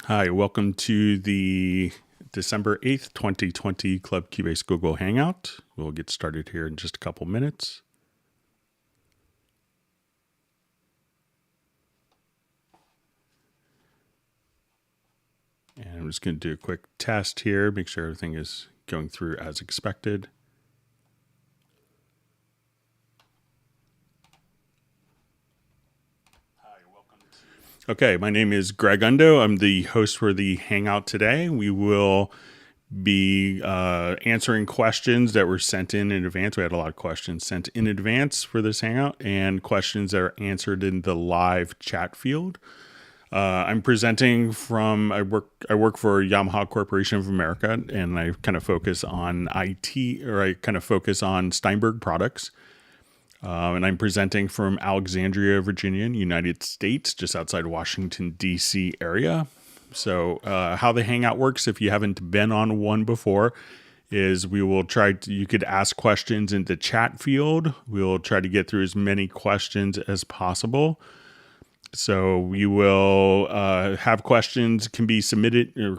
Hi, welcome to the December 8th, 2020 Club Cubase Google Hangout. We'll get started here in just a couple minutes. And I'm just going to do a quick test here, make sure everything is going through as expected. Okay, my name is Greg Undo. I'm the host for the Hangout today. We will be answering questions that were sent in advance. We had a lot of questions sent in advance for this Hangout and questions that are answered in the live chat field. I'm presenting from, I work for Yamaha Corporation of America, and I kind of focus on IT, or I kind of focus on Steinberg products. And I'm presenting from Alexandria, Virginia, in the United States, just outside Washington, D.C. area. So how the Hangout works, if you haven't been on one before, is we will you could ask questions in the chat field. We'll try to get through as many questions as possible. So we will have questions can be submitted in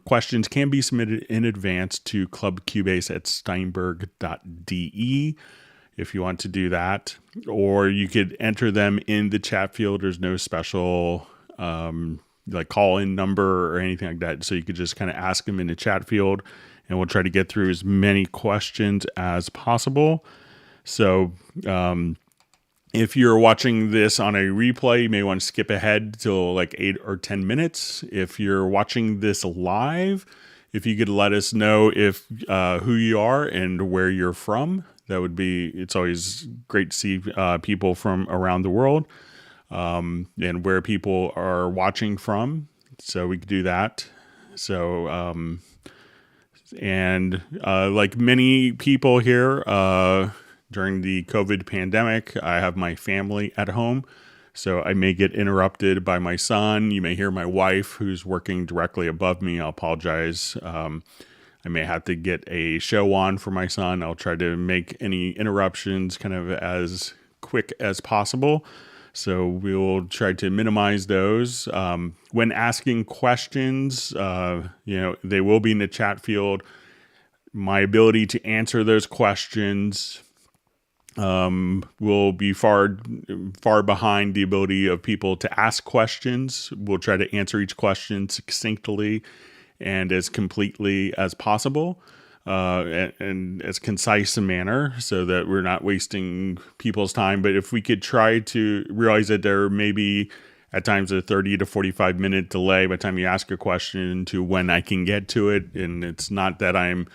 advance to clubcubase@steinberg.de. if you want to do that, or you could enter them in the chat field. There's no special like call-in number or anything like that. So you could just kind of ask them in the chat field, and we'll try to get through as many questions as possible. So if you're watching this on a replay, you may want to skip ahead till like 8 or 10 minutes. If you're watching this live, if you could let us know if who you are and where you're from, that would be, it's always great to see people from around the world and where people are watching from. So we could do that. So, like many people here during the COVID pandemic, I have my family at home. So I may get interrupted by my son. You may hear my wife who's working directly above me. I'll apologize. I may have to get a show on for my son. I'll try to make any interruptions kind of as quick as possible. So we'll try to minimize those. When asking questions, they will be in the chat field. My ability to answer those questions will be far behind the ability of people to ask questions. We'll try to answer each question succinctly and as completely as possible, and as concise a manner, so that we're not wasting people's time. But if we could try to realize that there may be at times a 30 to 45 minute delay by the time you ask a question to when I can get to it, and it's not that I'm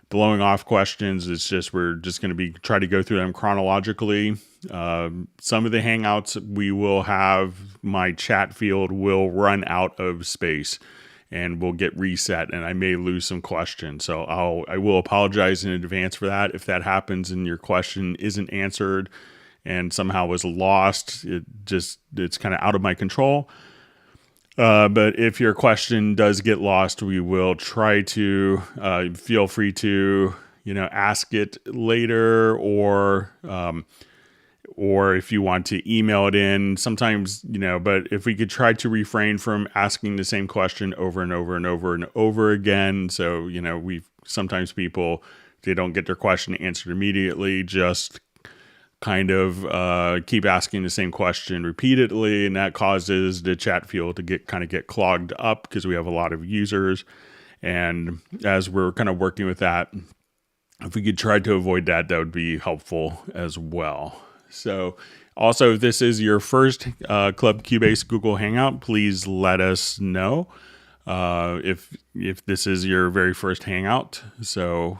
blowing off questions, it's just we're just going to try to go through them chronologically. Some of the Hangouts we will have, my chat field will run out of space and will get reset, and I may lose some questions. So I will apologize in advance for that. If that happens and your question isn't answered and somehow was lost, it's kind of out of my control. But if your question does get lost, we will try to feel free to ask it later, or if you want to email it in sometimes, but if we could try to refrain from asking the same question over and over and over and over again. So, sometimes people, they don't get their question answered immediately, just kind of keep asking the same question repeatedly. And that causes the chat field to get clogged up because we have a lot of users. And as we're kind of working with that, if we could try to avoid that, that would be helpful as well. So also, if this is your first Club Cubase Google Hangout, please let us know if this is your very first Hangout. So,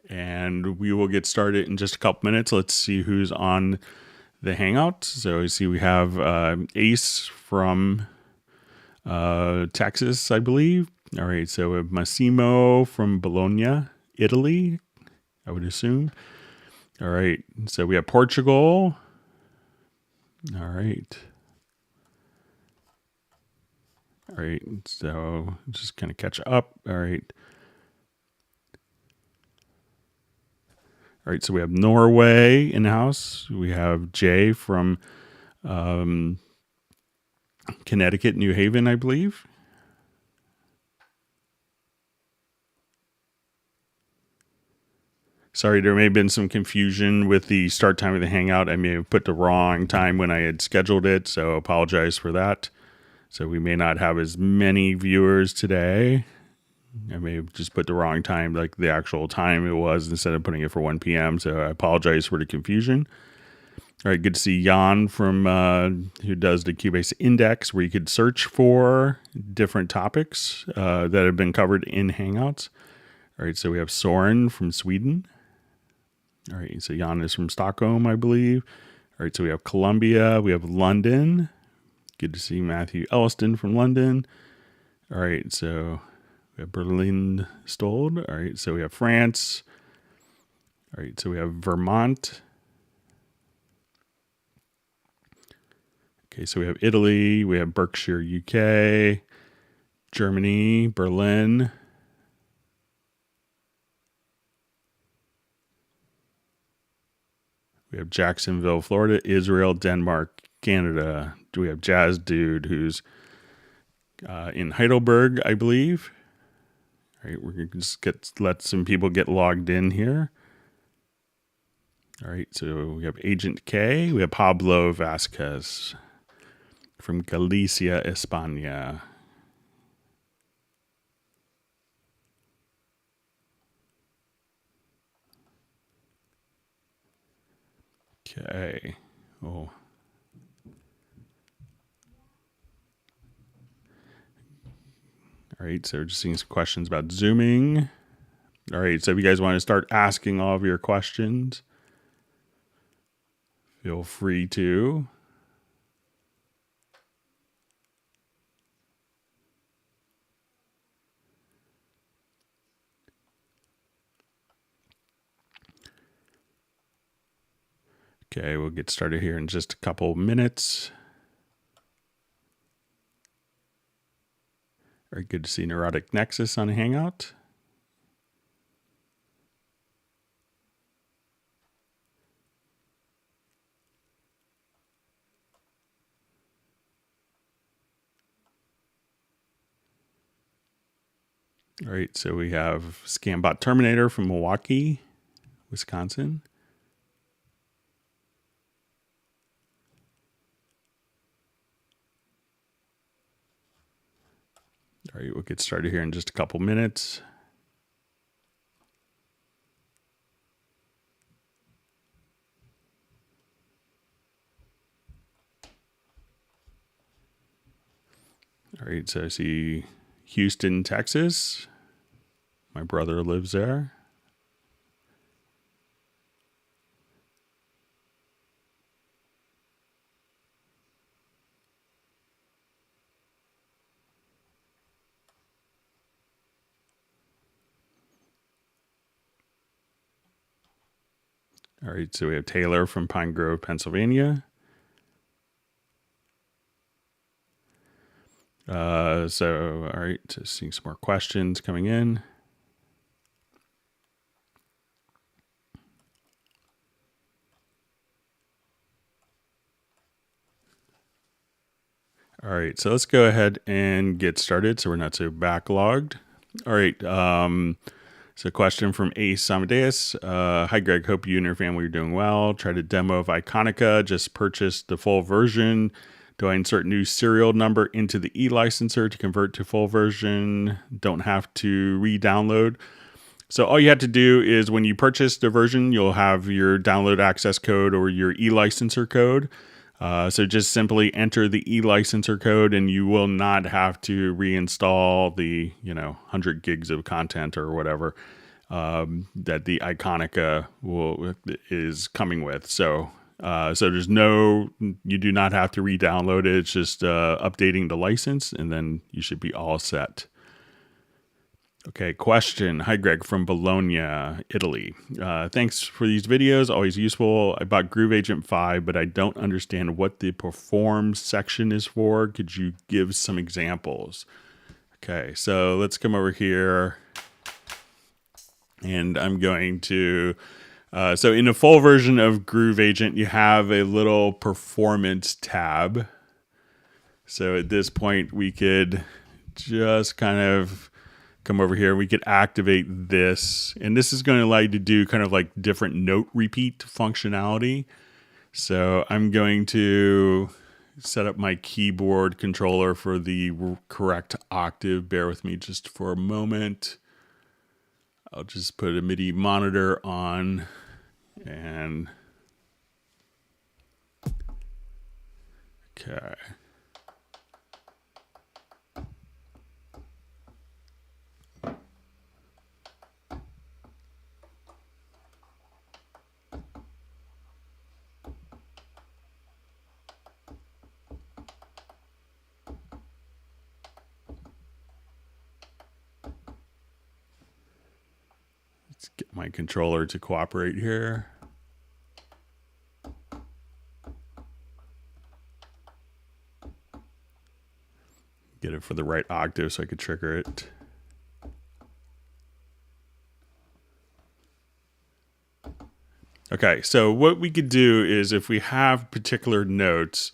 and we will get started in just a couple minutes. Let's see who's on the Hangout. So I see we have Ace from Texas, I believe. All right, so we have Massimo from Bologna, Italy, I would assume. All right, so we have Portugal. All right. All right, so just kind of catch up. All right. All right, so we have Norway in the house. We have Jay from Connecticut, New Haven, I believe. Sorry, there may have been some confusion with the start time of the Hangout. I may have put the wrong time when I had scheduled it, so apologize for that. So we may not have as many viewers today. I may have just put the wrong time, like the actual time it was, instead of putting it for 1 p.m. So I apologize for the confusion. All right, good to see Jan from who does the Cubase Index, where you could search for different topics that have been covered in Hangouts. All right, so we have Soren from Sweden. All right, so Jan is from Stockholm, I believe. All right, so we have Colombia, we have London. Good to see Matthew Elliston from London. All right, so we have Berlin Stold. All right, so we have France. All right, so we have Vermont. Okay, so we have Italy, we have Berkshire, UK, Germany, Berlin. We have Jacksonville, Florida, Israel, Denmark, Canada. Do we have Jazz Dude, who's in Heidelberg, I believe. All right, we're going to just let some people get logged in here. All right, so we have Agent K. We have Pablo Vasquez from Galicia, España. Okay. Oh. All right, so we're just seeing some questions about zooming. All right, so if you guys want to start asking all of your questions, feel free to. Okay, we'll get started here in just a couple minutes. All right, good to see Neurotic Nexus on Hangout. All right, so we have Scambot Terminator from Milwaukee, Wisconsin. All right, we'll get started here in just a couple minutes. All right, so I see Houston, Texas. My brother lives there. All right, so we have Taylor from Pine Grove, Pennsylvania. All right, so seeing some more questions coming in. All right, so let's go ahead and get started so we're not so backlogged. All right, so question from Ace Amadeus. Hi, Greg. Hope you and your family are doing well. Tried a demo of Iconica. Just purchased the full version. Do I insert new serial number into the e-licenser to convert to full version? Don't have to re-download. So all you have to do is when you purchase the version, you'll have your download access code or your e-licenser code. So just simply enter the e-licenser code and you will not have to reinstall the 100 gigs of content or whatever that the Iconica is coming with. So there's you do not have to re-download it. It's just updating the license and then you should be all set. Okay, question. Hi, Greg from Bologna, Italy. Thanks for these videos. Always useful. I bought Groove Agent 5, but I don't understand what the perform section is for. Could you give some examples? Okay, so let's come over here. And I'm going to... so in the full version of Groove Agent, you have a little performance tab. So at this point, we could just kind of come over here. We could activate this, and this is going to allow you to do kind of like different note repeat functionality. So I'm going to set up my keyboard controller for the correct octave. Bear with me just for a moment. I'll just put a MIDI monitor on and okay. Let's get my controller to cooperate here. Get it for the right octave so I could trigger it. Okay, so what we could do is if we have particular notes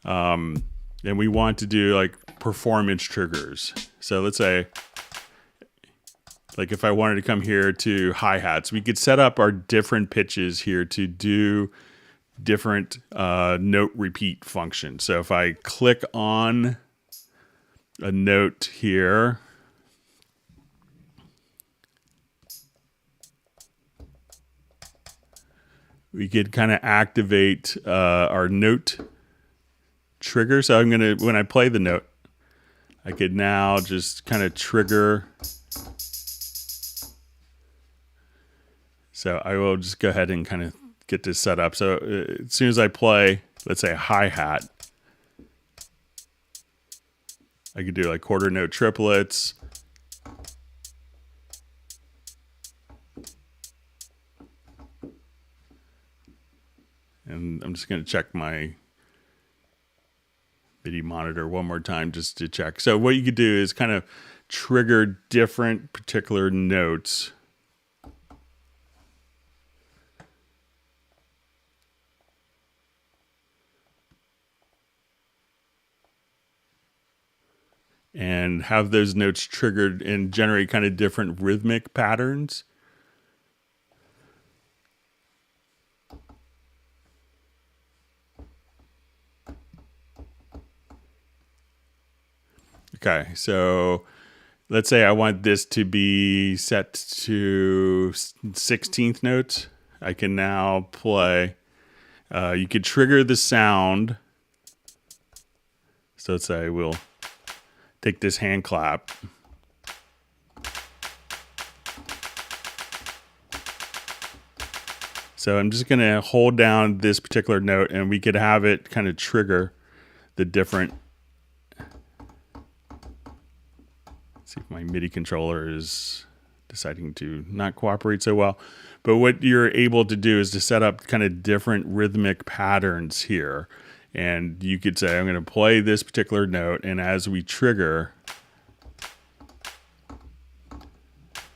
and we want to do like performance triggers. So let's say, like if I wanted to come here to hi-hats, we could set up our different pitches here to do different note repeat functions. So if I click on a note here, we could kind of activate our note trigger. So I'm going to, when I play the note, I could now just kind of trigger. So I will just go ahead and kind of get this set up. So as soon as I play, let's say a hi-hat, I could do like quarter note triplets. And I'm just going to check my MIDI monitor one more time just to check. So what you could do is kind of trigger different particular notes. And have those notes triggered and generate kind of different rhythmic patterns. Okay, so let's say I want this to be set to 16th notes. I can now play. You could trigger the sound. So let's say we'll take this hand clap. So I'm just going to hold down this particular note and we could have it kind of trigger the different. Let's see if my MIDI controller is deciding to not cooperate so well. But what you're able to do is to set up kind of different rhythmic patterns here. And you could say, I'm going to play this particular note, and as we trigger,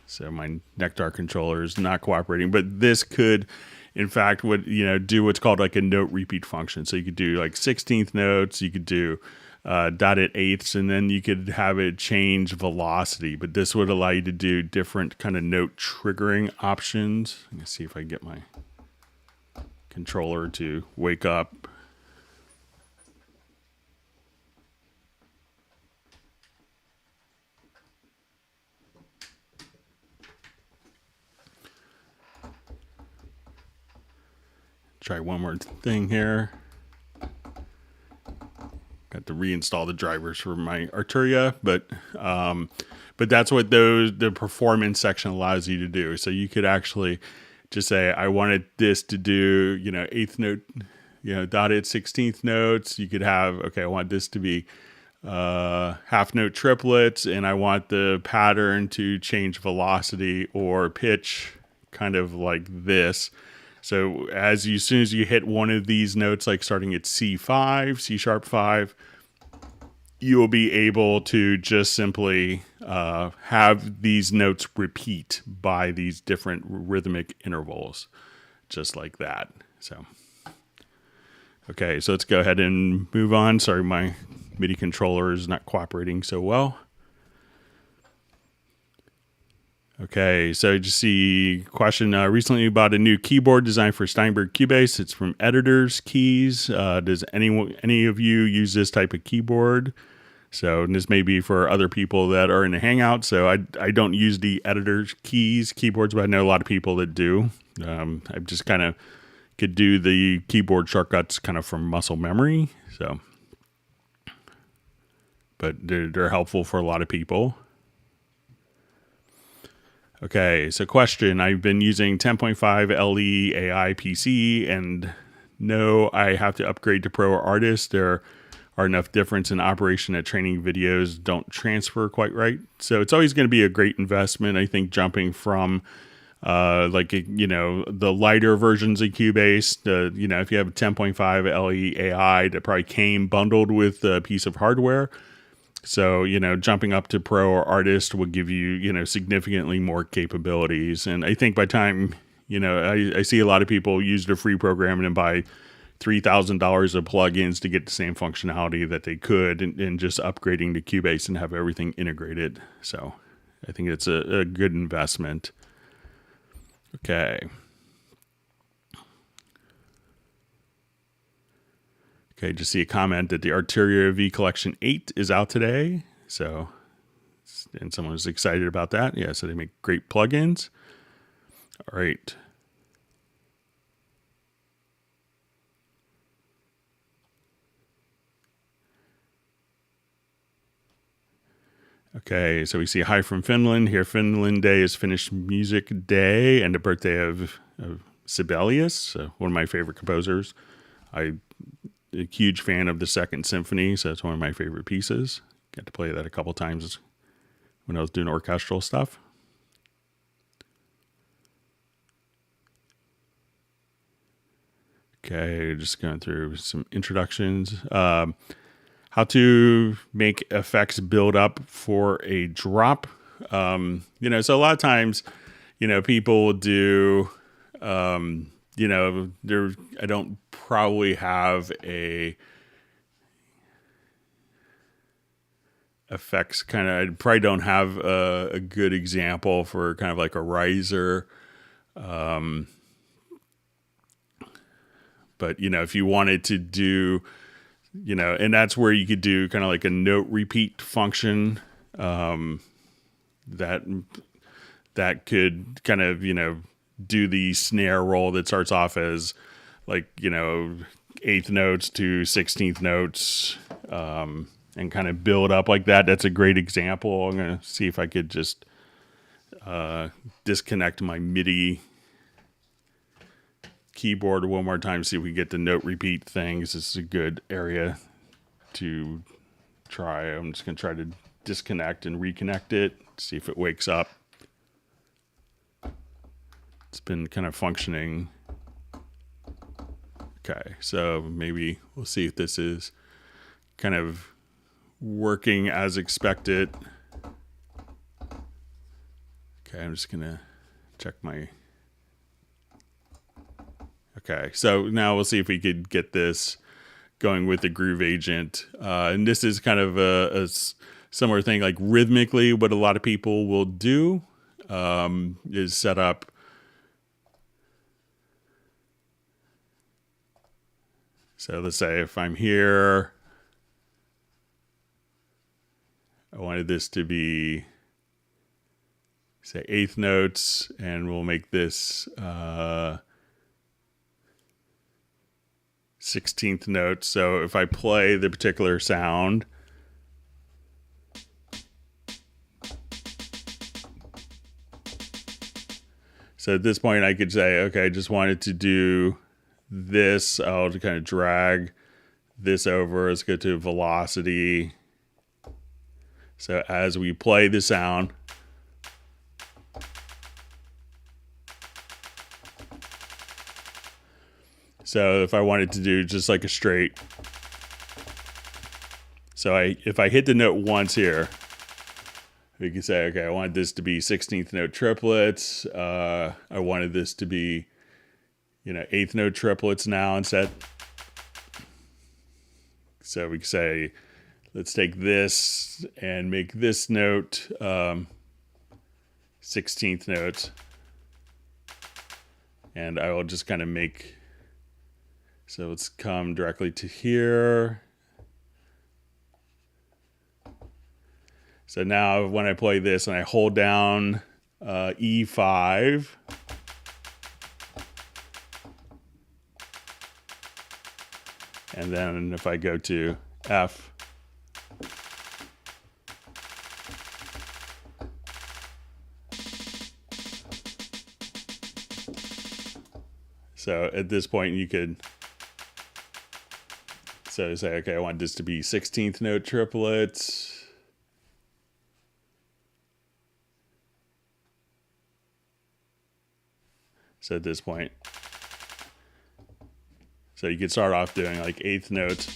so my Nectar controller is not cooperating, but this could, in fact, do what's called like a note repeat function. So you could do like 16th notes, you could do dotted eighths, and then you could have it change velocity. But this would allow you to do different kind of note triggering options. Let me see if I can get my controller to wake up. Try one more thing here. Got to reinstall the drivers for my Arturia, but that's what the performance section allows you to do. So you could actually just say, I wanted this to do, eighth note, dotted 16th notes. You could have, okay, I want this to be half note triplets, and I want the pattern to change velocity or pitch kind of like this. So as soon as you hit one of these notes, like starting at C5, C sharp 5, you will be able to just simply have these notes repeat by these different rhythmic intervals, just like that. So, okay, so let's go ahead and move on. Sorry, my MIDI controller is not cooperating so well. Okay, so just see question. Recently bought a new keyboard designed for Steinberg Cubase. It's from Editors Keys. Does any of you use this type of keyboard? So this may be for other people that are in the Hangout. So I don't use the Editors Keys keyboards, but I know a lot of people that do. I just kind of could do the keyboard shortcuts kind of from muscle memory. So, but they're helpful for a lot of people. Okay, so question. I've been using 10.5 LE AI PC and know I have to upgrade to Pro or Artist. There are enough difference in operation that training videos don't transfer quite right. So it's always going to be a great investment. I think jumping from the lighter versions of Cubase, if you have a 10.5 LE AI that probably came bundled with a piece of hardware. So, jumping up to Pro or Artist will give you, significantly more capabilities. And I think by time, I see a lot of people use the free program and then buy $3,000 of plugins to get the same functionality that they could in just upgrading to Cubase and have everything integrated. So I think it's a good investment. Okay. Okay, just see a comment that the Arturia V Collection 8 is out today. So, and someone was excited about that. Yeah, so they make great plugins. All right. Okay, so we see hi from Finland. Here, Finland Day is Finnish Music Day and the birthday of Sibelius, one of my favorite composers. I'm a huge fan of the Second Symphony, so it's one of my favorite pieces. Got to play that a couple times when I was doing orchestral stuff. Okay, just going through some introductions. How to make effects build up for a drop. So a lot of times, people will do, I don't probably have a effects I probably don't have a good example for kind of like a riser. But, if you wanted to do, and that's where you could do kind of like a note repeat function that could kind of, do the snare roll that starts off as like, 8th notes to 16th notes and kind of build up like that. That's a great example. I'm going to see if I could just disconnect my MIDI keyboard one more time, see if we get the note repeat things. This is a good area to try. I'm just going to try to disconnect and reconnect it, see if it wakes up. It's been kind of functioning. Okay, so maybe we'll see if this is kind of working as expected. Okay, I'm just going to check my... Okay, so now we'll see if we could get this going with the Groove Agent. And this is kind of a similar thing, like rhythmically, what a lot of people will do is set up. So let's say if I'm here, I wanted this to be, say, 8th notes, and we'll make this 16th note. So if I play the particular sound, so at this point I could say, okay, I just wanted to do this. I'll just kind of drag this over. Let's go to velocity. So as we play the sound, so if I wanted to do just like a straight, so if I hit the note once here, we can say, okay, I want this to be 16th note triplets. I wanted this to be, 8th note triplets now instead. So we can say, let's take this and make this note 16th notes. And I will just kind of make, so let's come directly to here. So now when I play this and I hold down E5, and then if I go to F, so at this point you could say, okay, I want this to be 16th note triplets. So at this point, so you could start off doing like 8th notes.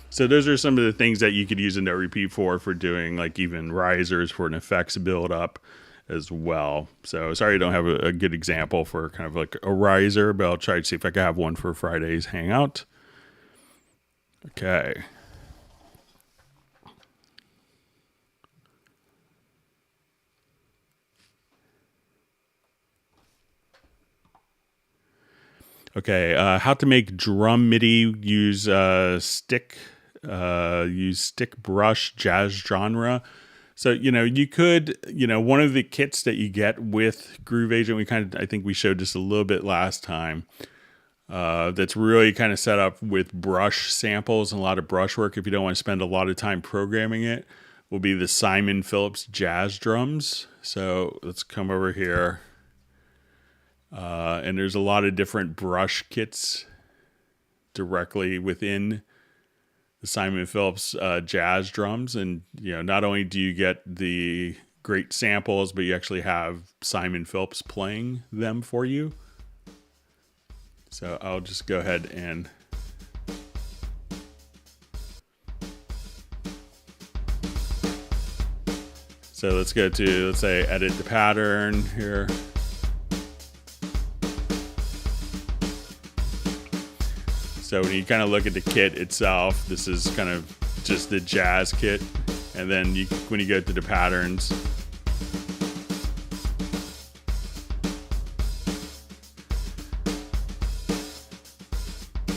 So those are some of the things that you could use a note repeat for doing like even risers for an effects build up as well. So sorry I don't have a good example for kind of like a riser, but I'll try to see if I can have one for Friday's Hangout. Okay. Okay, how to make drum MIDI use stick brush jazz genre. So, you could, one of the kits that you get with Groove Agent, I think we showed this a little bit last time, that's really kind of set up with brush samples and a lot of brush work if you don't want to spend a lot of time programming it, will be the Simon Phillips jazz drums. So let's come over here. And there's a lot of different brush kits directly within the Simon Phillips jazz drums. And, not only do you get the great samples, but you actually have Simon Phillips playing them for you. So I'll just go ahead and so let's go to, let's say, edit the pattern here. So when you kind of look at the kit itself, this is kind of just the jazz kit. And then when you go to the patterns,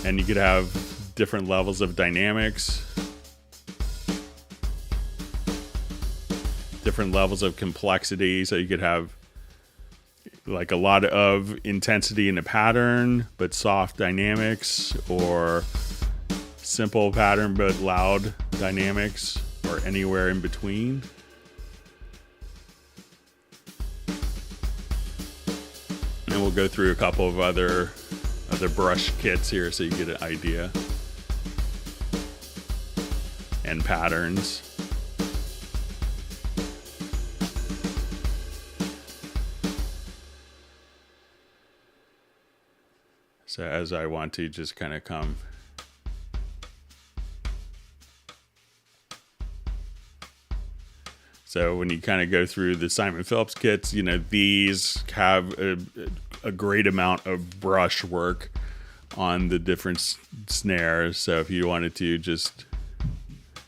and you could have different levels of dynamics, different levels of complexity. So you could have like a lot of intensity in the pattern, but soft dynamics, or simple pattern, but loud dynamics, or anywhere in between. And we'll go through a couple of other brush kits here so you get an idea. And patterns. So as I want to just kind of come so when you kind of go through the Simon Phillips kits, these have a great amount of brush work on the different snares. So if you wanted to just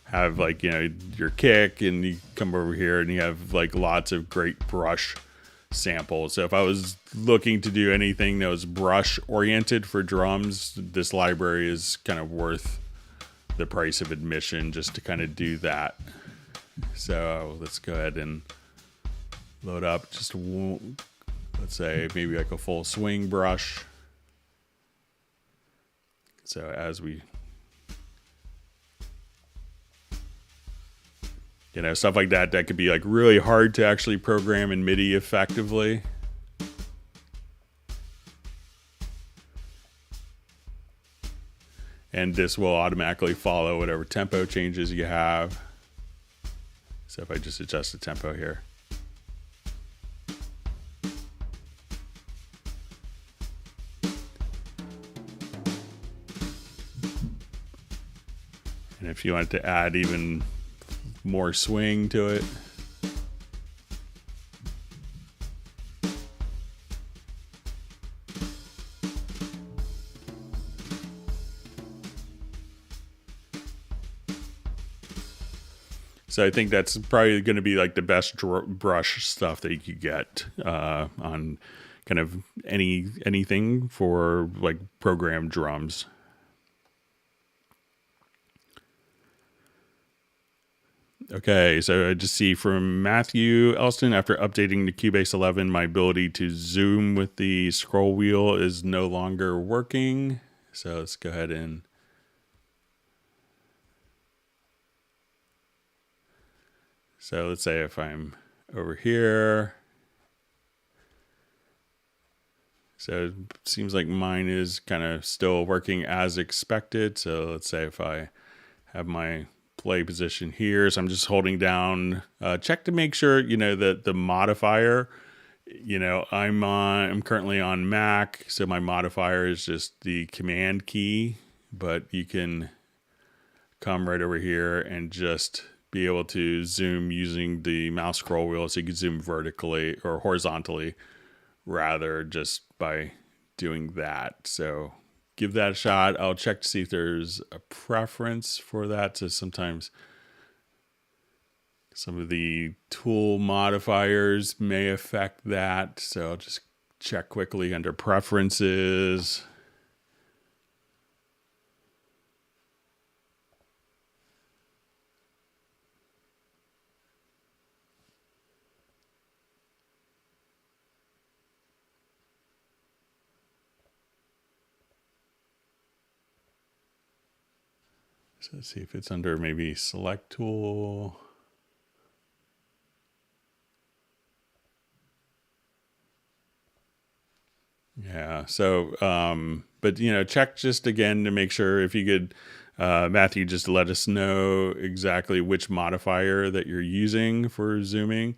have like, your kick, and you come over here and you have like lots of great brush samples. So if I was looking to do anything that was brush oriented for drums, this library is kind of worth the price of admission just to kind of do that. So let's go ahead and load up just, let's say maybe like a full swing brush. So as we, stuff like that could be like really hard to actually program in MIDI effectively. And this will automatically follow whatever tempo changes you have. So if I just adjust the tempo here. And if you want to add even more swing to it. So I think that's probably going to be like the best brush stuff that you could get on kind of anything for like programmed drums. Okay, so I just see from Matthew Elston, after updating to Cubase 11, my ability to zoom with the scroll wheel is no longer working. So let's go ahead and... So let's say if I'm over here. So it seems like mine is kind of still working as expected. So let's say if I have my play position here, so I'm just holding down, check to make sure, that the modifier, I'm currently on Mac, so my modifier is just the command key, but you can come right over here and just be able to zoom using the mouse scroll wheel, so you can zoom vertically or horizontally rather just by doing that. So give that a shot. I'll check to see if there's a preference for that. So sometimes some of the tool modifiers may affect that. So I'll just check quickly under preferences. So let's see if it's under maybe select tool. Yeah. So, but check just again to make sure. If you could, Matthew, just let us know exactly which modifier that you're using for zooming.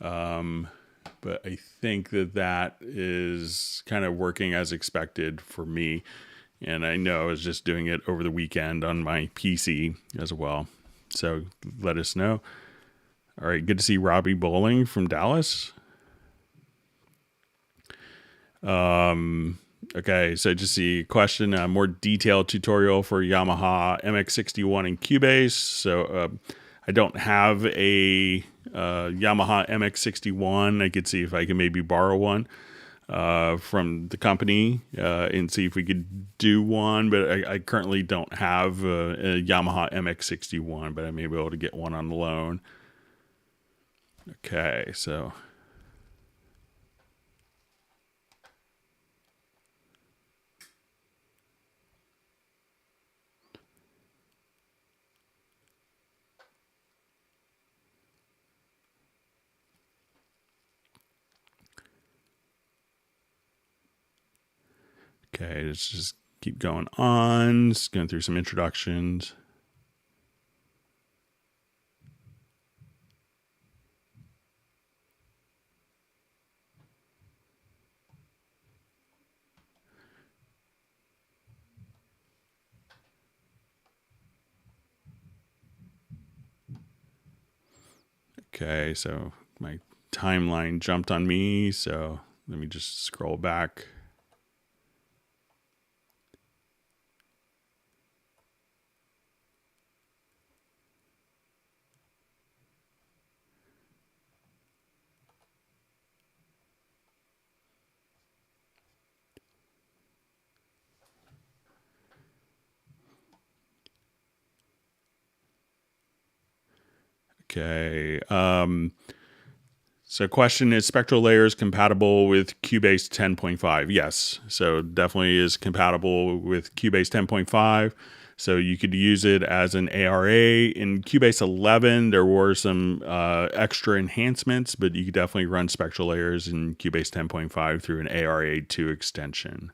But I think that is kind of working as expected for me. And I know I was just doing it over the weekend on my PC as well. So let us know. All right. Good to see Robbie Bowling from Dallas. Okay. So just see question, a more detailed tutorial for Yamaha MX61 and Cubase. So, I don't have a, Yamaha MX61. I could see if I can maybe borrow one from the company and see if we could do one, but I currently don't have a Yamaha MX61, but I may be able to get one on loan. Okay, so okay, let's just keep going on. Just going through some introductions. Okay, so my timeline jumped on me, so let me just scroll back. Okay. So question is, Spectral Layers compatible with Cubase 10.5? Yes. So definitely is compatible with Cubase 10.5. So you could use it as an ARA. In Cubase 11, there were some extra enhancements, but you could definitely run Spectral Layers in Cubase 10.5 through an ARA 2 extension.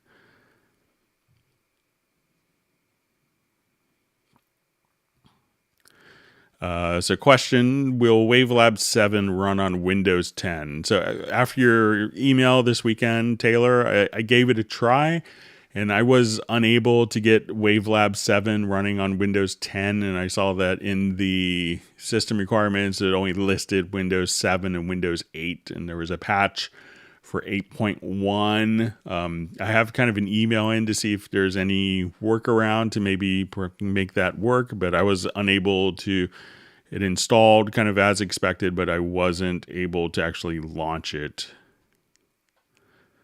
So question, will Wavelab 7 run on Windows 10? So after your email this weekend, Taylor, I gave it a try, and I was unable to get Wavelab 7 running on Windows 10, and I saw that in the system requirements, it only listed Windows 7 and Windows 8, and there was a patch for 8.1. I have kind of an email in to see if there's any workaround to maybe make that work, but I was unable to It installed kind of as expected, but I wasn't able to actually launch it.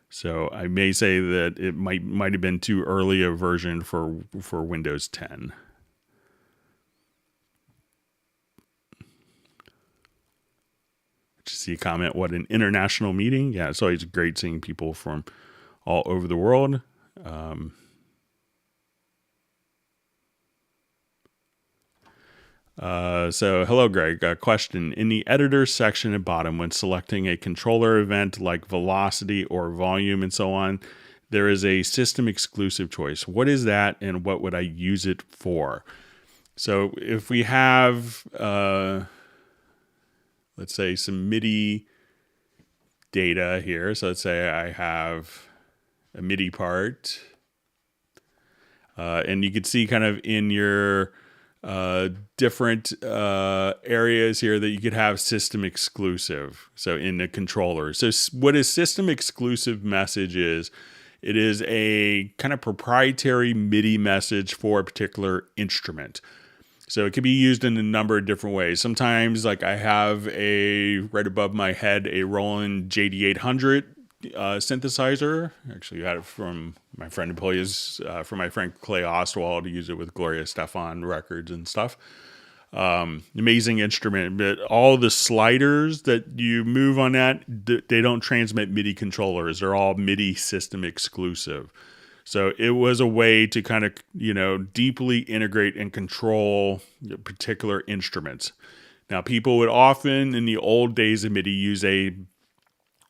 So I may say that it might have been too early a version for Windows 10. Just see a comment, what an international meeting. Yeah, it's always great seeing people from all over the world. So hello, Greg. Question. In the editor section at bottom, when selecting a controller event like velocity or volume and so on, there is a system exclusive choice. What is that and what would I use it for? So if we have, let's say, some MIDI data here. So let's say I have a MIDI part. And you can see kind of in your different areas here that you could have system exclusive. So in the controller. So what a system exclusive message is, it is a kind of proprietary MIDI message for a particular instrument. So it can be used in a number of different ways. Sometimes, like I have right above my head, a Roland JD800 synthesizer. Actually, I got it from my friend who plays, from my friend Clay Ostwald, to use it with Gloria Stefan records and stuff. Amazing instrument, but all the sliders that you move on that, they don't transmit MIDI controllers. They're all MIDI system exclusive. So it was a way to kind of, deeply integrate and control particular instruments. Now, people would often, in the old days of MIDI, use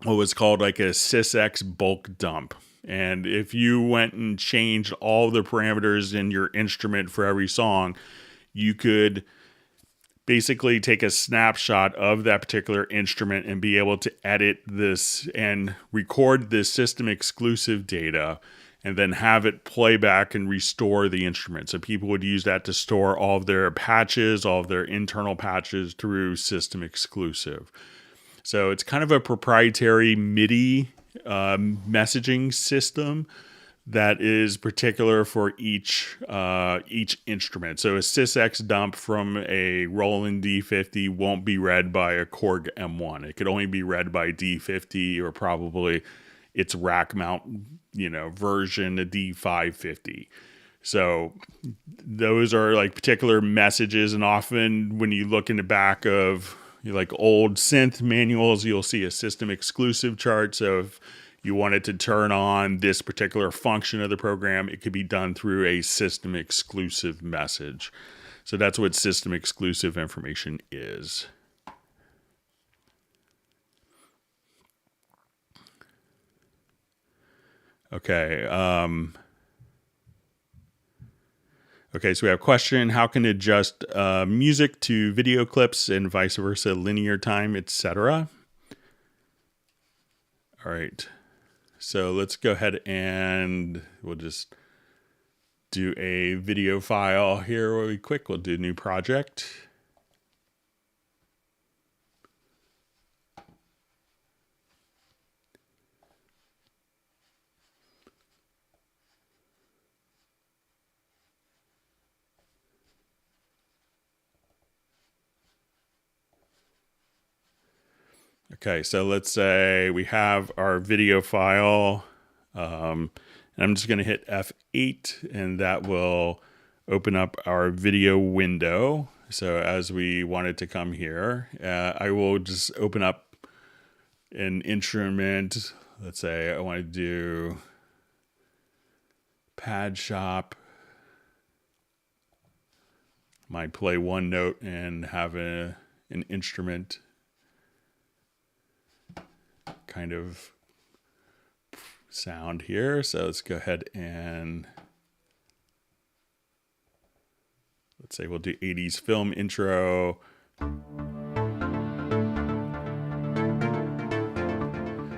what was called like a sysx bulk dump. And if you went and changed all the parameters in your instrument for every song, you could basically take a snapshot of that particular instrument and be able to edit this and record this system exclusive data and then have it play back and restore the instrument. So people would use that to store all of their patches, all of their internal patches through system exclusive. So it's kind of a proprietary MIDI messaging system that is particular for each instrument. So a sysx dump from a Roland D50 won't be read by a Korg M1. It could only be read by D50 or probably its rack mount, version, a D550. So those are like particular messages, and often when you look in the back of like old synth manuals, you'll see a system exclusive chart. So if you wanted to turn on this particular function of the program, it could be done through a system exclusive message. So that's what system exclusive information is. Okay. Okay, so we have a question: how can it adjust music to video clips and vice versa, linear time, etc.? All right. So let's go ahead and we'll just do a video file here really quick. We'll do new project. Okay, so let's say we have our video file, and I'm just going to hit F8, and that will open up our video window. So as we want it to come here, I will just open up an instrument. Let's say I want to do pad shop. Might play one note and have an instrument kind of sound here. So let's go ahead and let's say we'll do 80s film intro. All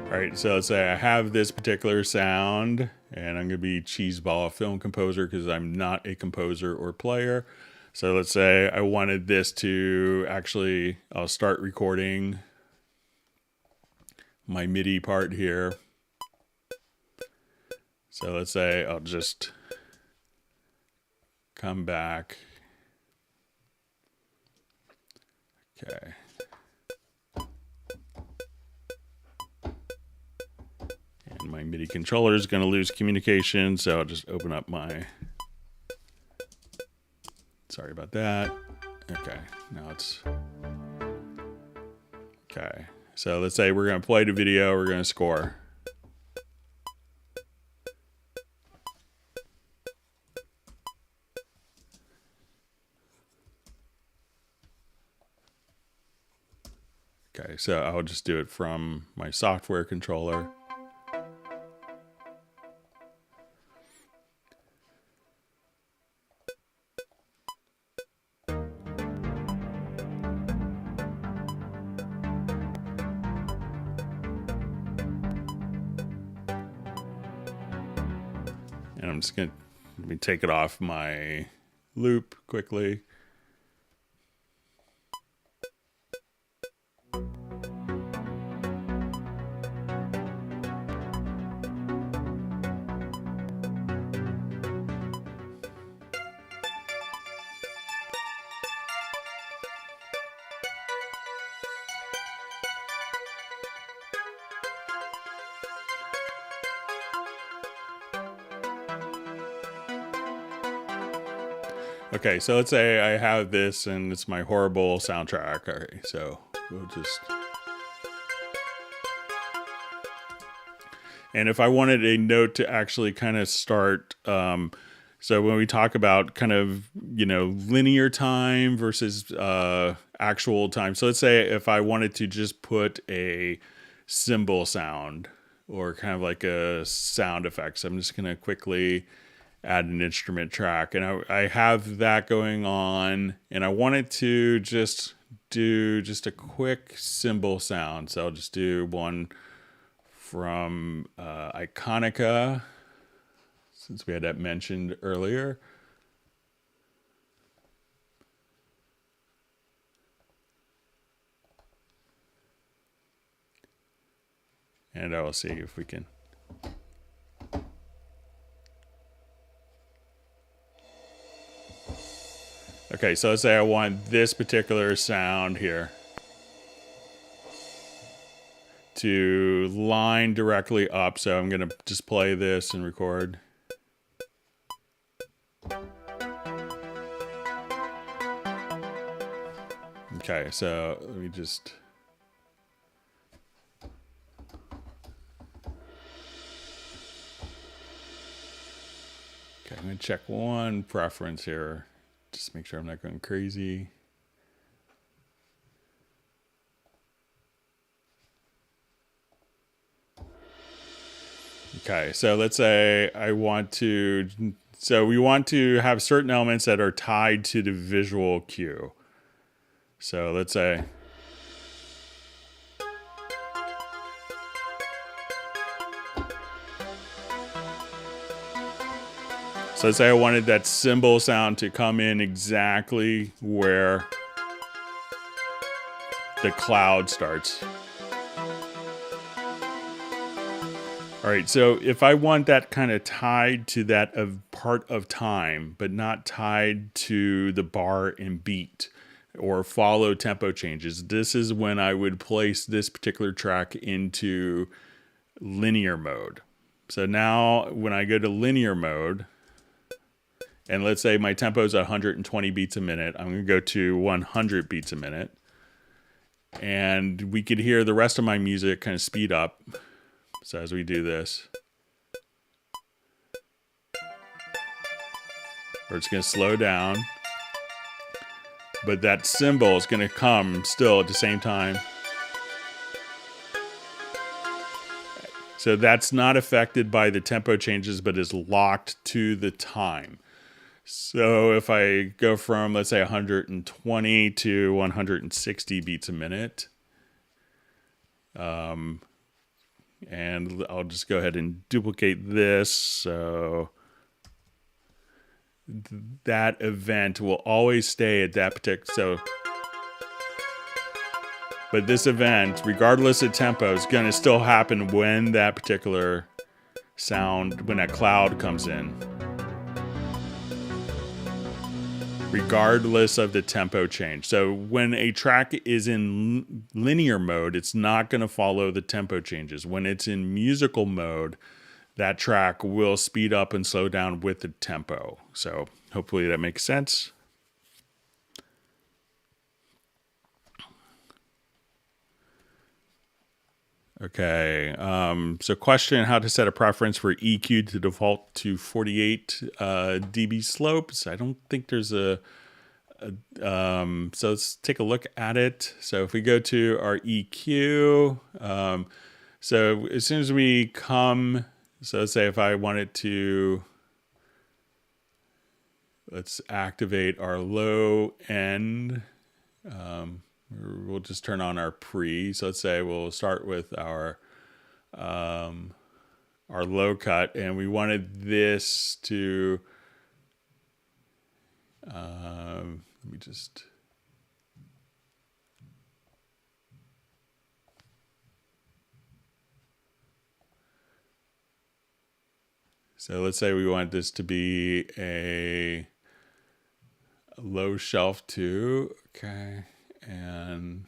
right, so let's say I have this particular sound, and I'm going to be cheeseball, a film composer, because I'm not a composer or player. So let's say I wanted this to actually, I'll start recording my MIDI part here. So let's say I'll just come back. Okay. And my MIDI controller is going to lose communication, so I'll just open up my... Sorry about that. Okay, now it's... Okay, so let's say we're going to play the video, we're going to score. Okay, so I'll just do it from my software controller. And I'm just going to let me take it off my loop quickly. Okay, so let's say I have this and it's my horrible soundtrack. All right, so we'll just... And if I wanted a note to actually kind of start, so when we talk about kind of, you know, linear time versus actual time. So let's say if I wanted to just put a cymbal sound or kind of like a sound effects, I'm just going to quickly add an instrument track, and I have that going on, and I wanted to just do just a quick cymbal sound. So I'll just do one from Iconica, since we had that mentioned earlier. And I will see if we can... Okay, so let's say I want this particular sound here to line directly up. So I'm going to just play this and record. Okay, so let me just... Okay, I'm going to check one preference here. Just make sure I'm not going crazy. Okay, so let's say I want to... So we want to have certain elements that are tied to the visual cue. So let's say... So let's say I wanted that cymbal sound to come in exactly where the cloud starts. All right, so if I want that kind of tied to that of part of time, but not tied to the bar and beat or follow tempo changes, this is when I would place this particular track into linear mode. So now when I go to linear mode, and let's say my tempo is 120 beats a minute, I'm going to go to 100 beats a minute. And we could hear the rest of my music kind of speed up. So as we do this, or it's going to slow down. But that cymbal is going to come still at the same time. So that's not affected by the tempo changes, but is locked to the time. So if I go from, let's say, 120 to 160 beats a minute, and I'll just go ahead and duplicate this. So that event will always stay at that particular... But this event, regardless of tempo, is going to still happen when that particular sound, when that cloud comes in. regardless of the tempo change. So when a track is in linear mode, it's not going to follow the tempo changes. When it's in musical mode, that track will speed up and slow down with the tempo. So hopefully that makes sense. Okay, so question, how to set a preference for EQ to default to 48 dB slopes. I don't think there's a so let's take a look at it. So if we go to our EQ, so as soon as we come, so let's say if I wanted to, let's activate our low end. We'll just turn on our pre. So let's say we'll start with our low cut, and we wanted this to. Let me just. So let's say we want this to be a low shelf too. Okay, and.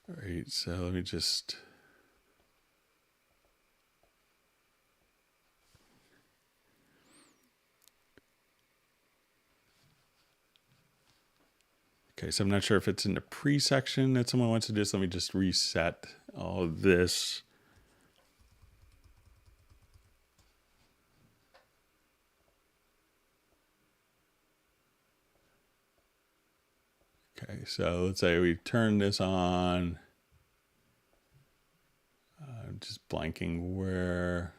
All right, so let me just. Okay, so I'm not sure if it's in the pre-section that someone wants to do, so let me just reset all of this. Okay, so let's say we turn this on. I'm just blanking where.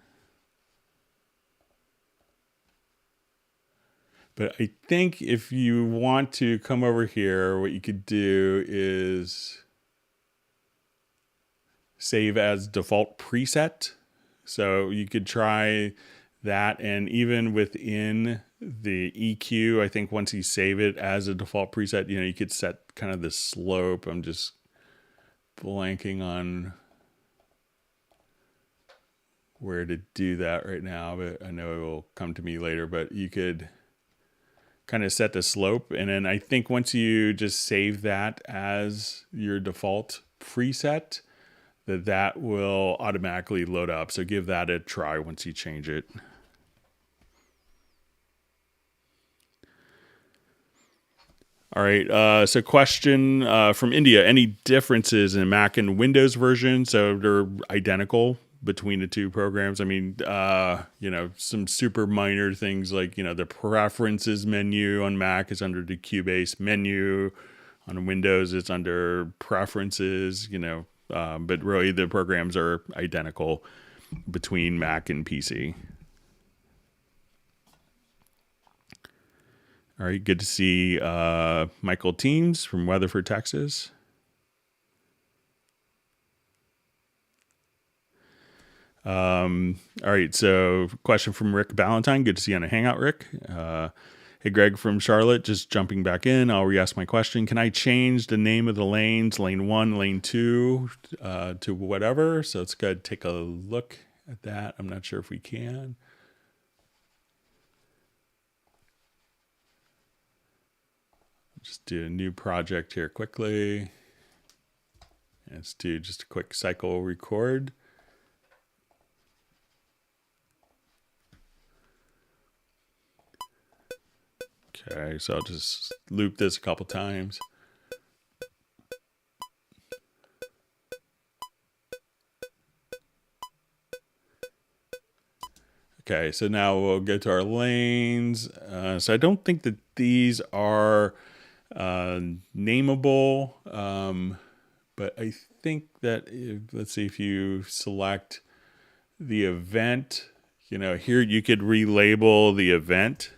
But I think if you want to come over here, what you could do is save as default preset. So you could try that, and even within the EQ, I think once you save it as a default preset, you could set kind of the slope. I'm just blanking on where to do that right now, but I know it will come to me later. But you could kind of set the slope, and then I think once you just save that as your default preset, that will automatically load up. So give that a try once you change it. All right, so question from India. Any differences in Mac and Windows version? So they're identical between the two programs. I mean, some super minor things like, the preferences menu on Mac is under the Cubase menu. On Windows, it's under preferences, but really the programs are identical between Mac and PC. All right, good to see Michael Teams from Weatherford, Texas. All right, so question from Rick Ballantyne. Good to see you on a Hangout, Rick. Hey, Greg from Charlotte, just jumping back in. I'll re-ask my question. Can I change the name of the lanes, lane 1, lane 2, to whatever? So let's go ahead and take a look at that. I'm not sure if we can. Just do a new project here quickly. Let's do just a quick cycle record. Okay, so I'll just loop this a couple times. Okay, so now we'll go to our lanes. So I don't think that these are nameable, but I think that let's see, if you select the event, here you could relabel the event.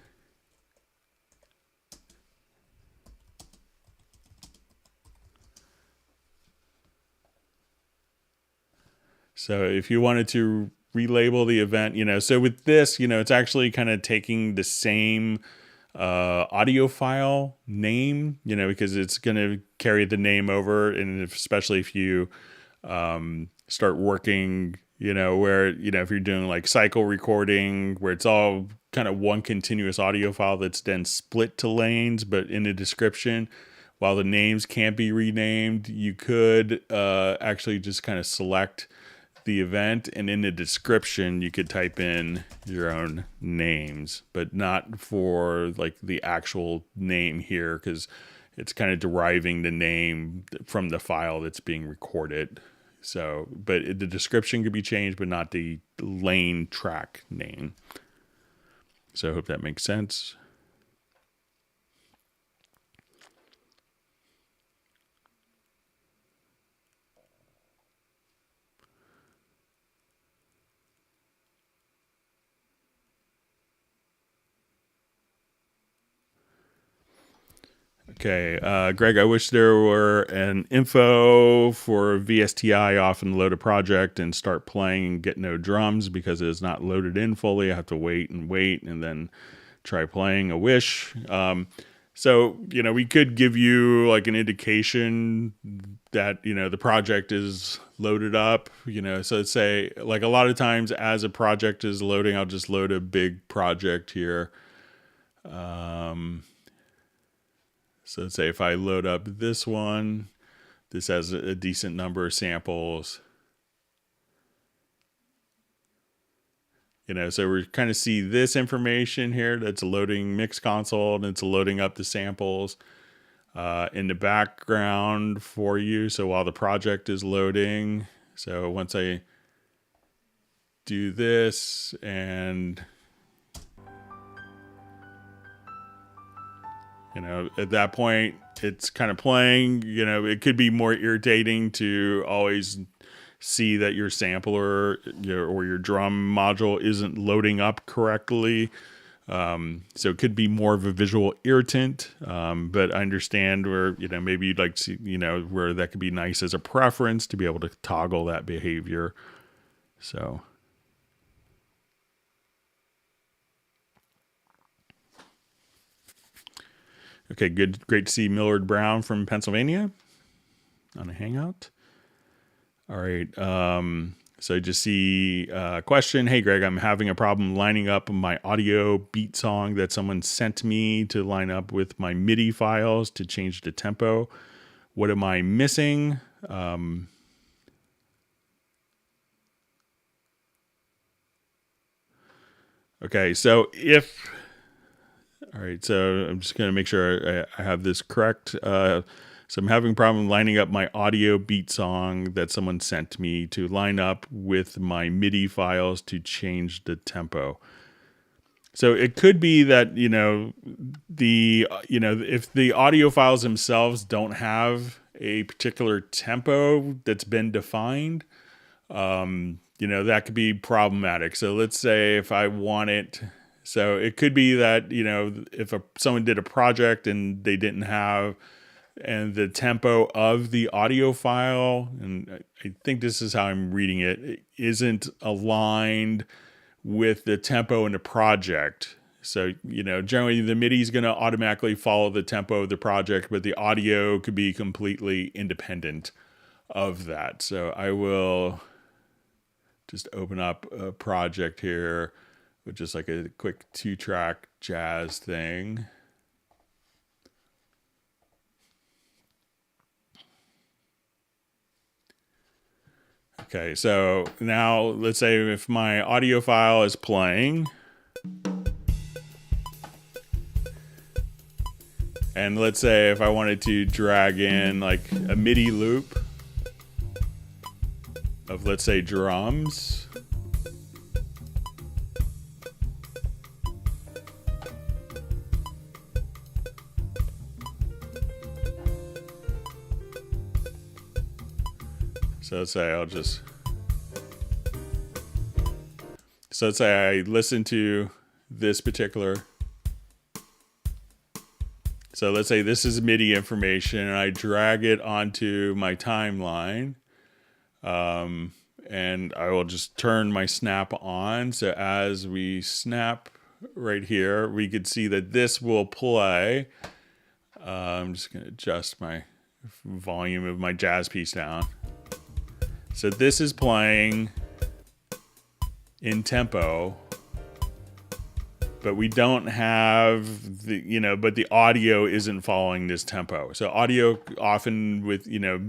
So if you wanted to relabel the event, so with this, it's actually kind of taking the same audio file name, because it's going to carry the name over. And especially if you start working, where, if you're doing like cycle recording, where it's all kind of one continuous audio file that's then split to lanes, but in the description, while the names can't be renamed, you could actually just kind of select the event, and in the description you could type in your own names, but not for like the actual name here, because it's kind of deriving the name from the file that's being recorded. So, but the description could be changed, but not the lane track name. So I hope that makes sense. Okay, Greg, I wish there were an info for VSTi off and load a project and start playing and get no drums because it is not loaded in fully. I have to wait and then try playing. I wish. So, we could give you like an indication that, the project is loaded up, so let's say like a lot of times as a project is loading, I'll just load a big project here. So let's say if I load up this one, this has a decent number of samples. So we kind of see this information here that's loading mix console, and it's loading up the samples in the background for you. So while the project is loading, so once I do this and at that point, it's kind of playing. It could be more irritating to always see that your sampler or your drum module isn't loading up correctly. So it could be more of a visual irritant. But I understand where, maybe you'd like to see, where that could be nice as a preference to be able to toggle that behavior. So. Okay, good. Great to see Millard Brown from Pennsylvania on a Hangout. All right. So I just see a question. Hey, Greg, I'm having a problem lining up my audio beat song that someone sent me to line up with my MIDI files to change the tempo. What am I missing? Okay, so all right, so I'm just going to make sure I have this correct. So I'm having a problem lining up my audio beat song that someone sent me to line up with my MIDI files to change the tempo. So it could be that, if the audio files themselves don't have a particular tempo that's been defined, that could be problematic. So let's say if I want it... So it could be that, if someone did a project and they didn't have and the tempo of the audio file, and I think this is how I'm reading it isn't aligned with the tempo in the project. So, generally the MIDI is going to automatically follow the tempo of the project, but the audio could be completely independent of that. So I will just open up a project here with just like a quick 2-track jazz thing. Okay, so now let's say if my audio file is playing, and let's say if I wanted to drag in like a MIDI loop of, let's say, drums. So let's say I listen to this particular. So let's say this is MIDI information and I drag it onto my timeline. and I will just turn my snap on. So as we snap right here, we could see that this will play. I'm just going to adjust my volume of my jazz piece down. So this is playing in tempo, but we don't have the, but the audio isn't following this tempo. So audio often with,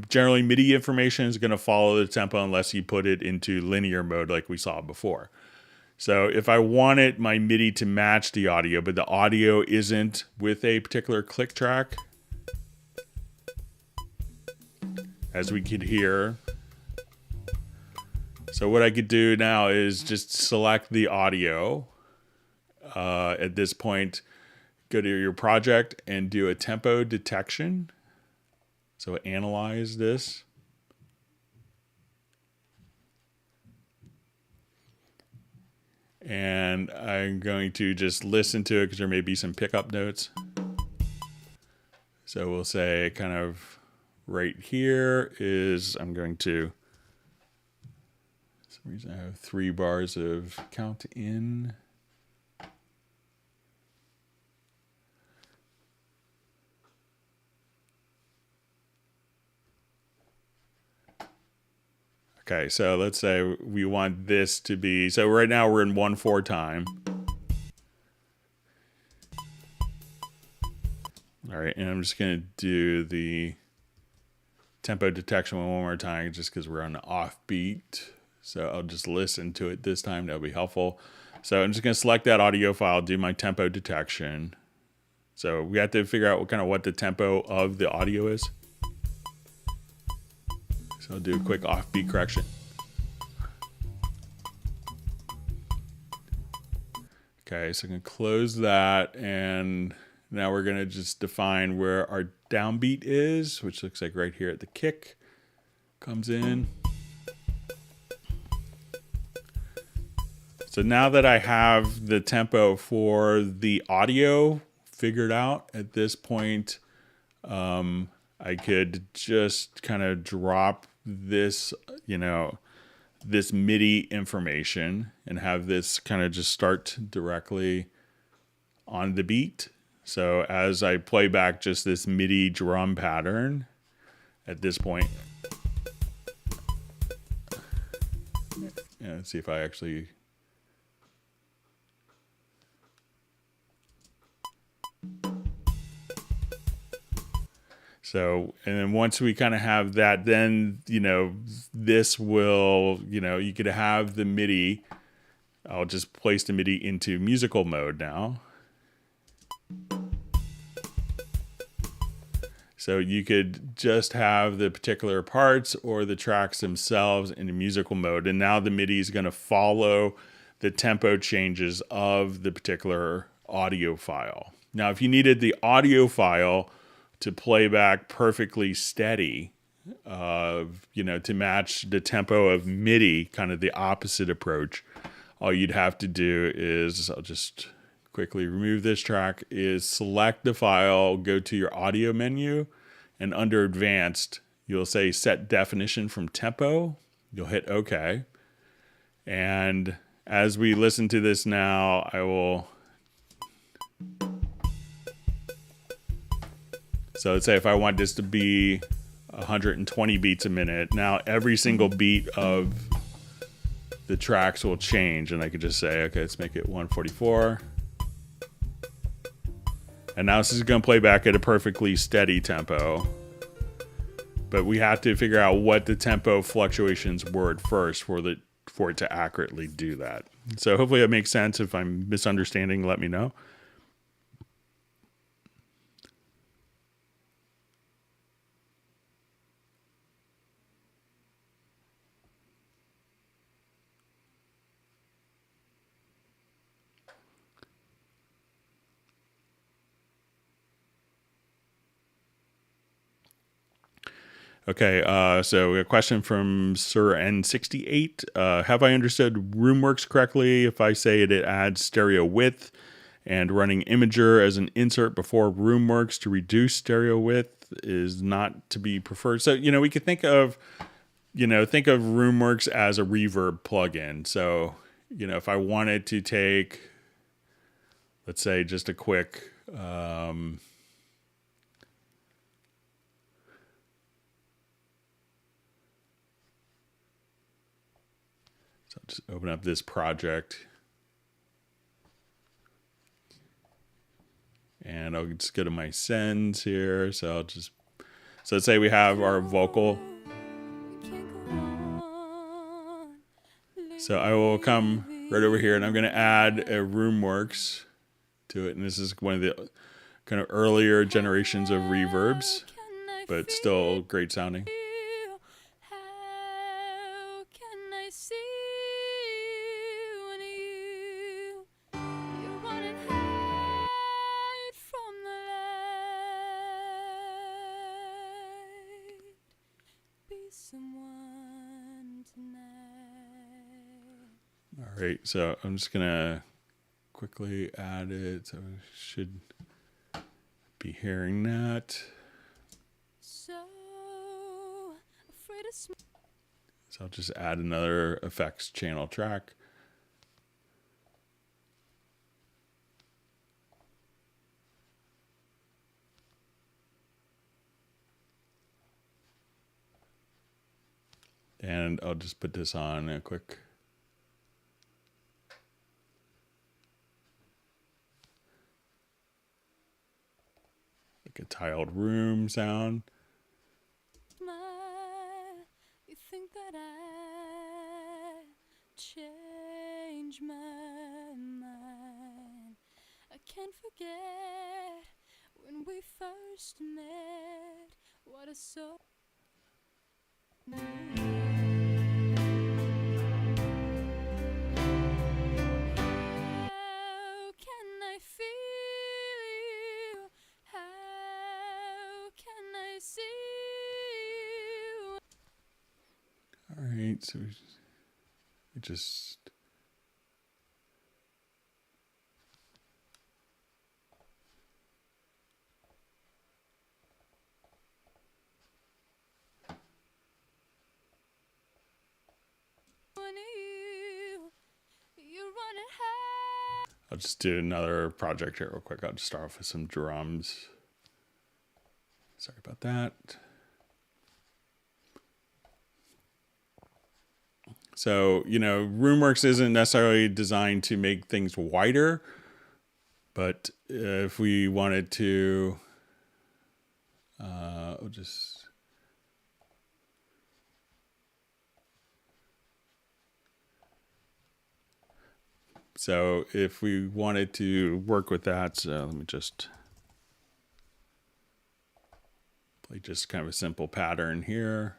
generally MIDI information is going to follow the tempo unless you put it into linear mode like we saw before. So if I wanted my MIDI to match the audio, but the audio isn't with a particular click track, as we could hear. So what I could do now is just select the audio. At this point, go to your project and do a tempo detection. So analyze this. And I'm going to just listen to it because there may be some pickup notes. So we'll say kind of right here is, I'm going to, for some reason I have 3 bars of count in. Okay, so let's say we want this to be, so right now we're in 1/4 time. All right, and I'm just gonna do the tempo detection one more time just because we're on the offbeat. So I'll just listen to it this time, that'll be helpful. So I'm just gonna select that audio file, do my tempo detection. So we have to figure out what the tempo of the audio is. So I'll do a quick offbeat correction. Okay, so I'm going to close that, and now we're going to just define where our downbeat is, which looks like right here at the kick comes in. So now that I have the tempo for the audio figured out at this point, I could just kind of drop this, this MIDI information and have this kind of just start directly on the beat. So as I play back just this MIDI drum pattern at this point, let's see if I actually, so, and then once we kind of have that, then, this will, you could have the MIDI. I'll just place the MIDI into musical mode now. So you could just have the particular parts or the tracks themselves in a musical mode. And now the MIDI is going to follow the tempo changes of the particular audio file. Now, if you needed the audio file to play back perfectly steady, to match the tempo of MIDI, kind of the opposite approach, all you'd have to do is, I'll just quickly remove this track, is select the file, go to your audio menu, and under advanced, you'll say set definition from tempo. You'll hit OK. And as we listen to this now, I will, so let's say if I want this to be 120 beats a minute, now every single beat of the tracks will change, and I could just say, okay, let's make it 144. And now this is going to play back at a perfectly steady tempo. But we have to figure out what the tempo fluctuations were at first for it to accurately do that. So hopefully that makes sense. If I'm misunderstanding, let me know. Okay, so a question from Sir N68. Have I understood RoomWorks correctly if I say it adds stereo width and running Imager as an insert before RoomWorks to reduce stereo width is not to be preferred? So, we could think of think of RoomWorks as a reverb plugin. So, if I wanted to take, let's say, just a quick, so I'll just open up this project. And I'll just go to my sends here. So let's say we have our vocal. So I will come right over here and I'm going to add a RoomWorks to it. And this is one of the kind of earlier generations of reverbs, but still great sounding. All right, so I'm just gonna quickly add it. So I should be hearing that. So I'll just add another effects channel track. And I'll just put this on a quick. Like a tiled room sound. You think that I change my mind? I can't forget when we first met. What a soul. All right, so we just I'll just do another project here real quick. I'll just start off with some drums. Sorry about that. So, RoomWorks isn't necessarily designed to make things wider, but if we wanted to, we'll just, so if we wanted to work with that, so let me just play just kind of a simple pattern here.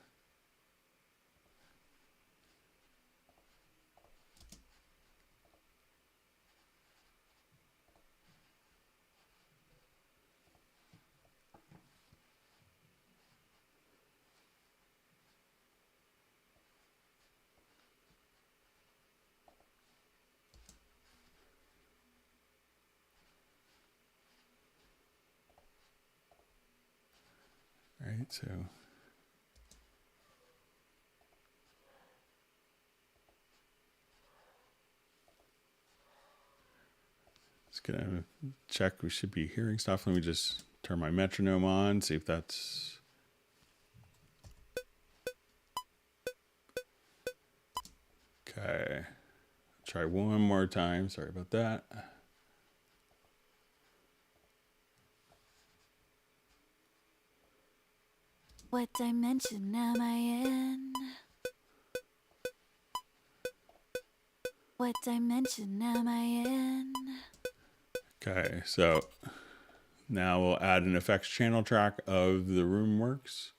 All right, so just gonna check. We should be hearing stuff. Let me just turn my metronome on, see if that's. Okay. Try one more time. Sorry about that. What dimension am I in? What dimension am I in? Okay, so now we'll add an effects channel track of the RoomWorks.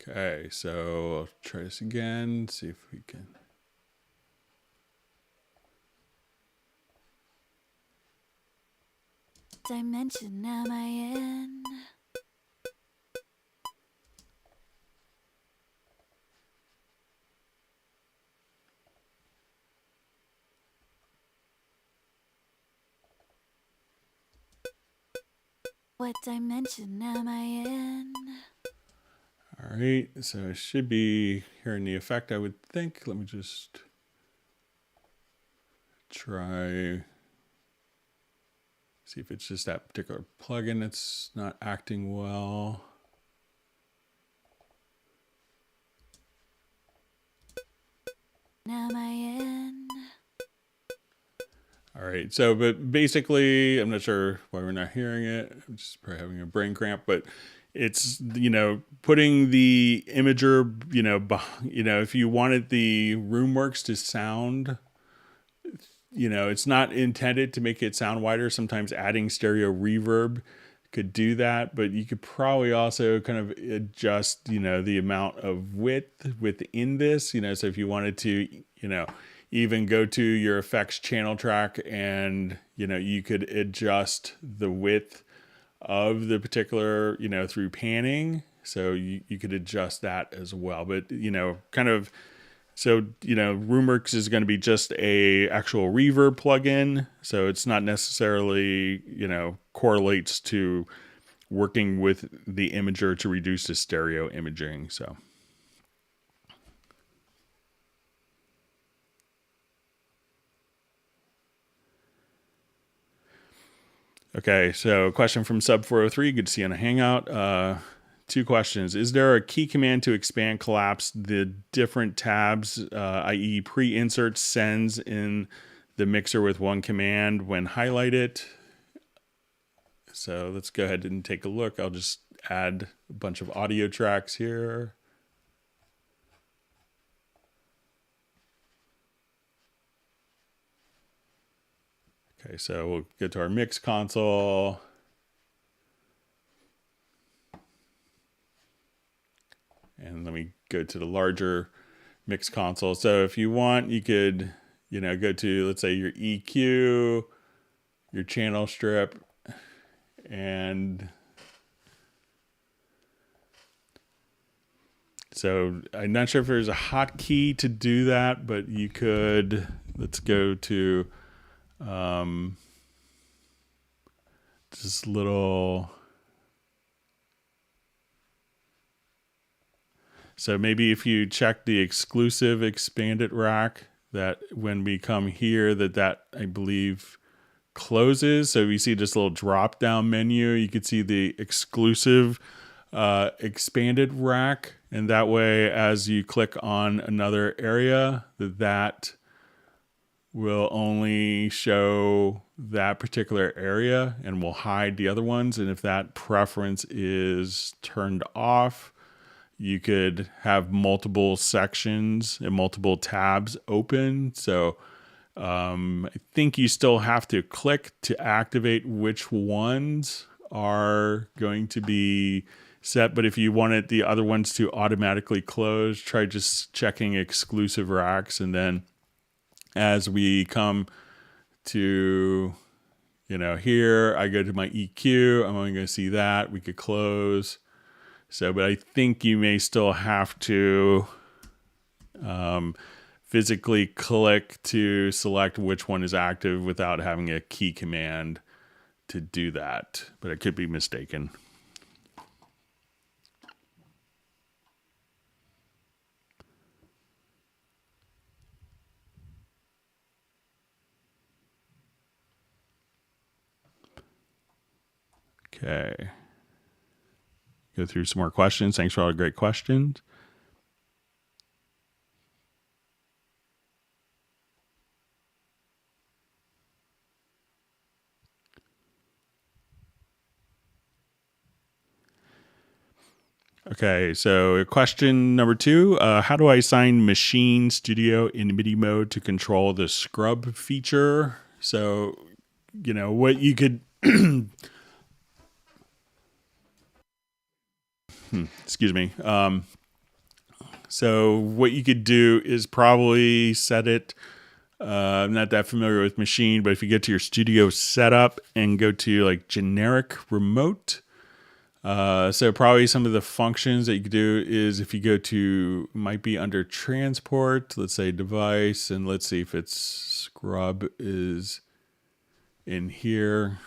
Okay, so I'll try this again, see if we can. Dimension am I in? What dimension am I in? All right, so I should be hearing the effect, I would think. Let me just try, see if it's just that particular plugin that's not acting well. Am I in? All right, so but basically, I'm not sure why we're not hearing it. I'm just probably having a brain cramp, but it's, putting the imager, if you wanted the Roomworks to sound, it's not intended to make it sound wider. Sometimes adding stereo reverb could do that, but you could probably also kind of adjust, the amount of width within this, so if you wanted to, even go to your effects channel track and, you could adjust the width of the particular, through panning. So you could adjust that as well, but, kind of, so, Roomworks is going to be just a actual reverb plugin. So it's not necessarily, correlates to working with the imager to reduce the stereo imaging. So. Okay, so question from Sub403. Good to see you on a Hangout. 2 questions. Is there a key command to expand, collapse the different tabs, i.e. pre-insert sends in the mixer with one command when highlighted? So let's go ahead and take a look. I'll just add a bunch of audio tracks here. Okay, so we'll get to our mix console. And let me go to the larger mix console. So if you want, you could, go to, let's say, your EQ, your channel strip, and so I'm not sure if there's a hotkey to do that, but you could, let's go to this little, so maybe if you check the exclusive expanded rack, that when we come here, that I believe closes. So you see this little drop down menu, you could see the exclusive expanded rack. And that way, as you click on another area, that will only show that particular area and will hide the other ones. And if that preference is turned off, you could have multiple sections and multiple tabs open. So I think you still have to click to activate which ones are going to be set. But if you wanted the other ones to automatically close, try just checking exclusive racks. And then as we come to, here, I go to my EQ. I'm only going to see that. We could close. So, but I think you may still have to physically click to select which one is active without having a key command to do that. But I could be mistaken. Okay. Go through some more questions. Thanks for all the great questions. Okay, so question number 2, how do I assign Machine Studio in MIDI mode to control the scrub feature? So, what you could, excuse me. So what you could do is probably set it, I'm not that familiar with Machine, but if you get to your studio setup and go to like generic remote, so probably some of the functions that you could do is if you go to, might be under transport, let's say device, and let's see if it's scrub is in here.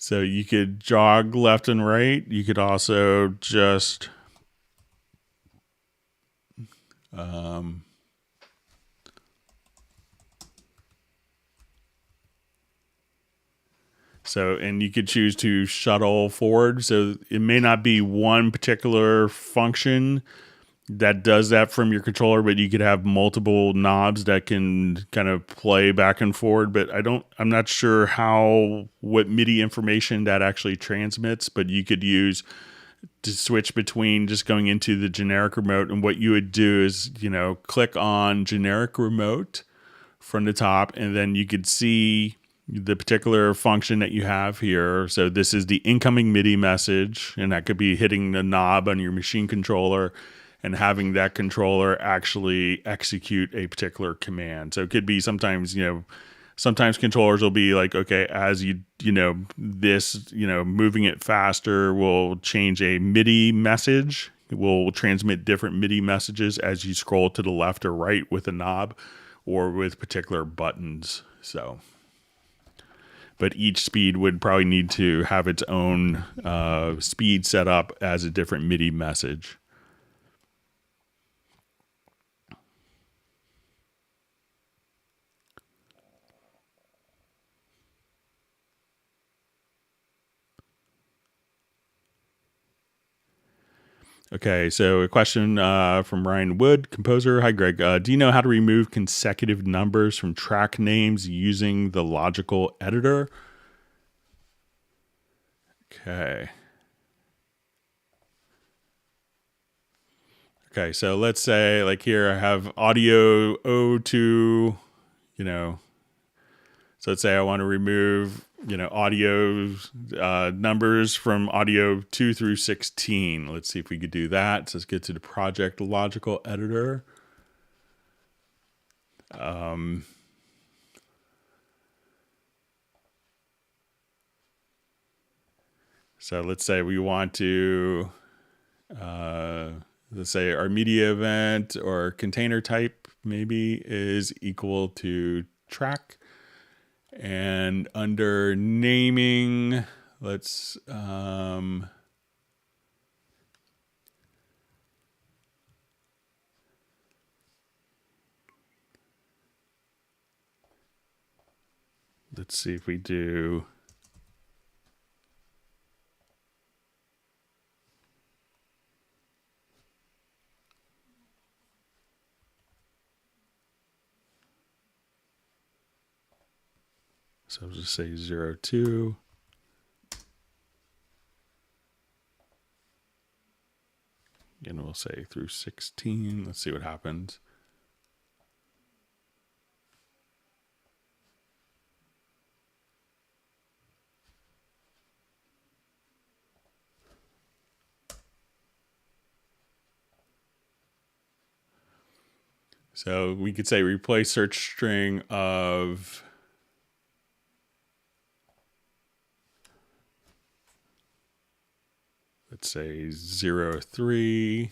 So you could jog left and right. You could also just and you could choose to shuttle forward. So it may not be one particular function that does that from your controller, but you could have multiple knobs that can kind of play back and forward. But I'm not sure what MIDI information that actually transmits, but you could use to switch between just going into the generic remote. And what you would do is, click on generic remote from the top, and then you could see the particular function that you have here. So this is the incoming MIDI message, and that could be hitting the knob on your machine controller and having that controller actually execute a particular command. So it could be sometimes controllers will be like, okay, as moving it faster will change a MIDI message. It will transmit different MIDI messages as you scroll to the left or right with a knob or with particular buttons. So, but each speed would probably need to have its own speed set up as a different MIDI message. Okay, so a question from Ryan Wood, composer. Hi, Greg. Do you know how to remove consecutive numbers from track names using the logical editor? Okay. Okay, so let's say like here I have audio O2, so let's say I want to remove, audio numbers from audio 2 through 16. Let's see if we could do that. So let's get to the project logical editor. So let's say we want to, let's say our media event or container type maybe is equal to track. And under naming, let's see if we do so I'll just say 02. And we'll say through 16. Let's see what happens. So we could say replace search string of let's say 03.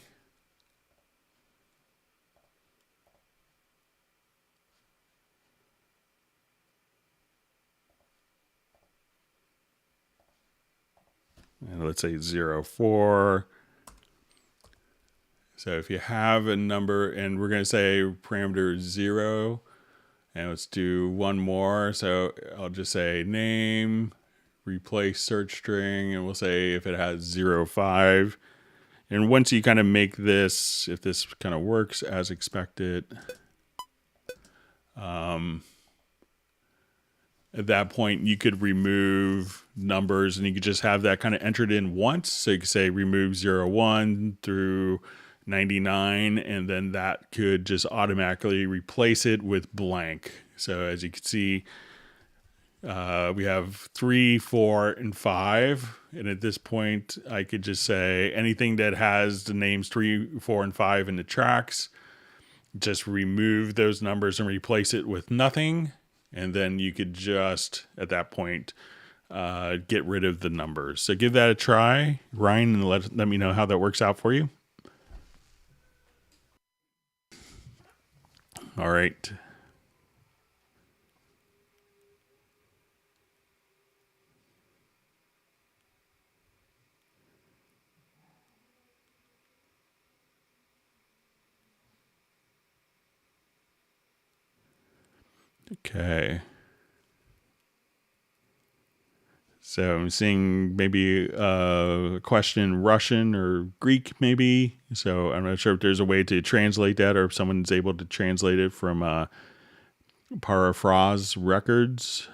And let's say 04. So if you have a number, and we're going to say parameter 0, and let's do one more. So I'll just say name, replace search string, and we'll say if it has 05. And once you kind of make this, if this kind of works as expected, at that point you could remove numbers and you could just have that kind of entered in once. So you could say remove 01 through 99, and then that could just automatically replace it with blank. So as you can see, we have 3, 4, and 5. And at this point, I could just say anything that has the names 3, 4, and 5 in the tracks, just remove those numbers and replace it with nothing. And then you could just, at that point, get rid of the numbers. So give that a try, Ryan, and let me know how that works out for you. All right. Okay. So I'm seeing maybe a question in Russian or Greek, maybe. So I'm not sure if there's a way to translate that or if someone's able to translate it from Paraphrase Records.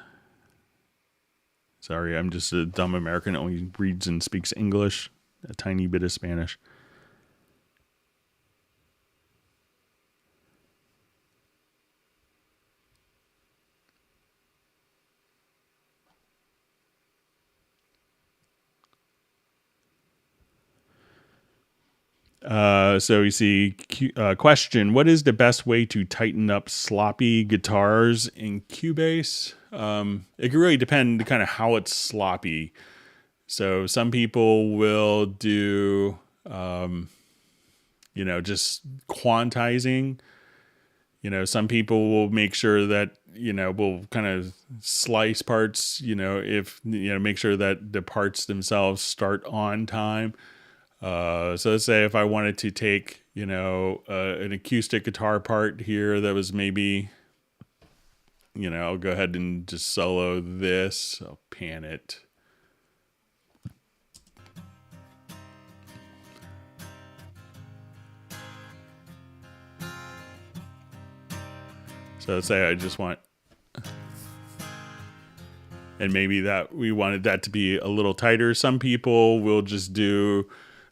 Sorry, I'm just a dumb American that only reads and speaks English, a tiny bit of Spanish. So you see, question: what is the best way to tighten up sloppy guitars in Cubase? It can really depend kind of how it's sloppy. So some people will do, just quantizing. Some people will make sure that, will kind of slice parts, if, make sure that the parts themselves start on time. So let's say if I wanted to take, an acoustic guitar part here that was maybe, I'll go ahead and just solo this. I'll pan it. So let's say I just want, and maybe that we wanted that to be a little tighter. Some people will just do,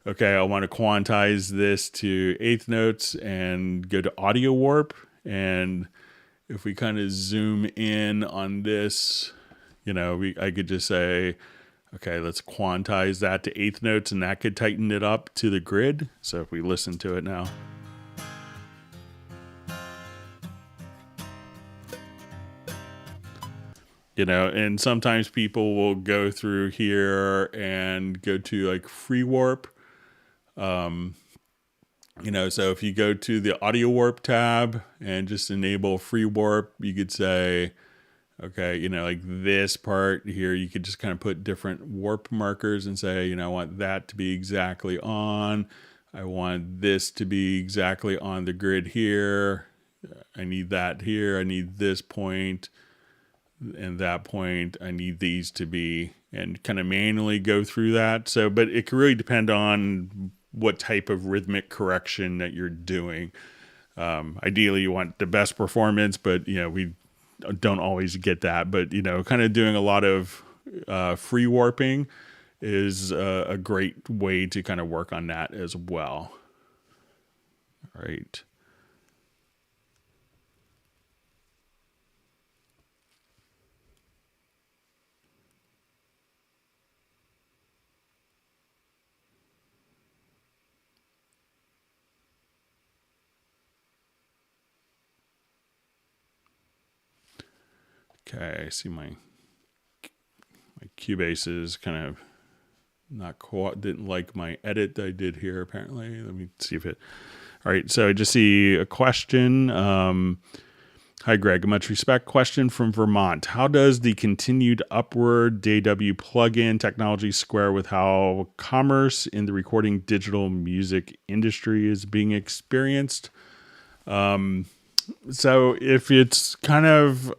okay, I want to quantize this to eighth notes and go to audio warp. And if we kind of zoom in on this, I could just say, okay, let's quantize that to eighth notes, and that could tighten it up to the grid. So if we listen to it now. And sometimes people will go through here and go to like free warp. So if you go to the audio warp tab and just enable free warp, you could say, okay, like this part here, you could just kind of put different warp markers and say, I want that to be exactly on. I want this to be exactly on the grid here. I need that here. I need this point and that point. I need these to be, and kind of manually go through that. So, but it can really depend on what type of rhythmic correction that you're doing. Ideally, you want the best performance, but we don't always get that. But kind of doing a lot of free warping is a great way to kind of work on that as well. All right. Okay, I see my Cubase is kind of didn't like my edit that I did here apparently. Let me see if it. All right, so I just see a question. Hi, Greg. Much respect. Question from Vermont. How does the continued upward DAW plugin technology square with how commerce in the recording digital music industry is being experienced? So if it's kind of,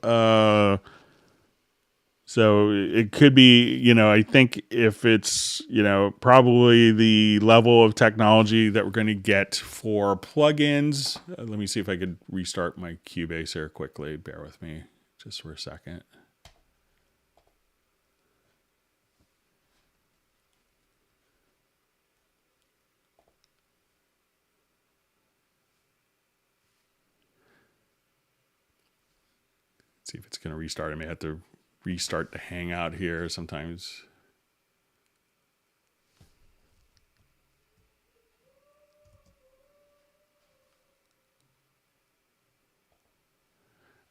so it could be, I think if it's, probably the level of technology that we're going to get for plugins. Let me see if I could restart my Cubase here quickly. Bear with me just for a second. See if it's going to restart. I may have to restart the Hangout here sometimes.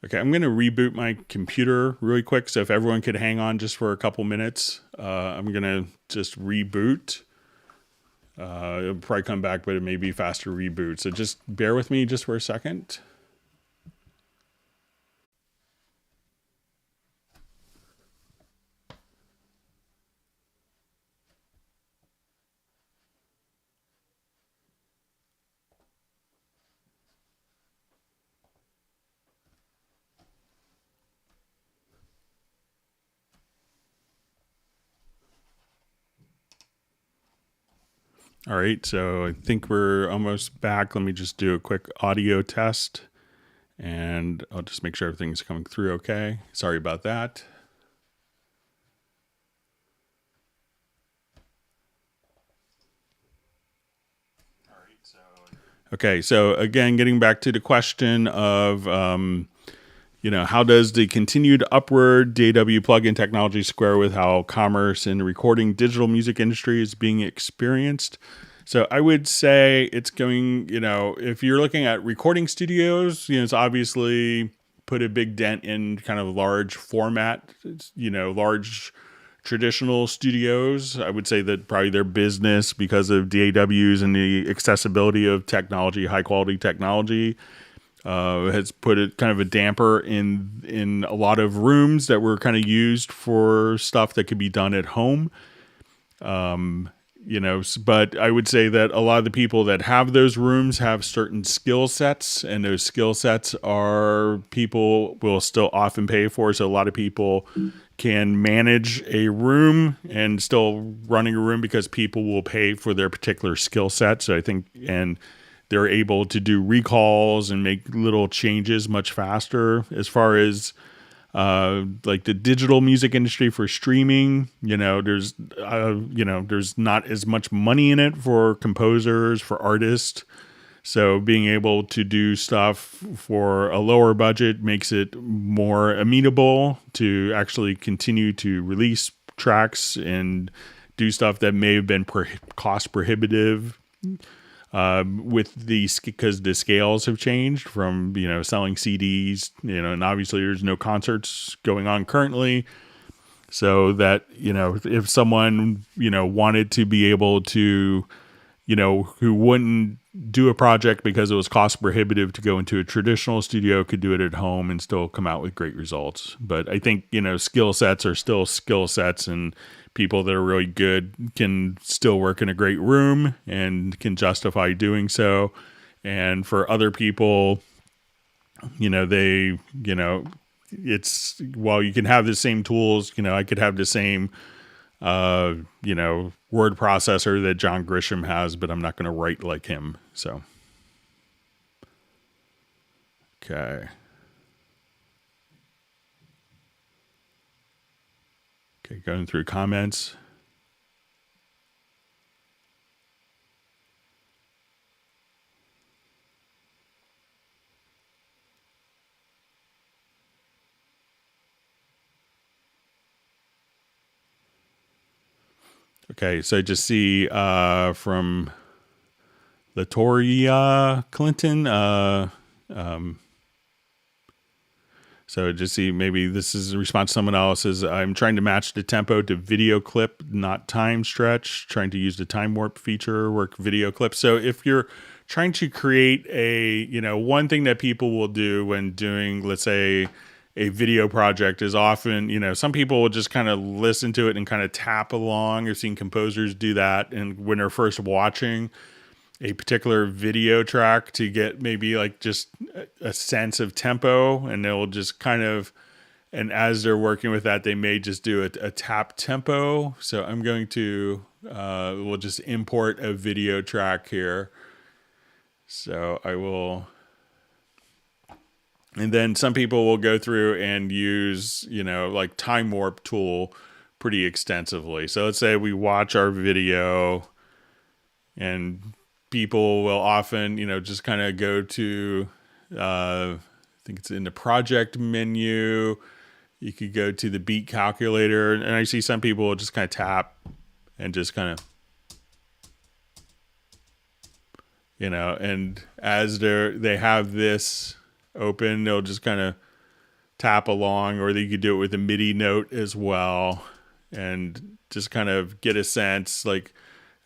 Okay, I'm going to reboot my computer really quick. So if everyone could hang on just for a couple minutes, I'm going to just reboot. It'll probably come back, but it may be faster reboot. So just bear with me just for a second. All right, so I think we're almost back. Let me just do a quick audio test, and I'll just make sure everything's coming through okay. Sorry about that. Okay, so again, getting back to the question of, how does the continued upward DAW plugin technology square with how commerce in the recording digital music industry is being experienced? So I would say it's going, if you're looking at recording studios, it's obviously put a big dent in kind of large format, large traditional studios. I would say that probably their business, because of DAWs and the accessibility of technology, high quality technology, has put it kind of a damper in a lot of rooms that were kind of used for stuff that could be done at home. But I would say that a lot of the people that have those rooms have certain skill sets, and those skill sets are people will still often pay for. So a lot of people can manage a room and still running a room because people will pay for their particular skill set. So I think, and they're able to do recalls and make little changes much faster. As far as like the digital music industry for streaming, there's not as much money in it for composers, for artists. So being able to do stuff for a lower budget makes it more amenable to actually continue to release tracks and do stuff that may have been cost prohibitive with these, because the scales have changed from, selling CDs, and obviously there's no concerts going on currently. So that, if someone, wanted to be able to, who wouldn't do a project because it was cost prohibitive to go into a traditional studio, could do it at home and still come out with great results. But I think, skill sets are still skill sets, and people that are really good can still work in a great room and can justify doing so. And for other people, it's, while you can have the same tools, I could have the same, word processor that John Grisham has, but I'm not going to write like him. So, okay. Okay, going through comments. Okay, so I just see from Latoria Clinton. So just see, maybe this is a response to someone else's. I'm trying to match the tempo to video clip, not time stretch. Trying to use the time warp feature, work video clip. So if you're trying to create a, one thing that people will do when doing, let's say, a video project is often, some people will just kind of listen to it and kind of tap along. I've seen composers do that. And when they're first watching a particular video track to get maybe like just a sense of tempo, and they'll just kind of, and as they're working with that, they may just do a tap tempo. So I'm going to, we'll just import a video track here. So I will, and then some people will go through and use, like time warp tool pretty extensively. So let's say we watch our video, and people will often, just kind of go to, I think it's in the project menu. You could go to the beat calculator, and I see some people will just kind of tap and just kind of, and as they have this open, they'll just kind of tap along, or they could do it with a MIDI note as well, and just kind of get a sense, like,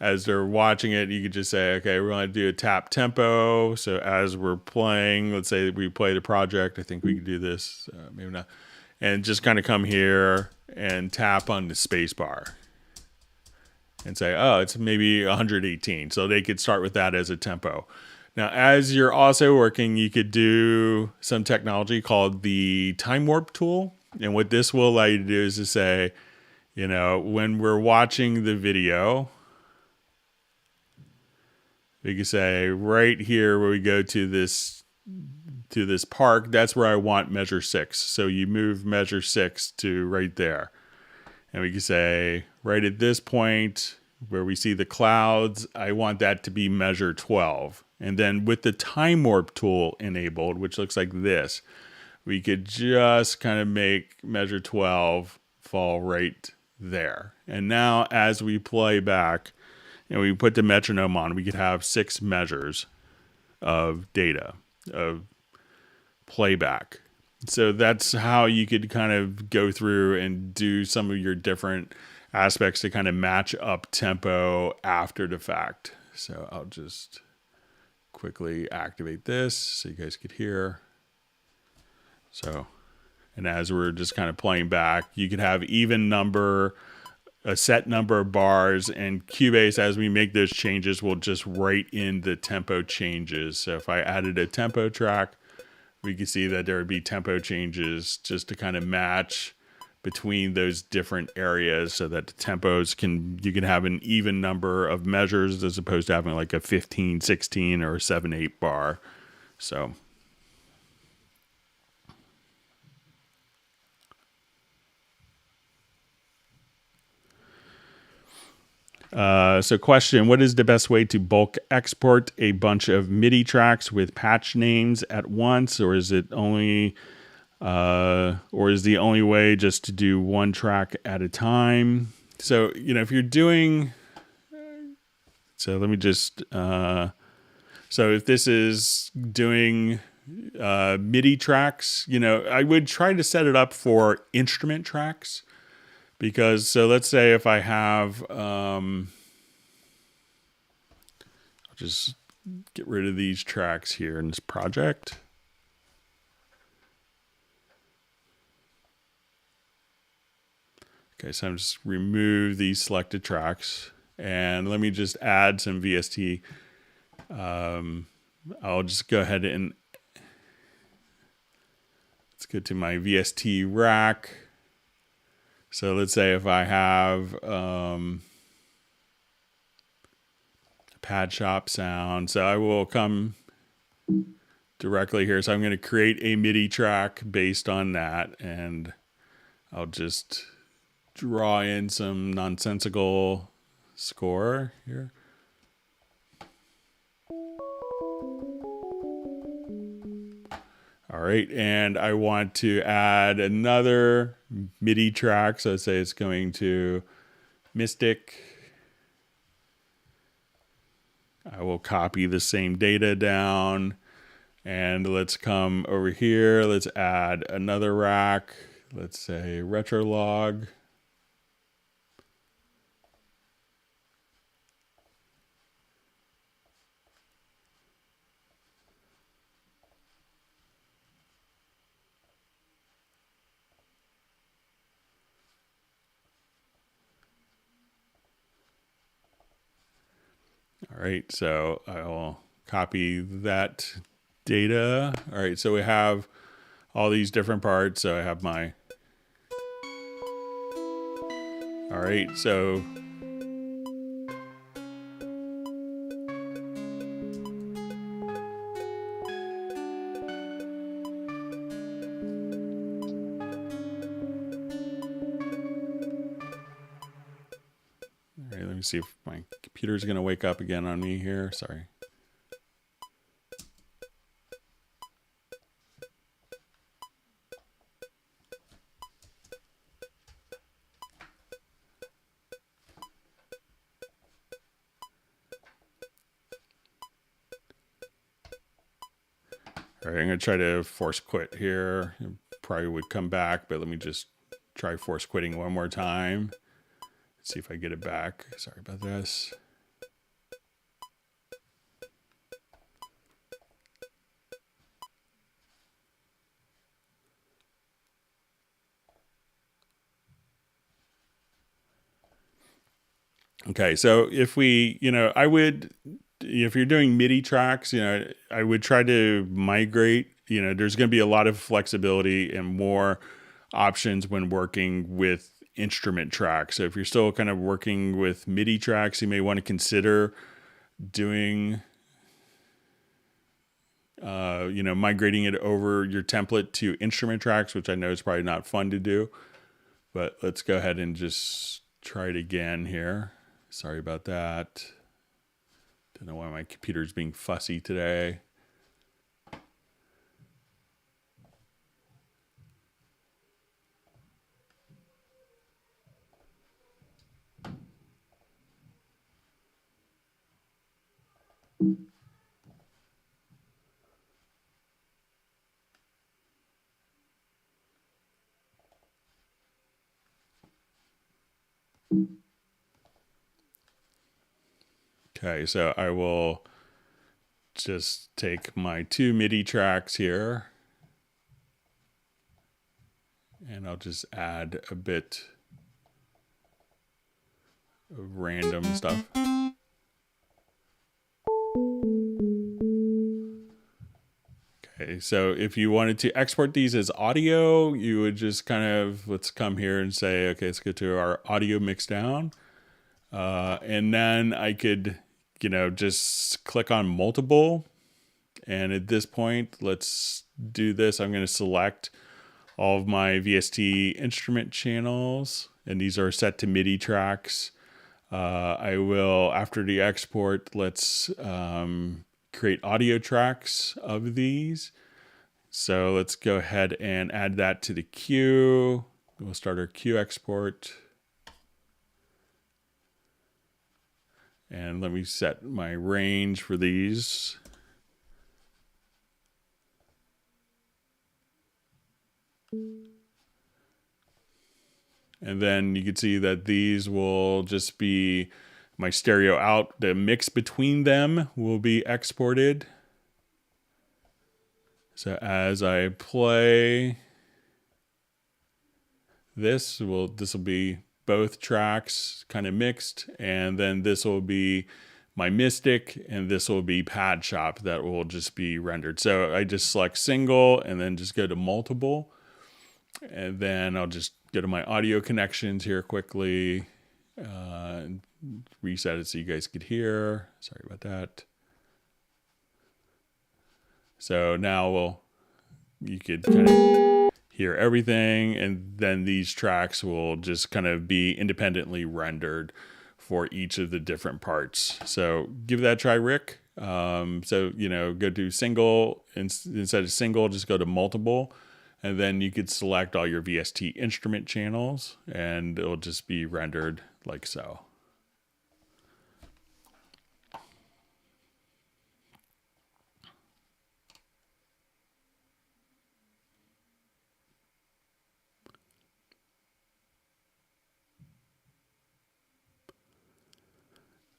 as they're watching it, you could just say, okay, we're going to do a tap tempo. So as we're playing, let's say we play the project, I think we can do this, maybe not, and just kind of come here and tap on the space bar and say, oh, it's maybe 118. So they could start with that as a tempo. Now, as you're also working, you could do some technology called the time warp tool. And what this will allow you to do is to say, when we're watching the video, We can say right here where we go to this park, that's where I want measure 6. So you move measure 6 to right there. And we can say right at this point where we see the clouds, I want that to be measure 12. And then with the time warp tool enabled, which looks like this, we could just kind of make measure 12 fall right there. And now as we play back and we put the metronome on, we could have 6 measures of data, of playback. So that's how you could kind of go through and do some of your different aspects to kind of match up tempo after the fact. So I'll just quickly activate this so you guys could hear. So, and as we're just kind of playing back, you could have even number, a set number of bars, and Cubase, as we make those changes, will just write in the tempo changes. So if I added a tempo track, we can see that there would be tempo changes just to kind of match between those different areas so that the tempos you can have an even number of measures as opposed to having like a 15, 16 or 7, 8 bar. So question, what is the best way to bulk export a bunch of MIDI tracks with patch names at once, or is the only way just to do one track at a time? So, if you're doing, so let me just, so if this is doing MIDI tracks, I would try to set it up for instrument tracks. Because, so let's say if I have, I'll just get rid of these tracks here in this project. Okay, so I'm just remove these selected tracks. And let me just add some VST. I'll just go ahead and let's go to my VST rack. So let's say if I have a pad shop sound, so I will come directly here. So I'm going to create a MIDI track based on that, and I'll just draw in some nonsensical score here. All right, and I want to add another MIDI track. So let's say it's going to Mystic. I will copy the same data down, and let's come over here. Let's add another rack. Let's say Retrolog. All right, so I'll copy that data. All right, so we have all these different parts. So I have my, all right, so let me see if my computer's going to wake up again on me here. Sorry. All right, I'm going to try to force quit here. It probably would come back, but let me just try force quitting one more time. See if I get it back. Sorry about this. Okay, so if we, I would, if you're doing MIDI tracks, I would try to migrate. There's going to be a lot of flexibility and more options when working with instrument tracks. So if you're still kind of working with MIDI tracks, you may want to consider doing migrating it over your template to instrument tracks, which I know is probably not fun to do, but let's go ahead and just try it again here. Sorry about that. Don't know why my computer's being fussy today. Okay, so I will just take my 2 MIDI tracks here and I'll just add a bit of random stuff. Okay, so if you wanted to export these as audio, you would just kind of, let's come here and say, okay, let's go to our audio mix down. And then I could, just click on multiple. And at this point, let's do this. I'm going to select all of my VST instrument channels, and these are set to MIDI tracks. I will, after the export, let's create audio tracks of these. So let's go ahead and add that to the queue. We'll start our queue export. And let me set my range for these. And then you can see that these will just be my stereo out. The mix between them will be exported. So as I play this will be both tracks kind of mixed, and then this will be my Mystic, and this will be Pad Shop that will just be rendered. So I just select single and then just go to multiple, and then I'll just go to my audio connections here quickly, reset it so you guys could hear. Sorry about that. So now you could kind of hear everything, and then these tracks will just kind of be independently rendered for each of the different parts. So give that a try, Rick. Go to single, instead of single, just go to multiple, and then you could select all your VST instrument channels, and it'll just be rendered like so.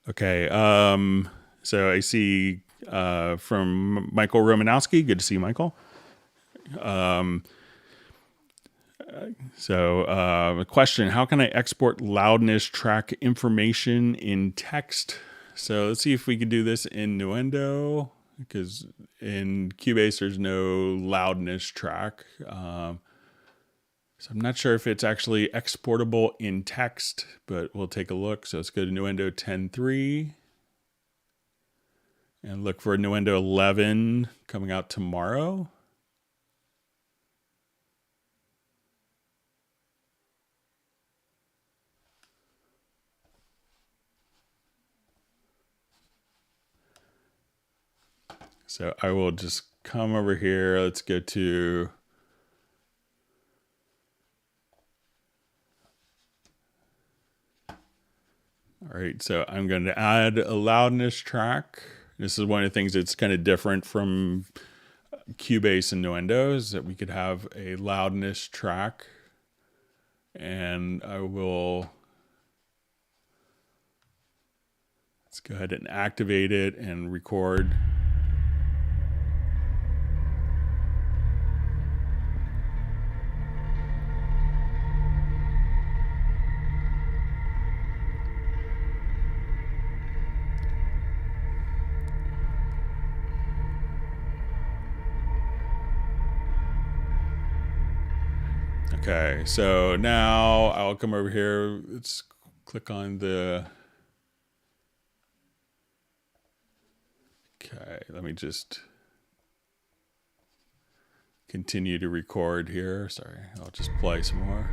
Okay, so I see from Michael Romanowski. Good to see you, Michael. A question: how can I export loudness track information in text? So let's see if we can do this in Nuendo, because in Cubase there's no loudness track. So I'm not sure if it's actually exportable in text, but we'll take a look. So let's go to Nuendo 10.3 and look for Nuendo 11 coming out tomorrow. So I will just come over here. Let's go to all right, so I'm going to add a loudness track. This is one of the things that's kind of different from Cubase and Nuendo, is that we could have a loudness track. And let's go ahead and activate it and record. Okay, so now I'll come over here. Let's click on the... Okay, let me just continue to record here. Sorry, I'll just play some more.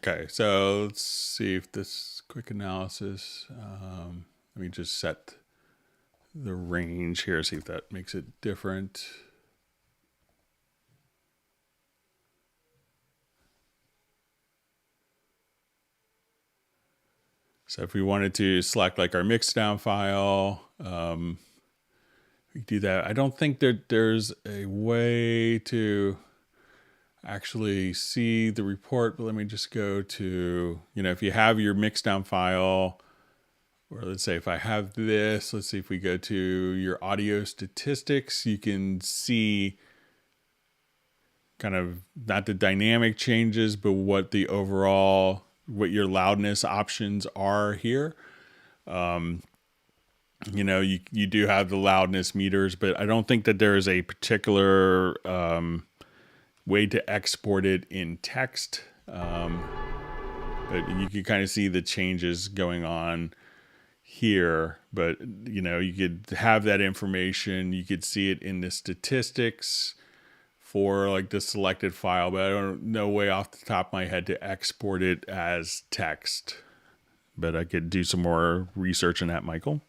Okay, so let's see if this quick analysis, let me just set the range here, see if that makes it different. So if we wanted to select like our mix down file, we do that. I don't think that there's a way to actually see the report, but let me just go to, if you have your mix down file, or let's say if I have this, let's see if we go to your audio statistics, you can see kind of not the dynamic changes, but what your loudness options are here. You do have the loudness meters, but I don't think that there is a particular way to export it in text. But you can kind of see the changes going on here. But, you could have that information. You could see it in the statistics for like the selected file, but I don't know way off the top of my head to export it as text. But I could do some more research on that, Michael.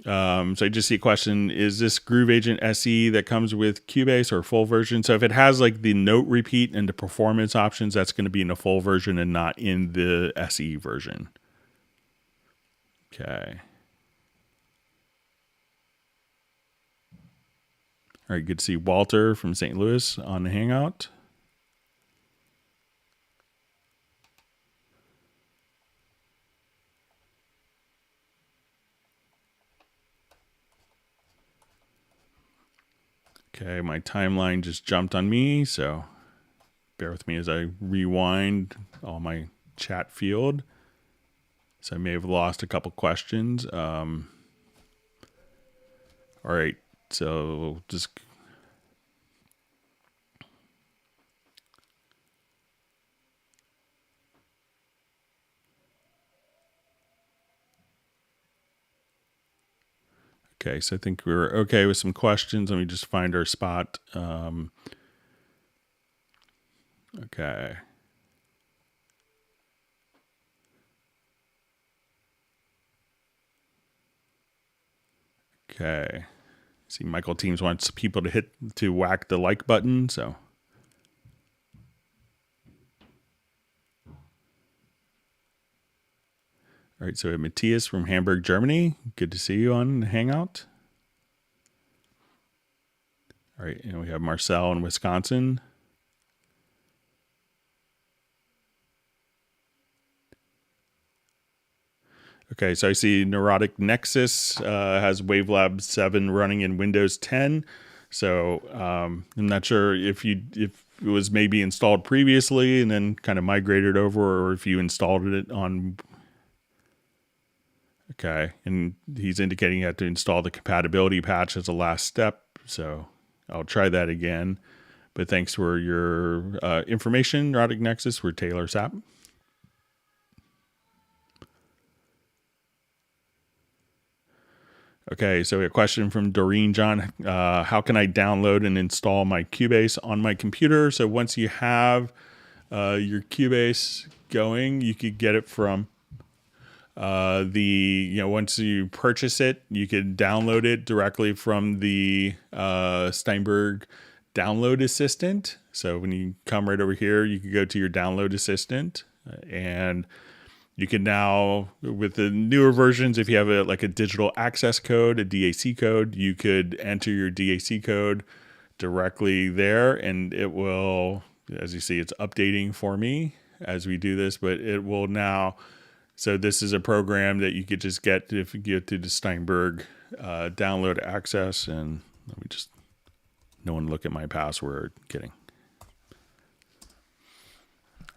So I just see a question, is this Groove Agent SE that comes with Cubase or full version? So if it has like the note repeat and the performance options, that's going to be in the full version and not in the SE version. Okay. All right, good to see Walter from St. Louis on the Hangout. Okay, my timeline just jumped on me, so bear with me as I rewind all my chat field. So I may have lost a couple questions. All right, so just... Okay, so I think we're okay with some questions. Let me just find our spot. Okay. Okay. See, Michael Teams wants people to whack the like button, so. All right, so we have Matthias from Hamburg, Germany. Good to see you on Hangout. All right, and we have Marcel in Wisconsin. Okay, so I see Neurotic Nexus has Wavelab 7 running in Windows 10. So I'm not sure if it was maybe installed previously and then kind of migrated over, or if you installed it on... Okay, and he's indicating you have to install the compatibility patch as a last step, so I'll try that again. But thanks for your information, Neurotic Nexus. We're Taylor Sapp. Okay, so we have a question from Doreen John. How can I download and install my Cubase on my computer? So once you have your Cubase going, you could get it from once you purchase it, you can download it directly from the Steinberg download assistant. So when you come right over here, you can go to your download assistant and You can now, with the newer versions, if you have a digital access code, a DAC code, you could enter your DAC code directly there, and it will, as you see, it's updating for me as we do this, but it will now. So this is a program that you could just get if you get to the Steinberg download access, and let me just, no one look at my password. Kidding.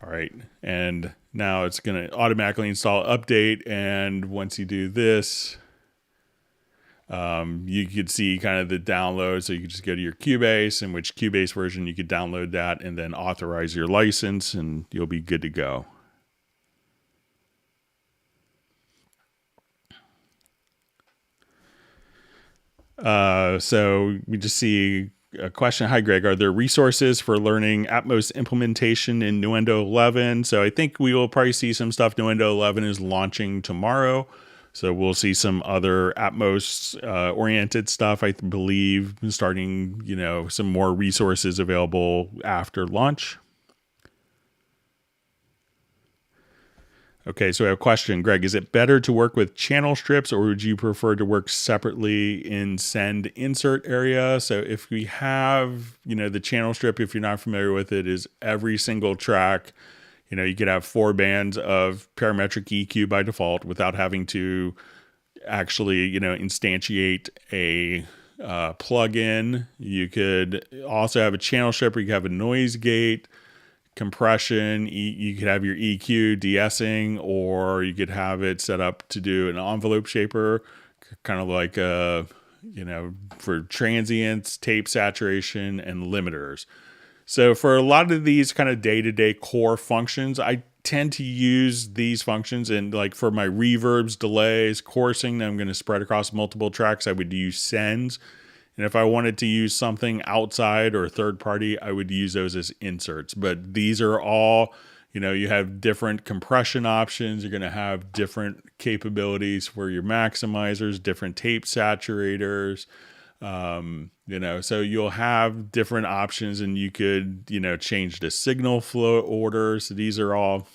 All right, and now it's going to automatically install update, and once you do this, you could see kind of the download. So you could just go to your Cubase, and which Cubase version you could download that, and then authorize your license, and you'll be good to go. So we just see a question. Hi, Greg. Are there resources for learning Atmos implementation in Nuendo 11? So I think we will probably see some stuff. Nuendo 11 is launching tomorrow. So we'll see some other Atmos oriented stuff, I believe, starting, some more resources available after launch. Okay, so I have a question, Greg. Is it better to work with channel strips, or would you prefer to work separately in send insert area? So if we have, the channel strip, if you're not familiar with it, is every single track, you could have 4 bands of parametric EQ by default without having to actually, instantiate a plugin. You could also have a channel strip where you have a noise gate, compression. You could have your EQ de-essing, or you could have it set up to do an envelope shaper, kind of like for transients, tape saturation, and limiters. So for a lot of these kind of day-to-day core functions, I tend to use these functions. And like for my reverbs, delays, coursing that I'm going to spread across multiple tracks, I would use sends. And if I wanted to use something outside or third party, I would use those as inserts. But these are all, you have different compression options. You're going to have different capabilities for your maximizers, different tape saturators, so you'll have different options, and you could, change the signal flow order. So these are all,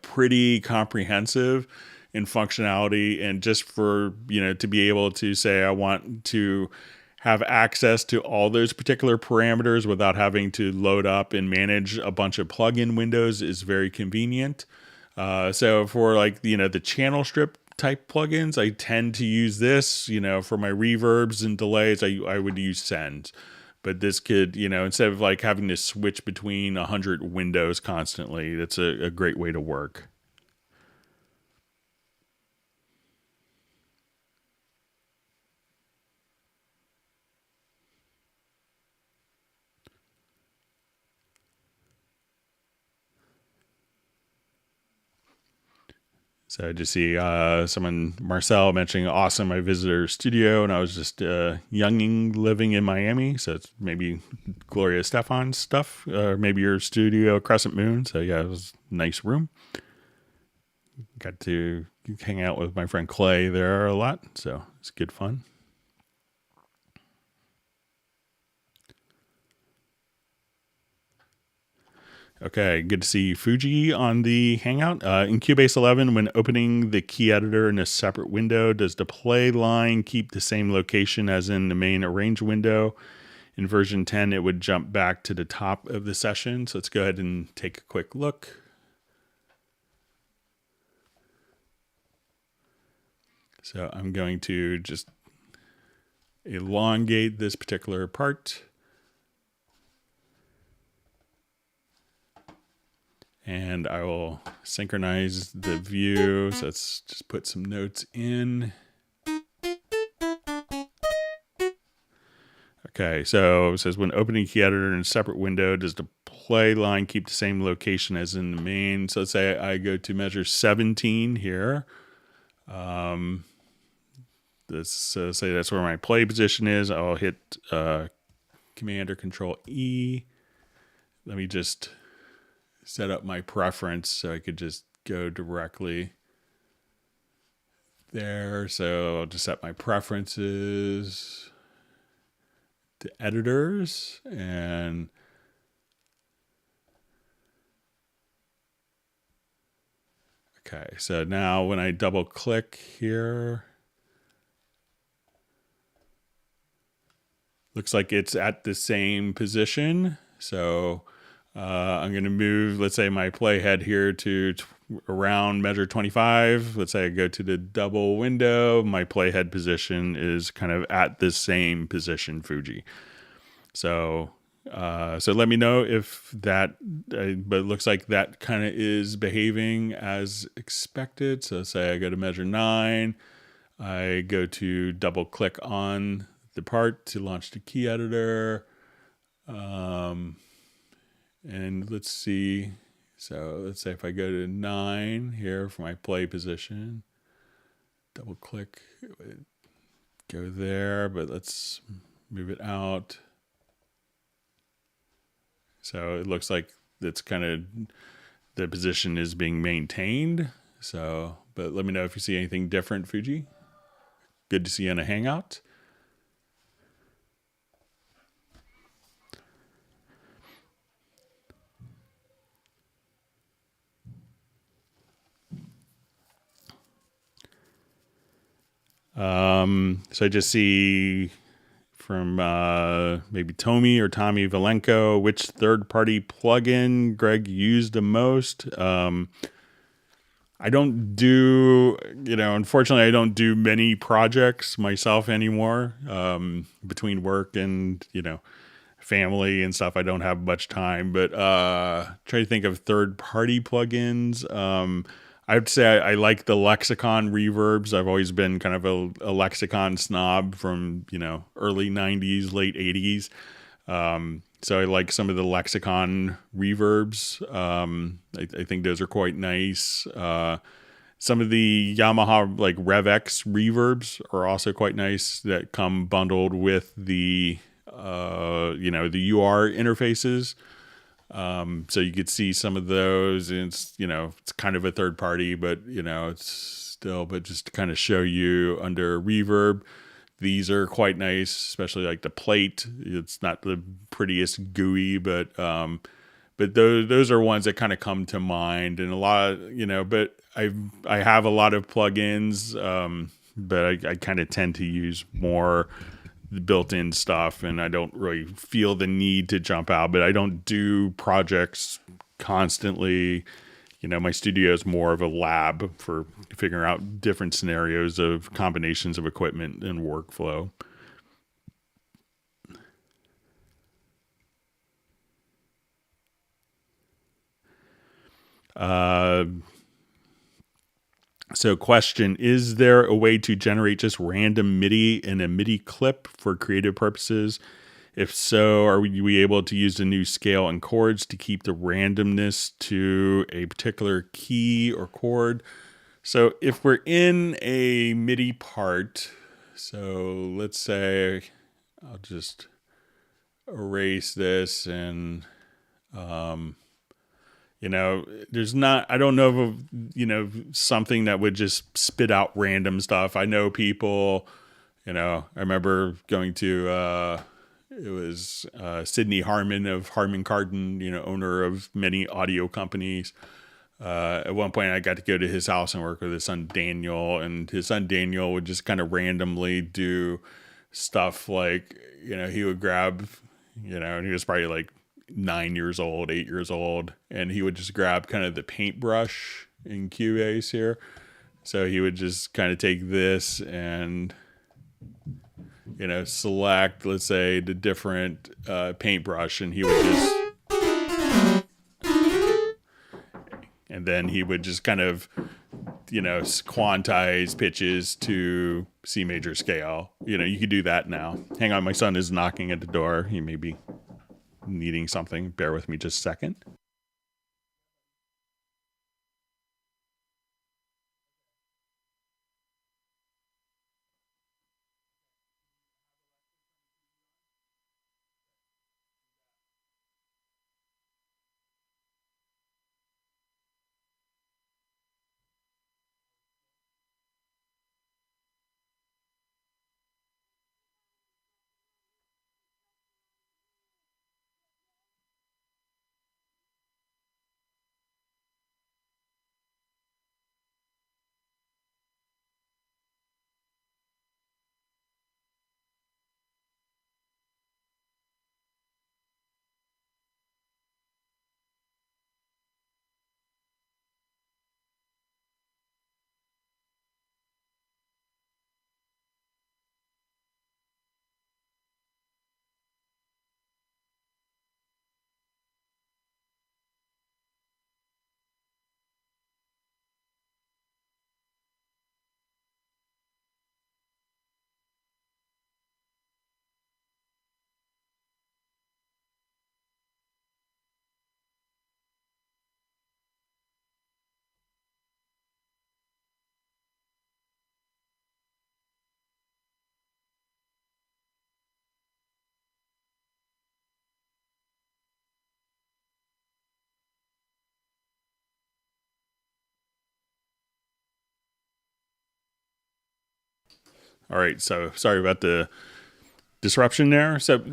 pretty comprehensive in functionality, and just for, to be able to say, I want to have access to all those particular parameters without having to load up and manage a bunch of plugin windows is very convenient. So for the channel strip type plugins, I tend to use this, for my reverbs and delays, I would use send. But this could, instead of having to switch between 100 windows constantly, that's a great way to work. So I just see Marcel mentioning, awesome, I visited her studio, and I was just younging living in Miami. So it's maybe Gloria Stefan's stuff, or maybe your studio, Crescent Moon. So yeah, it was a nice room. Got to hang out with my friend Clay there a lot. So it's good fun. Okay, good to see Fuji on the Hangout. In Cubase 11, when opening the key editor in a separate window, does the play line keep the same location as in the main arrange window? In version 10, it would jump back to the top of the session. So let's go ahead and take a quick look. So I'm going to just elongate this particular part. And I will synchronize the view. So let's just put some notes in. Okay, so it says when opening key editor in a separate window, does the play line keep the same location as in the main? So let's say I go to measure 17 here. Say that's where my play position is. I'll hit Command or Control E. Let me just set up my preference so I could just go directly there. So I'll just set my preferences to editors, and Okay, so now when I double click here, looks like it's at the same position. So I'm going to move, let's say, my playhead here to around measure 25. Let's say I go to the double window. My playhead position is kind of at the same position, Fuji. So so let me know if that, but it looks like that kind of is behaving as expected. So say I go to measure 9. I go to double click on the part to launch the key editor. And let's see. So let's say if I go to 9 here for my play position, double click, go there, but let's move it out. So it looks like it's kind of, the position is being maintained. So, but let me know if you see anything different, Fuji. Good to see you in a Hangout. So I just see from maybe Tommy or Tommy Valenko, which third-party plugin Greg used the most. I don't do, unfortunately, I don't do many projects myself anymore. Between work and, family and stuff, I don't have much time. But try to think of third-party plugins. I would say I like the Lexicon reverbs. I've always been kind of a Lexicon snob from, early 90s, late 80s. So I like some of the Lexicon reverbs. I think those are quite nice. Some of the Yamaha like RevX reverbs are also quite nice that come bundled with the, the UR interfaces. So you could see some of those, and it's kind of a third party, but it's still, but just to kind of show you under reverb, these are quite nice, especially like the plate. It's not the prettiest GUI, but those are ones that kind of come to mind, and a lot of, but I have a lot of plugins, but I kind of tend to use more the built-in stuff, and I don't really feel the need to jump out, but I don't do projects constantly. My studio is more of a lab for figuring out different scenarios of combinations of equipment and workflow. So question, is there a way to generate just random MIDI in a MIDI clip for creative purposes? If so, are we able to use the new scale and chords to keep the randomness to a particular key or chord? So if we're in a MIDI part, so let's say I'll just erase this and, there's not, I don't know of, something that would just spit out random stuff. I know people, I remember going to, it was Sidney Harmon of Harman Kardon, owner of many audio companies. At one point, I got to go to his house and work with his son Daniel, and his son Daniel would just kind of randomly do stuff like, he would grab, and he was probably like 9 years old, 8 years old, and he would just grab kind of the paintbrush in Cubase here. So he would just kind of take this and select, let's say, the different paintbrush, and he would just, and then he would just kind of, quantize pitches to C major scale. You could do that now. Hang on, my son is knocking at the door. He may be needing something. Bear with me just a second. All right, so sorry about the disruption there. So,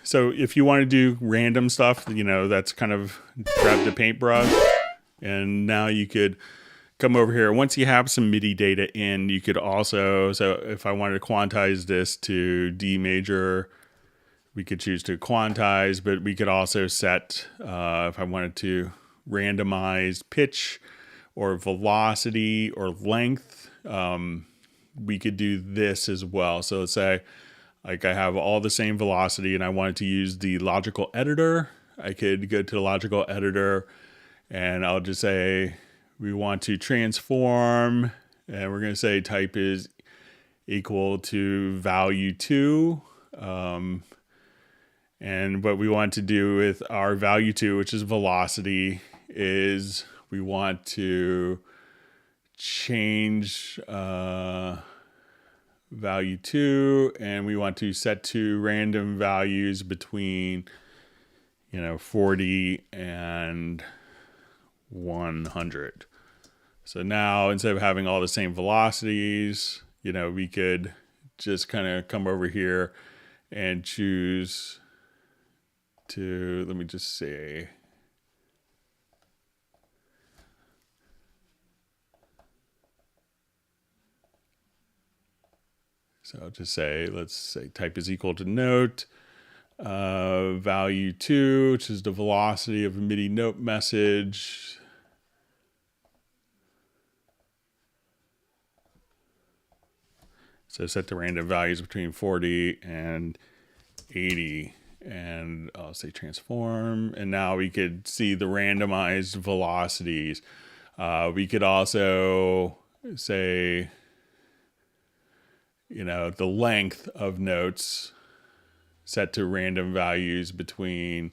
so if you want to do random stuff, that's kind of grab the paintbrush, and now you could come over here. Once you have some MIDI data in, you could also, so if I wanted to quantize this to D major, we could choose to quantize, but we could also set, if I wanted to randomize pitch or velocity or length, we could do this as well. So let's say like I have all the same velocity and I wanted to use the logical editor. I could go to the logical editor and I'll just say we want to transform, and we're going to say type is equal to value 2. And what we want to do with our value 2, which is velocity, is we want to change value 2, and we want to set to random values between 40 and 100. So now instead of having all the same velocities, we could just kind of come over here and choose to, let me just say, so I'll just say, let's say type is equal to note, value 2, which is the velocity of a MIDI note message. So set the random values between 40 and 80. And I'll say transform. And now we could see the randomized velocities. We could also say, the length of notes set to random values between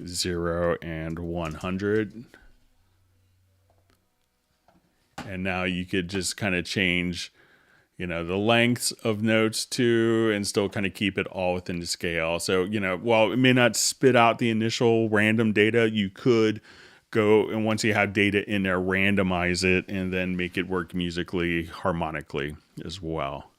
0 and 100. And now you could just kind of change, the lengths of notes too, and still kind of keep it all within the scale. So, while it may not spit out the initial random data, you could go, and once you have data in there, randomize it and then make it work musically, harmonically as well.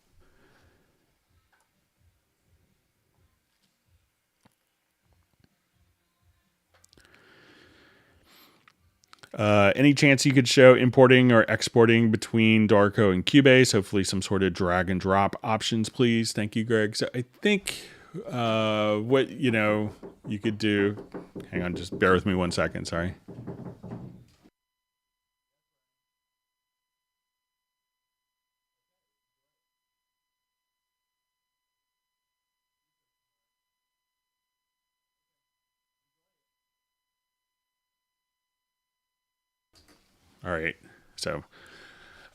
Any chance you could show importing or exporting between Dorico and Cubase? Hopefully some sort of drag and drop options, please. Thank you, Greg. So I think what, you could do, hang on, just bear with me 1 second. Sorry. All right. So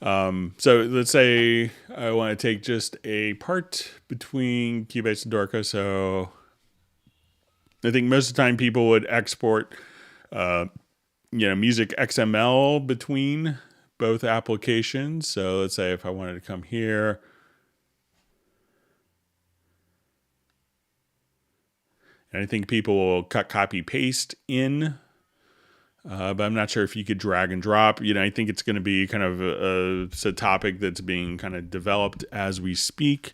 let's say I want to take just a part between Cubase and Dorico. So I think most of the time people would export, music XML between both applications. So let's say if I wanted to come here, and I think people will cut, copy, paste in. But I'm not sure if you could drag and drop. I think it's going to be kind of a topic that's being kind of developed as we speak,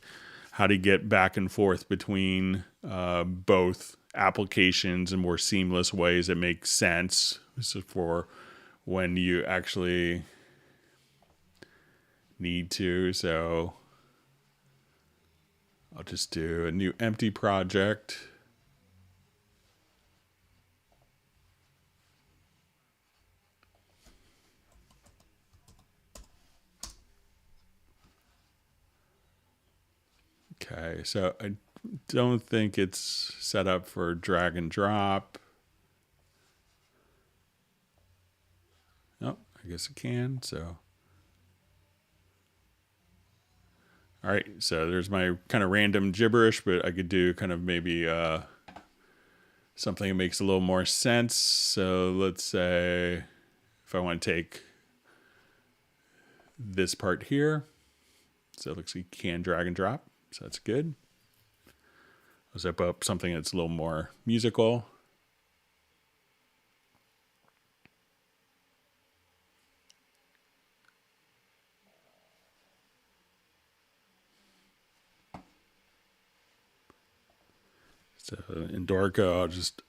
how to get back and forth between both applications in more seamless ways that make sense for when you actually need to. So I'll just do a new empty project. Okay, so I don't think it's set up for drag and drop. Oh, I guess it can, so. All right, so there's my kind of random gibberish, but I could do kind of maybe something that makes a little more sense. So let's say if I want to take this part here, so it looks like you can drag and drop. So that's good. I'll zip up something that's a little more musical. So in Dorico, I'll just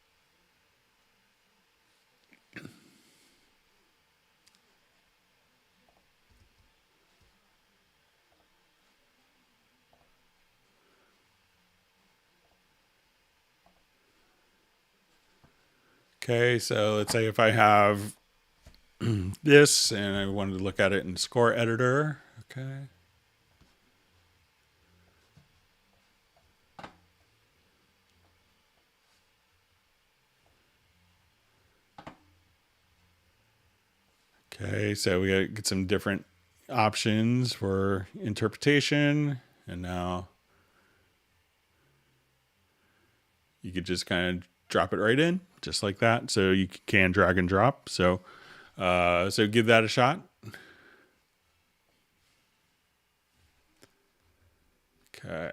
okay, so let's say if I have this and I wanted to look at it in score editor, okay. Okay, so we got to get some different options for interpretation, and now you could just kind of drop it right in, just like that. So you can drag and drop. So give that a shot. Okay.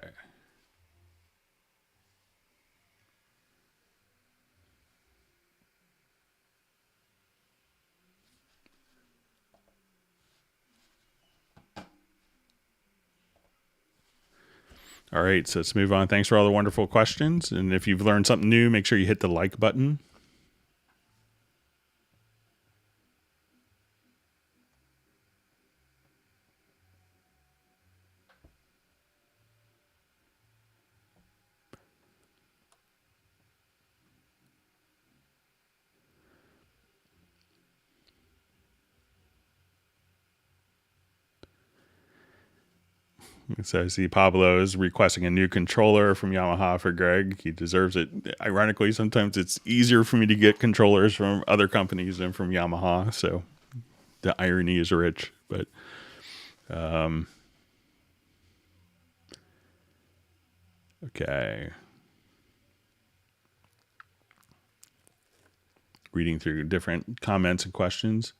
All right, so let's move on. Thanks for all the wonderful questions. And if you've learned something new, make sure you hit the like button. So I see Pablo is requesting a new controller from Yamaha for Greg. He deserves it. Ironically, sometimes it's easier for me to get controllers from other companies than from Yamaha. So the irony is rich. But okay. Reading through different comments and questions.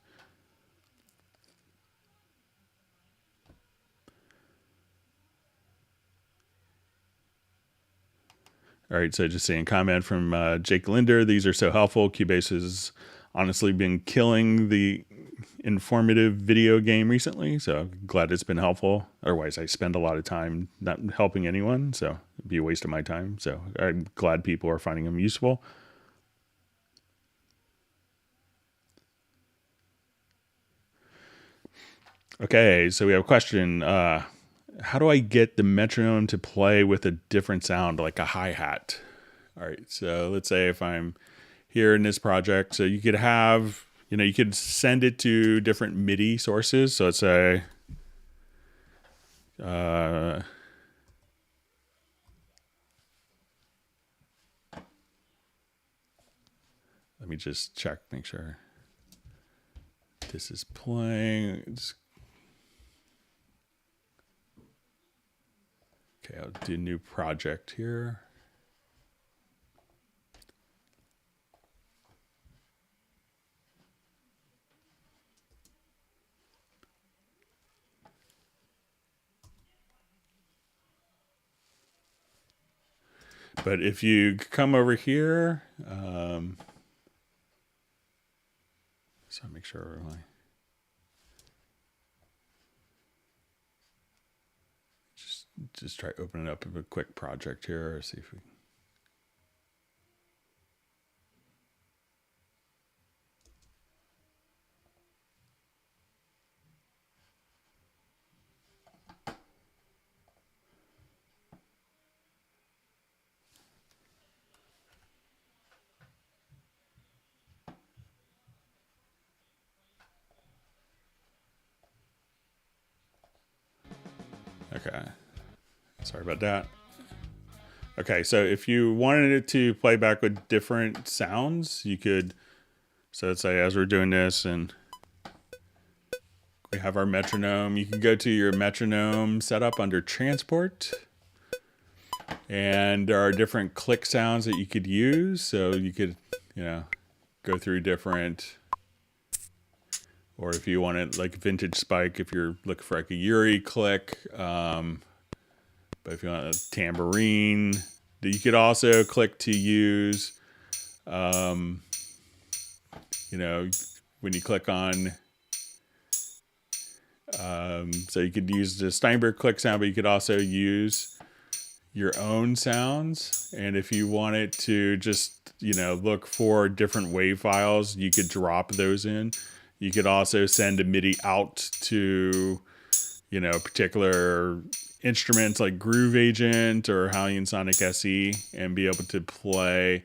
All right, so just saying comment from Jake Linder. These are so helpful. Cubase has honestly been killing the informative video game recently, so I'm glad it's been helpful. Otherwise, I spend a lot of time not helping anyone, so it'd be a waste of my time. So I'm glad people are finding them useful. Okay, so we have a question. How do I get the metronome to play with a different sound, like a hi-hat? All right, so let's say if I'm here in this project, so you could have, you could send it to different MIDI sources. So let's say, let me just check, make sure this is playing. Okay, I'll do new project here. But if you come over here, so make sure we're like, just try opening up a quick project here, or see if we. Okay. Sorry about that. Okay, so if you wanted it to play back with different sounds, you could, so let's say as we're doing this and we have our metronome, you can go to your metronome setup under transport. And there are different click sounds that you could use. So you could, go through different, or if you wanted like vintage spike, if you're looking for like a Yuri click, but if you want a tambourine, you could also click to use, when you click on, so you could use the Steinberg click sound, but you could also use, your own sounds. And if you wanted to just, look for different wave files, you could drop those in. You could also send a MIDI out to, particular instruments like Groove Agent or Halion Sonic SE and be able to play,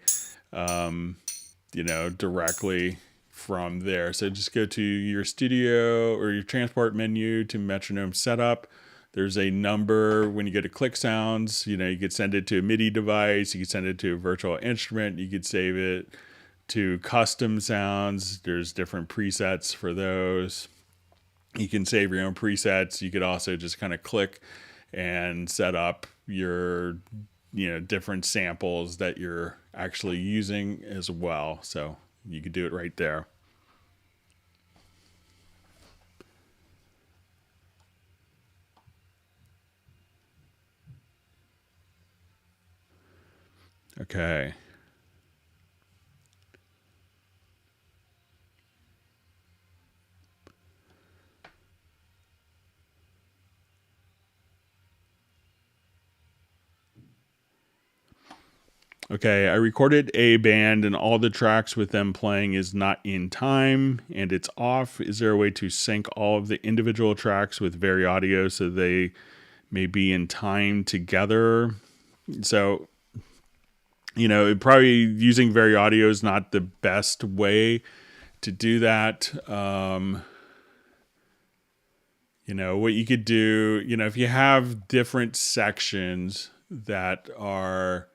directly from there. So just go to your studio or your transport menu to Metronome Setup. There's a number when you go to Click Sounds. You could send it to a MIDI device. You could send it to a virtual instrument. You could save it to custom sounds. There's different presets for those. You can save your own presets. You could also just kind of click and set up your, different samples that you're actually using as well. So you could do it right there. Okay. Okay, I recorded a band and all the tracks with them playing is not in time and it's off. Is there a way to sync all of the individual tracks with Variaudio so they may be in time together? So, probably using Variaudio is not the best way to do that. What you could do, if you have different sections that are...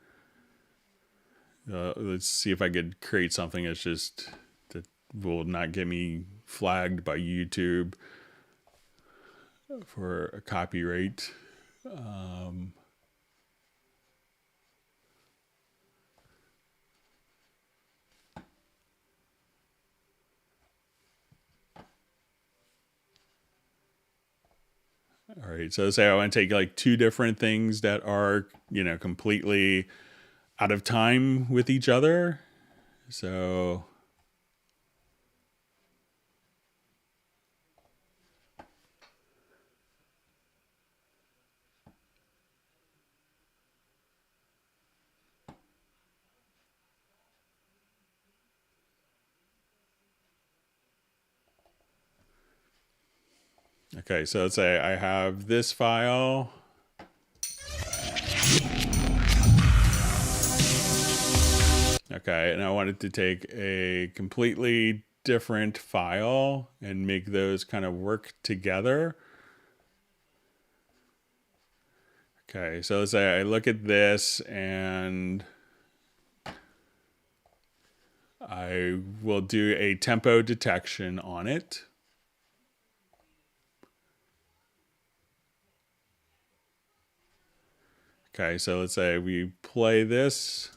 let's see if I could create something that will not get me flagged by YouTube for a copyright. All right, so say I want to take like two different things that are, completely out of time with each other. So okay, so let's say I have this file. Okay, and I wanted to take a completely different file and make those kind of work together. Okay, so let's say I look at this and I will do a tempo detection on it. Okay, so let's say we play this.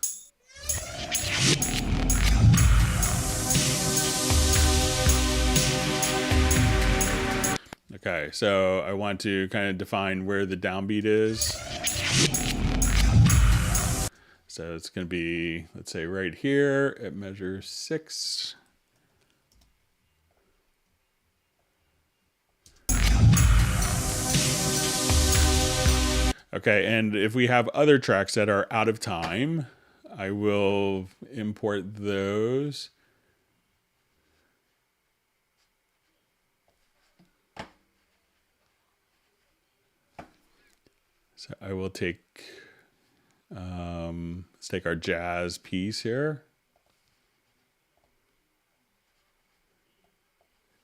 Okay, so I want to kind of define where the downbeat is. So it's going to be, let's say right here at measure 6. Okay, and if we have other tracks that are out of time, I will import those. So I will take, let's take our jazz piece here.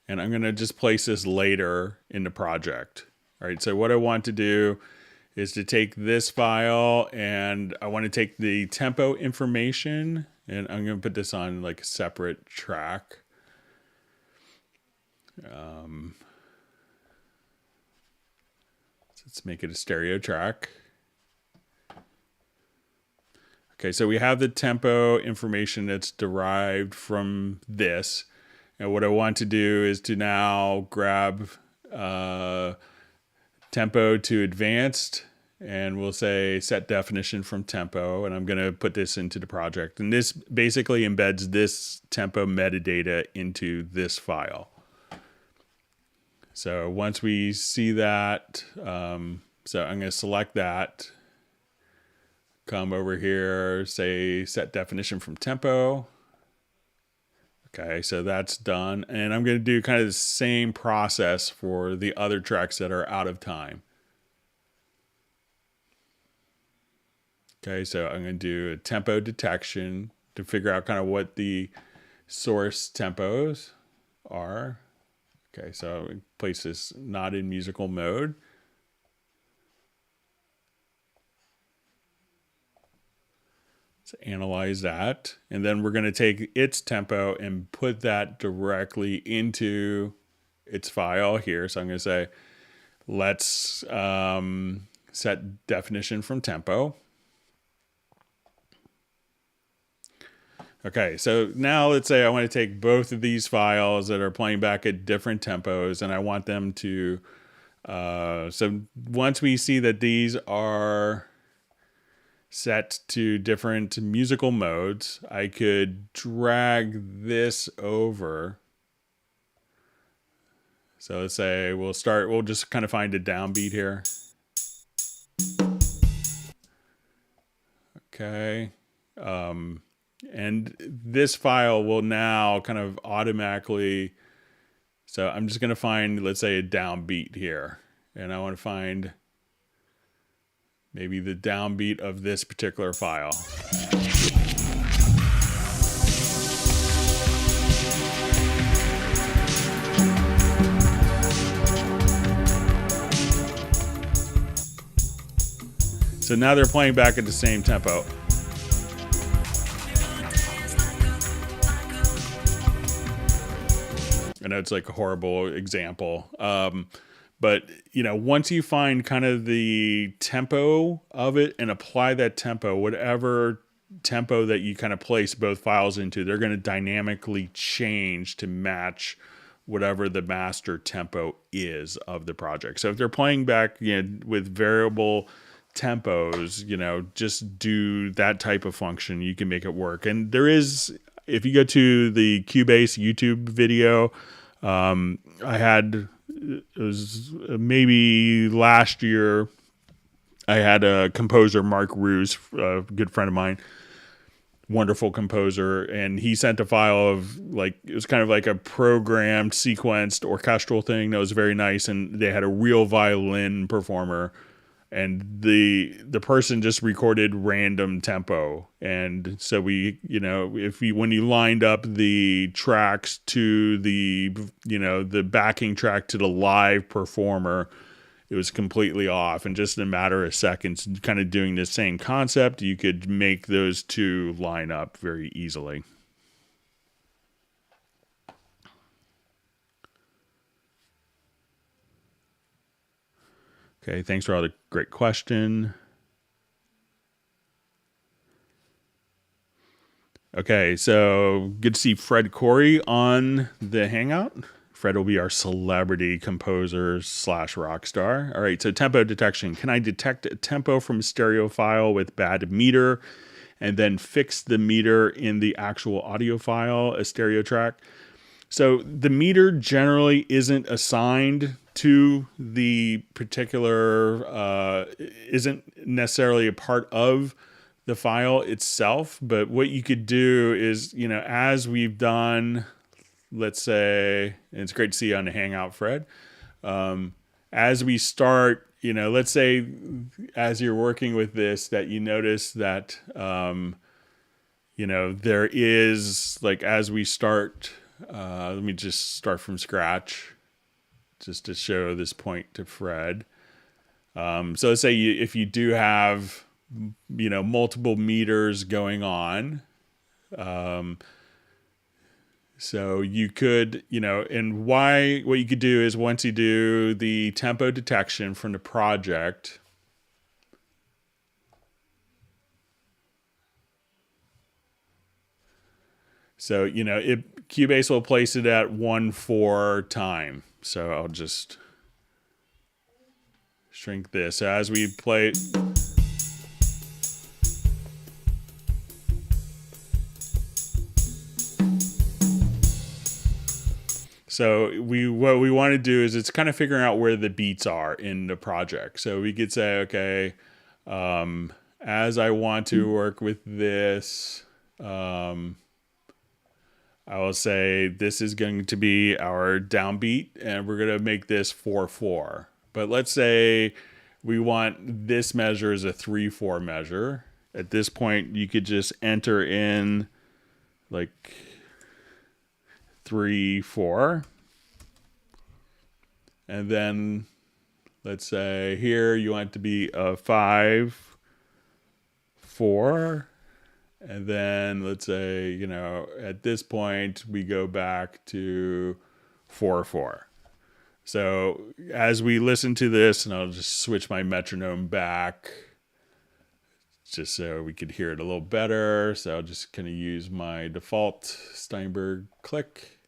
And I'm going to just place this later in the project. All right, so what I want to do is to take this file and I want to take the tempo information and I'm going to put this on like a separate track. Let's make it a stereo track. Okay, so we have the tempo information that's derived from this. And what I want to do is to now grab tempo to advanced, and we'll say set definition from tempo, and I'm going to put this into the project. And this basically embeds this tempo metadata into this file. So once we see that, so I'm going to select that. come over here, say set definition from tempo. Okay, so that's done. And I'm going to do kind of the same process for the other tracks that are out of time. Okay, so I'm going to do a tempo detection to figure out kind of what the source tempos are. Okay, so place this not in musical mode. Let's analyze that. And then we're going to take its tempo and put that directly into its file here. So I'm going to say, let's set definition from tempo. Okay, so now let's say I want to take both of these files that are playing back at different tempos, and I want them to, so once we see that these are set to different musical modes, I could drag this over. So let's say we'll just kind of find a downbeat here. Okay. And this file will now kind of automatically, so I'm just going to find, let's say, a downbeat here. And I want to find maybe the downbeat of this particular file. So now they're playing back at the same tempo. I know it's like a horrible example. But, you know, once you find kind of the tempo of it and apply that tempo, whatever tempo that you kind of place both files into, they're going to dynamically change to match whatever the master tempo is of the project. So if they're playing back, you know, with variable tempos, you know, just do that type of function. You can make it work. And there is, if you go to the Cubase YouTube video, it was maybe last year, I had a composer, Mark Roos, a good friend of mine, wonderful composer, and he sent a file of, like, it was kind of like a programmed, sequenced orchestral thing that was very nice, and they had a real violin performer, and the person just recorded random tempo. And so we, you know, when you lined up the tracks to the, you know, the backing track to the live performer, it was completely off. And just in a matter of seconds, kind of doing the same concept, you could make those two line up very easily. Okay, thanks for all the great question. Okay, so good to see Fred Corey on the Hangout. Fred will be our celebrity composer / rock star. All right, so tempo detection. Can I detect a tempo from a stereo file with bad meter and then fix the meter in the actual audio file, a stereo track? So the meter generally isn't assigned to the particular, isn't necessarily a part of the file itself. But what you could do is, you know, as we've done, let's say, and it's great to see you on the Hangout, Fred. As we start, you know, let's say as you're working with this, that you notice that, you know, there is, like, as we start, let me just start from scratch just to show this point to Fred. So let's say if you do have, you know, multiple meters going on, so you could, you know, and what you could do is once you do the tempo detection from the project, so, you know, Cubase will place it at 1/4 time. So I'll just shrink this. So as we play, so what we want to do is it's kind of figuring out where the beats are in the project. So we could say, okay, as I want to work with this, I will say this is going to be our downbeat, and we're going to make this 4/4. But let's say we want this measure as a 3/4 measure. At this point, you could just enter in like 3/4. And then let's say here you want it to be a 5/4. And then let's say, you know, at this point we go back to 4/4. So as we listen to this, and I'll just switch my metronome back just so we could hear it a little better. So I'll just kind of use my default Steinberg click.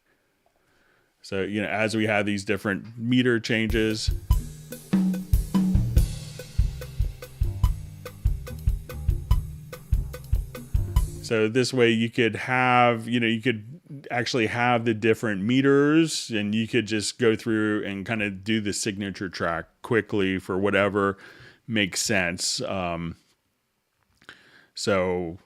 So, you know, as we have these different meter changes, so this way you could have, you know, you could actually have the different meters, and you could just go through and kind of do the signature track quickly for whatever makes sense. So,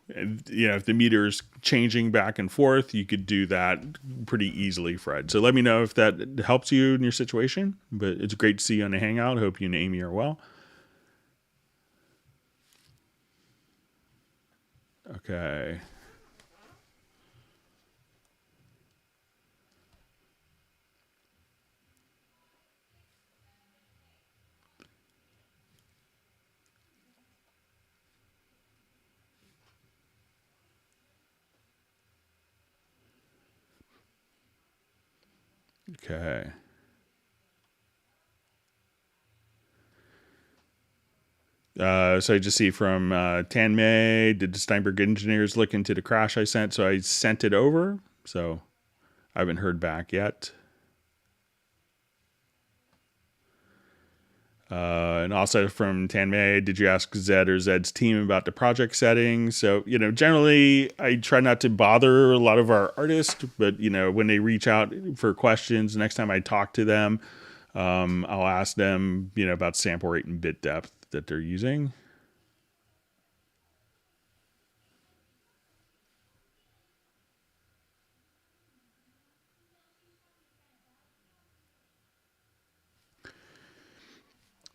you know, if the meter's changing back and forth, you could do that pretty easily, Fred. So let me know if that helps you in your situation. But it's great to see you on the Hangout. Hope you and Amy are well. Okay. Okay. So I just see from Tanmay, did the Steinberg engineers look into the crash I sent? So I sent it over. So I haven't heard back yet. And also from Tanmay, did you ask Zed or Zed's team about the project settings? So, you know, generally I try not to bother a lot of our artists, but, you know, when they reach out for questions, next time I talk to them, I'll ask them, you know, about sample rate and bit depth that they're using.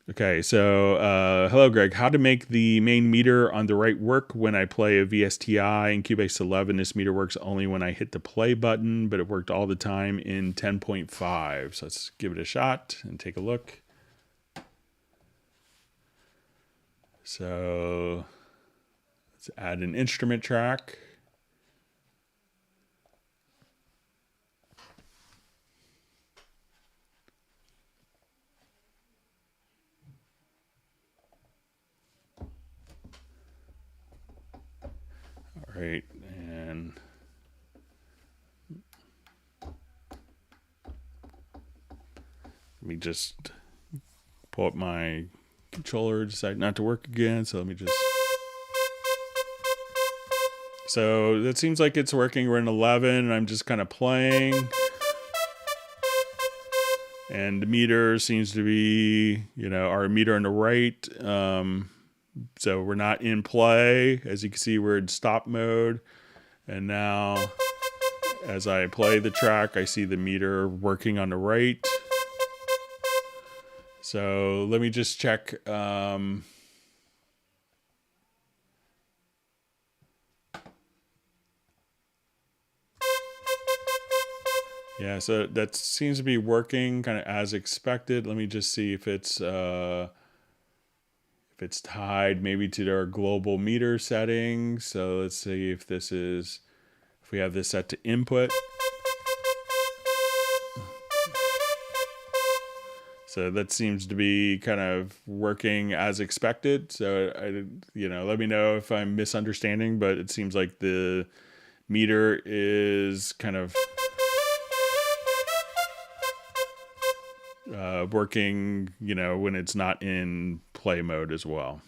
Okay, so hello, Greg. How to make the main meter on the right work when I play a VSTi in Cubase 11? This meter works only when I hit the play button, but it worked all the time in 10.5. So let's give it a shot and take a look. So let's add an instrument track. All right, and let me just pull up my controller, decide not to work again. So let me just. So that seems like it's working. We're in 11, and I'm just kind of playing. And the meter seems to be, you know, our meter on the right. So we're not in play. As you can see, we're in stop mode. And now, as I play the track, I see the meter working on the right. So let me just check. Yeah, so that seems to be working kind of as expected. Let me just see if it's tied maybe to our global meter settings. So let's see if we have this set to input. So that seems to be kind of working as expected. So let me know if I'm misunderstanding, but it seems like the meter is kind of working, you know, when it's not in play mode as well.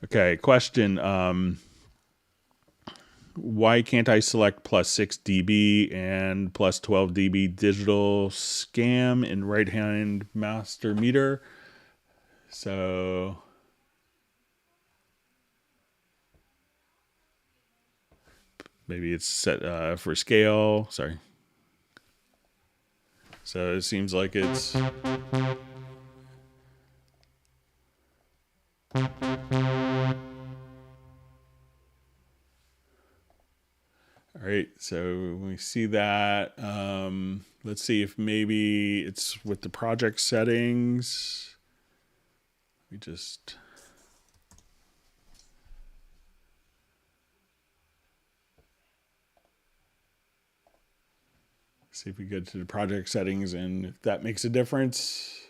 Okay, question. why can't I select plus 6 dB and plus 12 dB digital scam in right hand master meter? So maybe it's set for scale. Sorry. So it seems like it's all right. So we see that. Let's see if maybe it's with the project settings. We just see if we go to the project settings and if that makes a difference.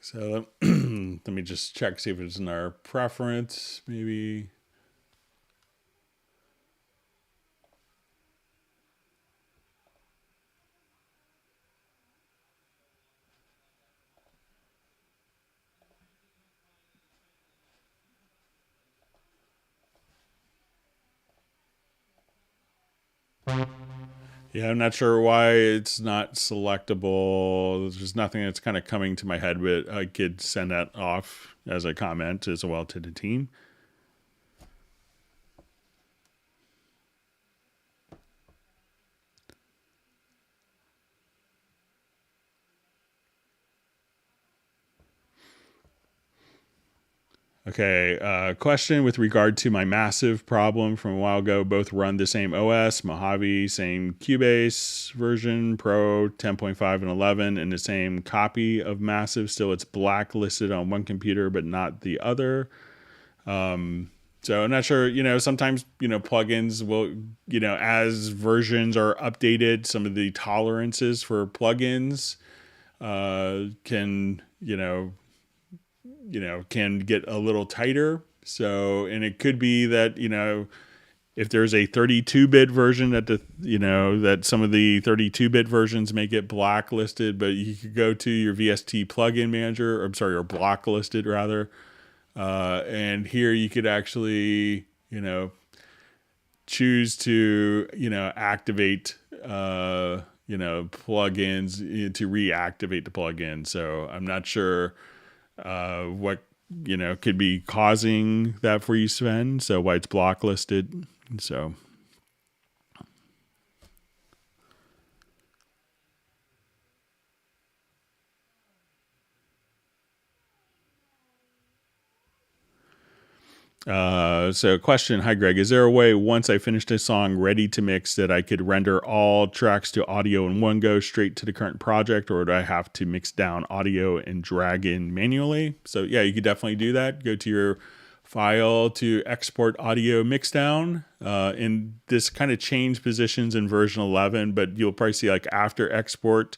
So let me just check, see if it's in our preference, maybe. Yeah, I'm not sure why it's not selectable. There's just nothing that's kind of coming to my head, but I could send that off as a comment as well to the team. Okay, question with regard to my massive problem from a while ago. Both run the same OS, Mojave, same Cubase version, Pro 10.5 and 11, and the same copy of massive. Still, it's blacklisted on one computer, but not the other. So I'm not sure, sometimes, plugins will, as versions are updated, some of the tolerances for plugins can, can get a little tighter. So, and it could be that, if there's a 32-bit version that some of the 32-bit versions may get blacklisted, but you could go to your VST plugin manager, or blacklisted rather. And here you could actually, choose to, activate, plugins to reactivate the plugin. So I'm not sure what could be causing that for you, Sven. So why it's blacklisted. So question. Hi, Greg. Is there a way once I finished a song ready to mix that I could render all tracks to audio in one go straight to the current project, or do I have to mix down audio and drag in manually? So yeah, you could definitely do that. Go to your file to export audio mix down. And this kind of changed positions in version 11, but you'll probably see like after export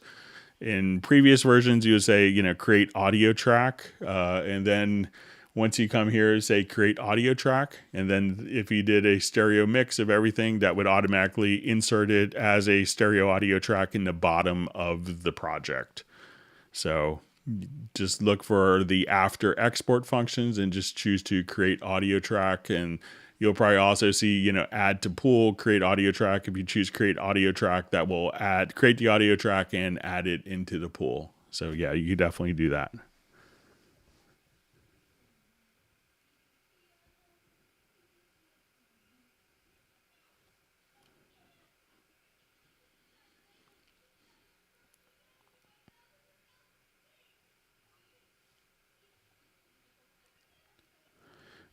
in previous versions, you would say, create audio track. And then once you come here, say create audio track. And then if you did a stereo mix of everything, that would automatically insert it as a stereo audio track in the bottom of the project. So just look for the after export functions and just choose to create audio track. And you'll probably also see, add to pool, create audio track. If you choose create audio track, that will create the audio track and add it into the pool. So yeah, you can definitely do that.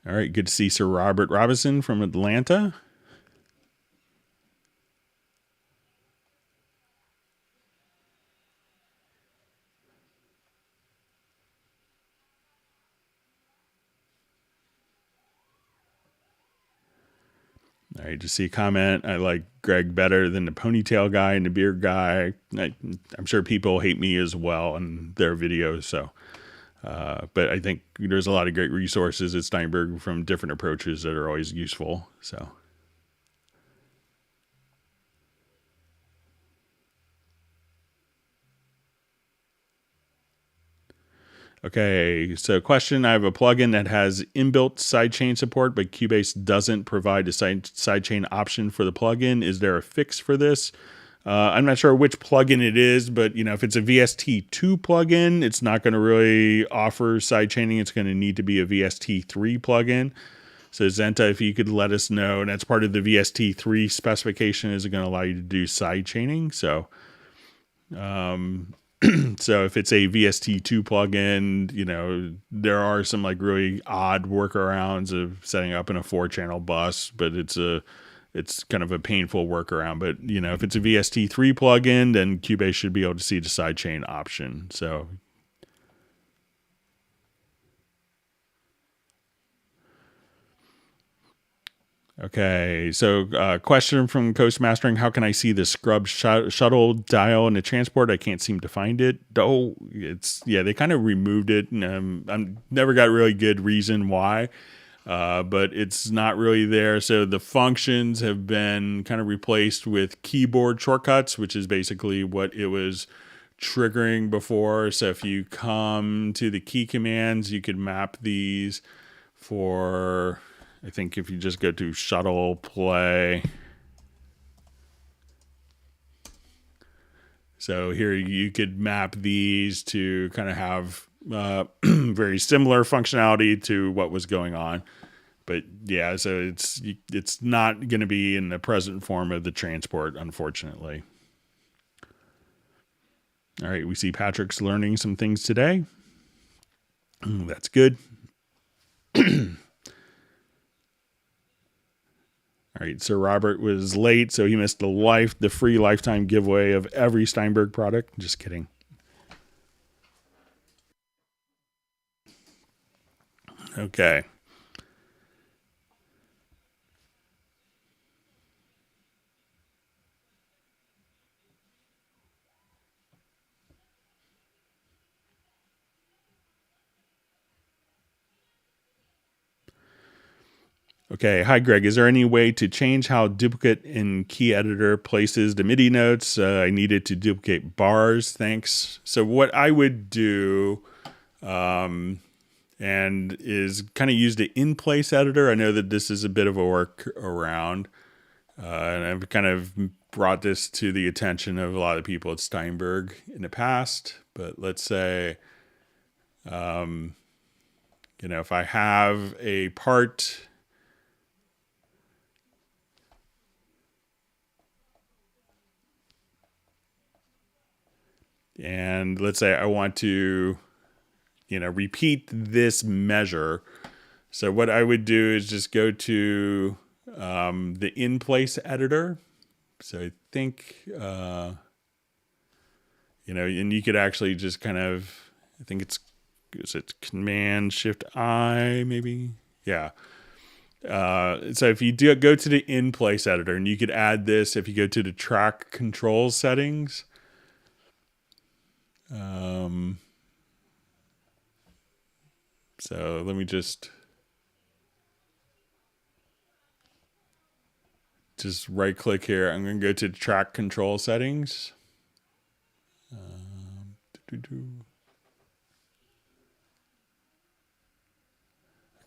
All right, good to see Sir Robert Robinson from Atlanta. All right, just see a comment. I like Greg better than the ponytail guy and the beard guy. I'm sure people hate me as well in their videos. So But I think there's a lot of great resources at Steinberg from different approaches that are always useful. So. Okay, so question. I have a plugin that has inbuilt sidechain support, but Cubase doesn't provide a sidechain option for the plugin. Is there a fix for this? I'm not sure which plugin it is, but if it's a VST2 plugin, it's not going to really offer sidechaining. It's going to need to be a VST3 plugin. So Zenta, if you could let us know, and that's part of the VST3 specification, is it going to allow you to do sidechaining? So, so if it's a VST2 plugin, there are some really odd workarounds of setting up in a 4-channel bus, but it's kind of a painful workaround. But if it's a VST3 plugin, then Cubase should be able to see the sidechain option. So. Okay, so question from Coast Mastering: how can I see the scrub shuttle dial in the transport? I can't seem to find it. Oh, they kind of removed it. I never got really good reason why, but it's not really there. So the functions have been kind of replaced with keyboard shortcuts, which is basically what it was triggering before. So if you come to the key commands, you could map these for. I think if you just go to shuttle play. So here you could map these to kind of have very similar functionality to what was going on. But yeah, so it's not going to be in the present form of the transport, unfortunately. All right, we see Patrick's learning some things today. That's good. All right, so Robert was late, so he missed the free lifetime giveaway of every Steinberg product. Just kidding. Okay. Okay, hi Greg. Is there any way to change how duplicate in key editor places the MIDI notes? I needed to duplicate bars. Thanks. So what I would do, and is kind of use the in-place editor. I know that this is a bit of a workaround, and I've kind of brought this to the attention of a lot of people at Steinberg in the past. But let's say, if I have a part. And let's say I want to, repeat this measure. So what I would do is just go to the in-place editor. So I think, and you could actually just kind of, I think it's Command-Shift-I maybe? Yeah. So if you go to the in-place editor, and you could add this if you go to the track control settings. So let me just right click here. I'm going to go to track control settings.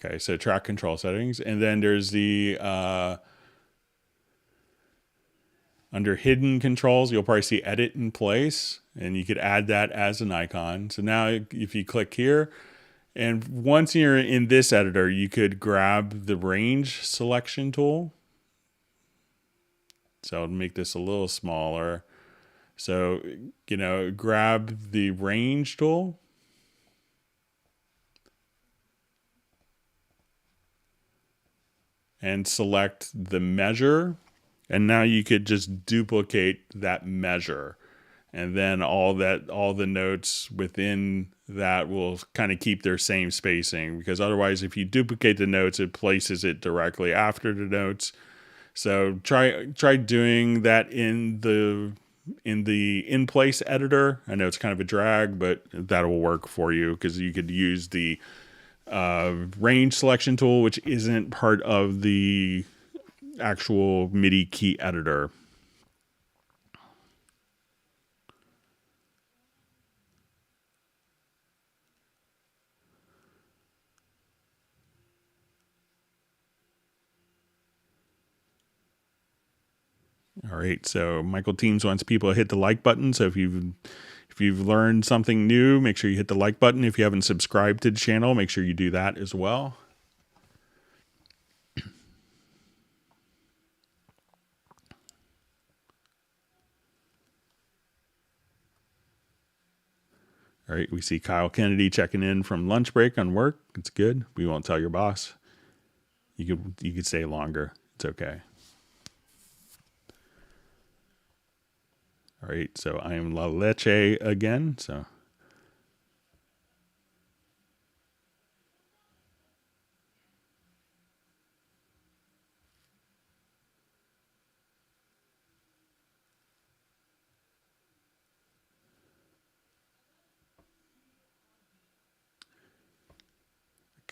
Okay, so track control settings. And then there's the, under hidden controls, you'll probably see edit in place, and you could add that as an icon. So now if you click here, and once you're in this editor, you could grab the range selection tool. So I'll make this a little smaller. So, grab the range tool. And select the measure. And now you could just duplicate that measure. And then all the notes within that will kind of keep their same spacing, because otherwise if you duplicate the notes, it places it directly after the notes. So try doing that in the in the in-place editor. I know it's kind of a drag, but that will work for you because you could use the range selection tool, which isn't part of the actual MIDI key editor. All right, so Michael Teams wants people to hit the like button. So if you've learned something new, make sure you hit the like button. If you haven't subscribed to the channel, make sure you do that as well. All right, we see Kyle Kennedy checking in from lunch break on work. It's good. We won't tell your boss. You could stay longer. It's okay. All right, so I am La Leche again. So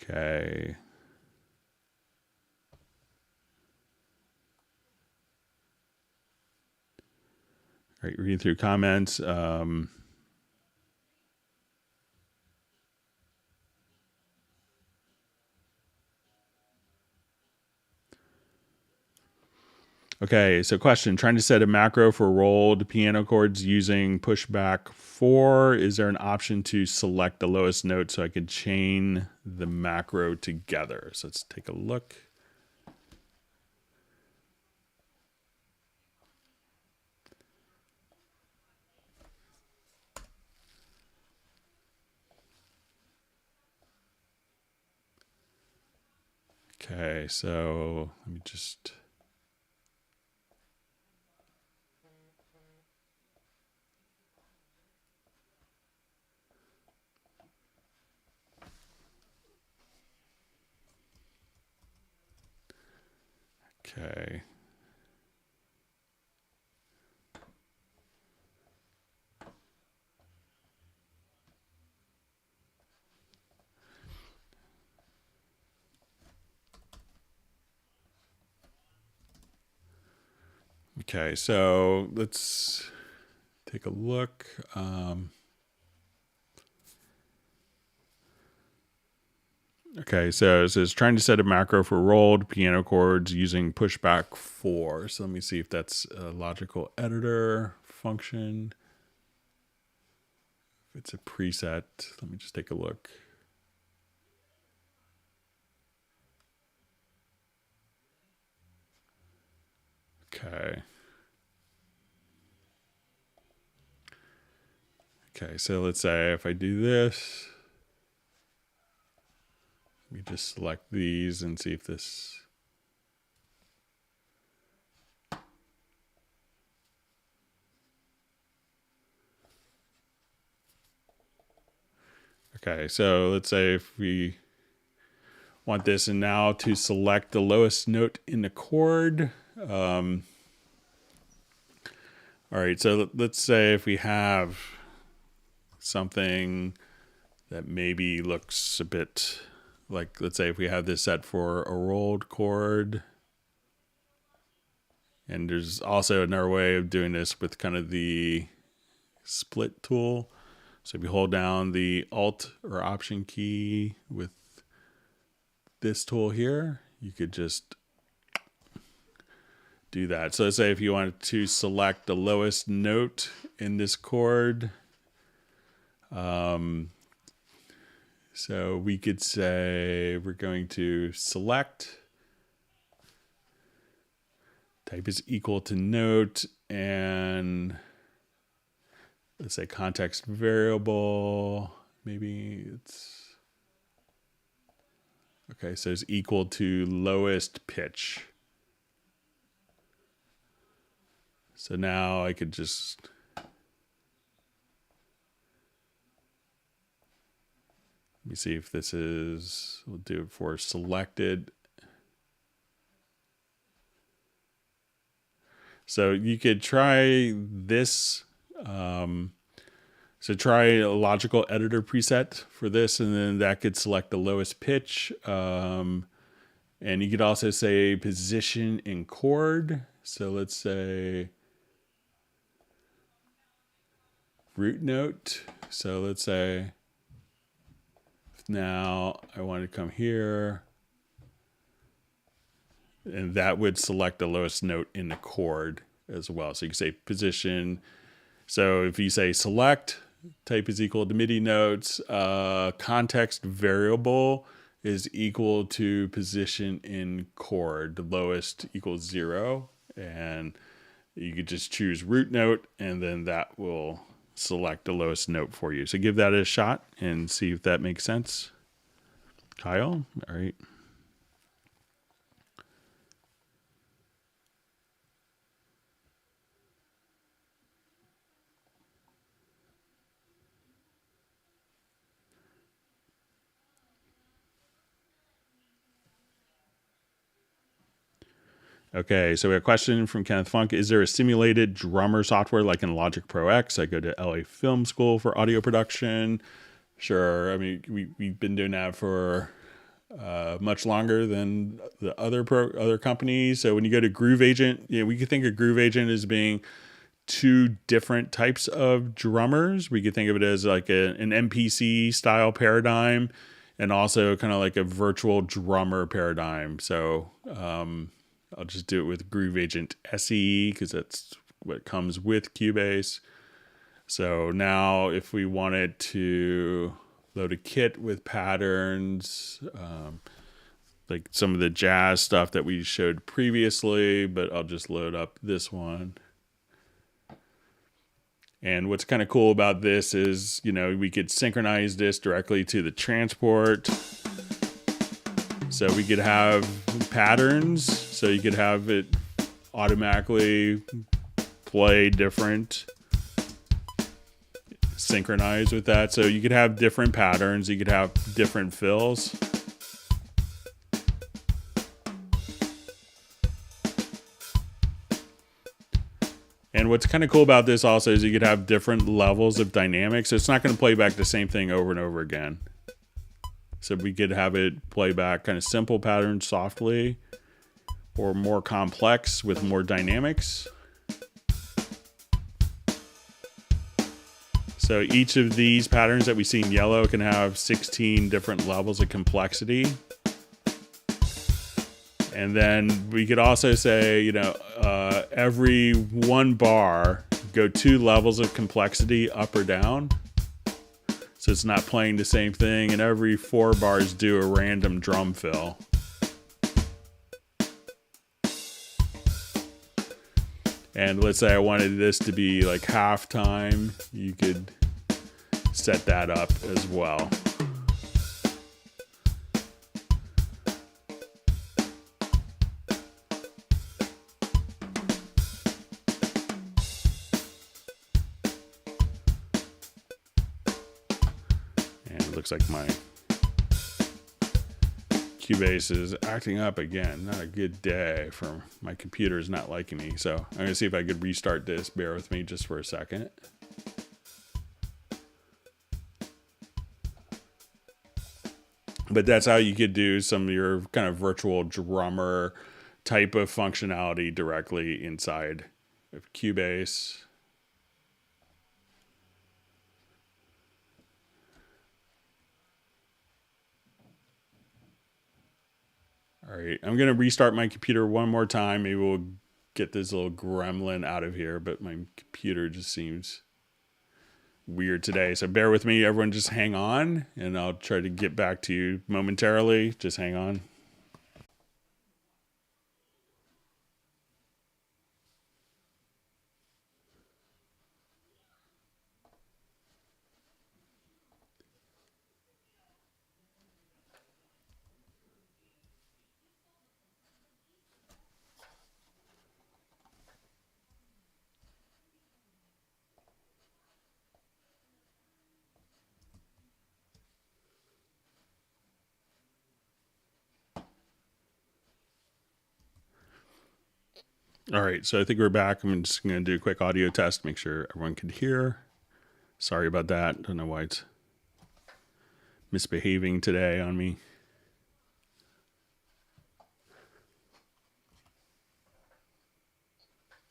okay. All right, reading through comments. Okay, so question, trying to set a macro for rolled piano chords using pushback 4. Is there an option to select the lowest note so I could chain the macro together? So let's take a look. Okay, so let me just... Okay. Okay, so let's take a look. Okay, so it says trying to set a macro for rolled piano chords using pushback 4. So let me see if that's a logical editor function. If it's a preset, let me just take a look. Okay. Okay, so let's say if I do this, let me just select these and see if this... Okay, so let's say if we want this and now to select the lowest note in the chord. All right, so let's say if we have something that maybe looks a bit like, let's say if we have this set for a rolled chord, and there's also another way of doing this with kind of the split tool. So if you hold down the Alt or Option key with this tool here, you could just do that. So let's say if you wanted to select the lowest note in this chord, so we could say we're going to select, type is equal to note, and let's say context variable, maybe it's, okay, so it's equal to lowest pitch. So now I could just, let me see if this is, we'll do it for selected. So you could try this. So try a logical editor preset for this, and then that could select the lowest pitch. And you could also say position in chord. So let's say root note. So let's say now I want to come here, and that would select the lowest note in the chord as well. So you can say position. So if you say select, type is equal to MIDI notes, context variable is equal to position in chord. The lowest equals 0. And you could just choose root note, and then that will select the lowest note for you. So give that a shot and see if that makes sense. Kyle, all right. Okay, so we have a question from Kenneth Funk. Is there a simulated drummer software like in Logic Pro X? I go to LA Film School for audio production. Sure. I mean, we've been doing that for much longer than the other companies. So when you go to Groove Agent, we could think of Groove Agent as being two different types of drummers. We could think of it as like an MPC style paradigm, and also kind of like a virtual drummer paradigm. So I'll just do it with Groove Agent SE because that's what comes with Cubase. So now if we wanted to load a kit with patterns, like some of the jazz stuff that we showed previously, but I'll just load up this one. And what's kind of cool about this is, we could synchronize this directly to the transport. So we could have patterns. So you could have it automatically play different, synchronize with that. So you could have different patterns. You could have different fills. And what's kind of cool about this also is you could have different levels of dynamics. So it's not going to play back the same thing over and over again. So we could have it play back kind of simple patterns softly, or more complex with more dynamics. So each of these patterns that we see in yellow can have 16 different levels of complexity. And then we could also say, every one bar, go 2 levels of complexity up or down. So it's not playing the same thing. And every 4 bars, do a random drum fill. And let's say I wanted this to be like halftime. You could set that up as well. Looks like my Cubase is acting up again. Not a good day for my computer is not liking me. So I'm going to see if I could restart this. Bear with me just for a second. But that's how you could do some of your kind of virtual drummer type of functionality directly inside of Cubase. All right, I'm going to restart my computer one more time. Maybe we'll get this little gremlin out of here, but my computer just seems weird today. So bear with me, everyone, just hang on, and I'll try to get back to you momentarily. Just hang on. All right, so I think we're back. I'm just going to do a quick audio test, make sure everyone can hear. Sorry about that. Don't know why it's misbehaving today on me.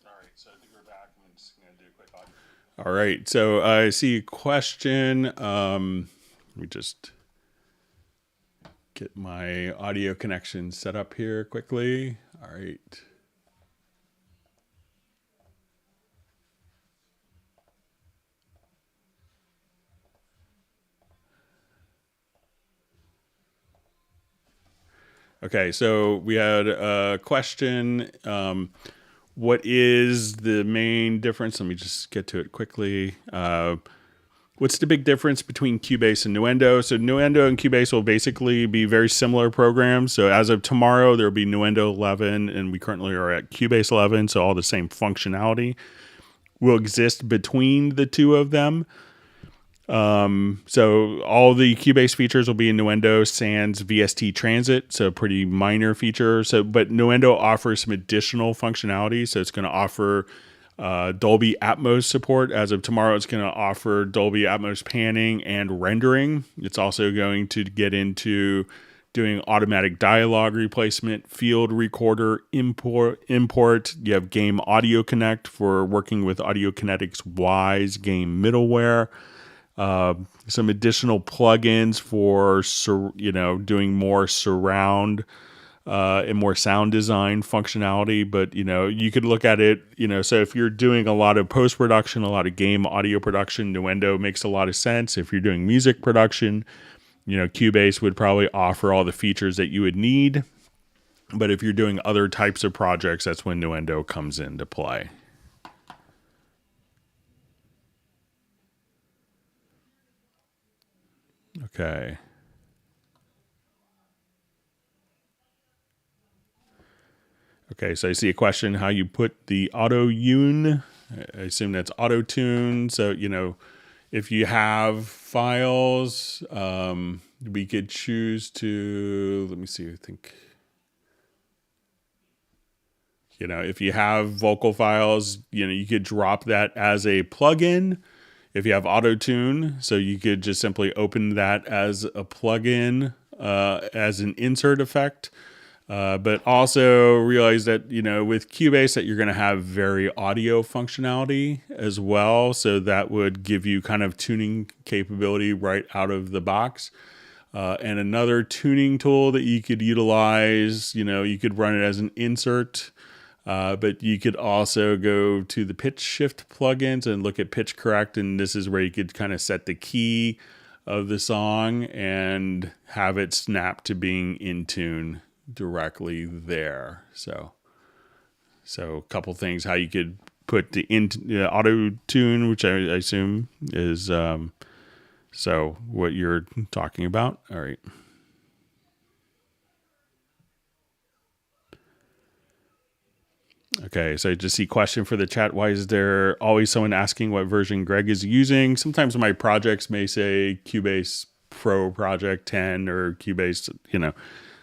All right, so I think we're back. I'm just going to do a quick audio. All right, so I see a question. Let me just get my audio connection set up here quickly. All right. Okay, so we had a question. What is the main difference? Let me just get to it quickly. What's the big difference between Cubase and Nuendo? So Nuendo and Cubase will basically be very similar programs. So as of tomorrow, there will be Nuendo 11, and we currently are at Cubase 11. So all the same functionality will exist between the two of them. So all the Cubase features will be in Nuendo sans VST Transit, so pretty minor feature. So, but Nuendo offers some additional functionality. So it's going to offer Dolby Atmos support. As of tomorrow, it's going to offer Dolby Atmos panning and rendering. It's also going to get into doing automatic dialogue replacement, field recorder import. You have Game Audio Connect for working with Audio Kinetic's Wise game middleware. Some additional plugins for doing more surround and more sound design functionality. But you could look at it, so if you're doing a lot of post production, a lot of game audio production, Nuendo makes a lot of sense. If you're doing music production, Cubase would probably offer all the features that you would need. But if you're doing other types of projects, that's when Nuendo comes into play. Okay. Okay, so I see a question how you put the Autotune. I assume that's Autotune. So, if you have files, we could choose to, let me see, I think, if you have vocal files, you could drop that as a plugin. If you have Autotune, so you could just simply open that as a plugin, as an insert effect. But also realize that, with Cubase that you're going to have very audio functionality as well. So that would give you kind of tuning capability right out of the box. And another tuning tool that you could utilize, you could run it as an insert. But you could also go to the pitch shift plugins and look at pitch correct. And this is where you could kind of set the key of the song and have it snap to being in tune directly there. So a couple things how you could put the auto tune, which I assume is so what you're talking about. All right. Okay, so I just see question for the chat. Why is there always someone asking what version Greg is using? Sometimes my projects may say Cubase Pro Project 10 or Cubase,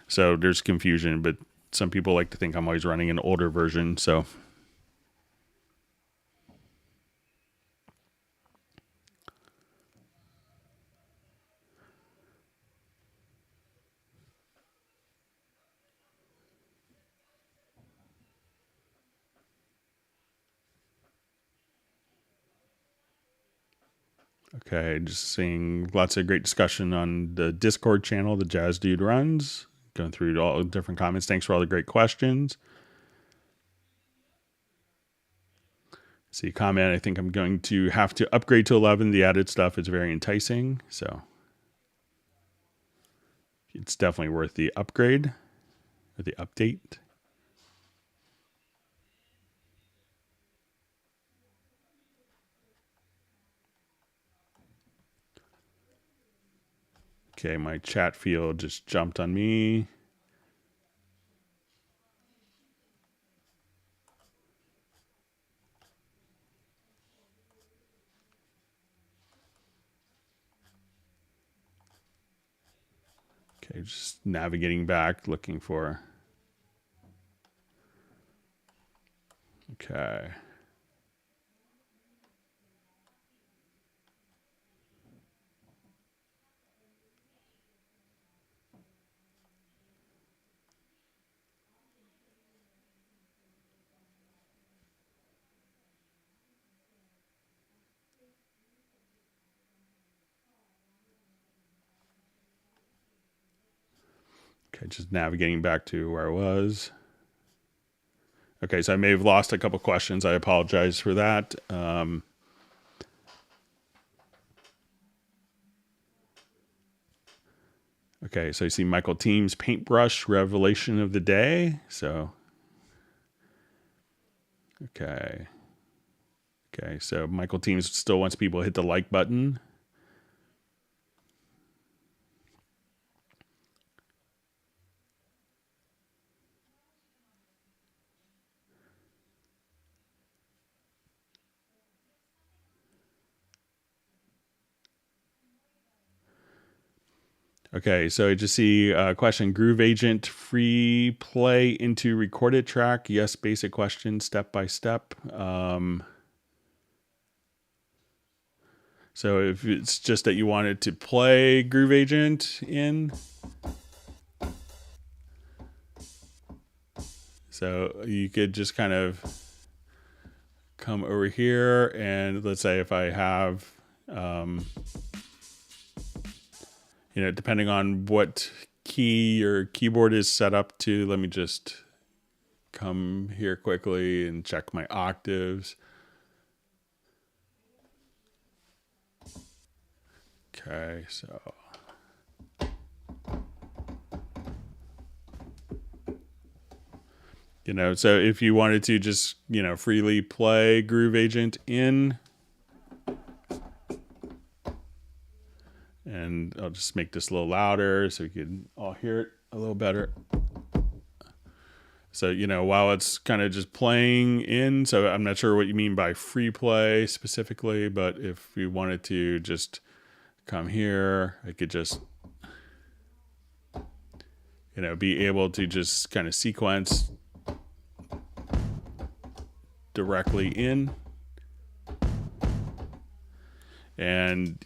so there's confusion, but some people like to think I'm always running an older version. So okay, just seeing lots of great discussion on the Discord channel the Jazz Dude runs. Going through all the different comments. Thanks for all the great questions. See a comment. I think I'm going to have to upgrade to 11. The added stuff is very enticing. So it's definitely worth the upgrade or the update. Okay, my chat field just jumped on me. Okay, just navigating back, looking for. Okay. Okay, just navigating back to where I was. Okay, so I may have lost a couple questions. I apologize for that. Okay, so you see Michael Team's paintbrush revelation of the day. So, okay. Okay, so Michael Teams still wants people to hit the like button. Okay, so I just see a question. Groove Agent free play into recorded track? Yes, basic question, step by step. So if it's just that you wanted to play Groove Agent in, so you could just kind of come over here and let's say if I have, depending on what key your keyboard is set up to, let me just come here quickly and check my octaves. Okay, so so if you wanted to just, freely play Groove Agent in, and I'll just make this a little louder so you can all hear it a little better. So, while it's kind of just playing in, so I'm not sure what you mean by free play specifically, but if you wanted to just come here, I could just, be able to just kind of sequence directly in. And,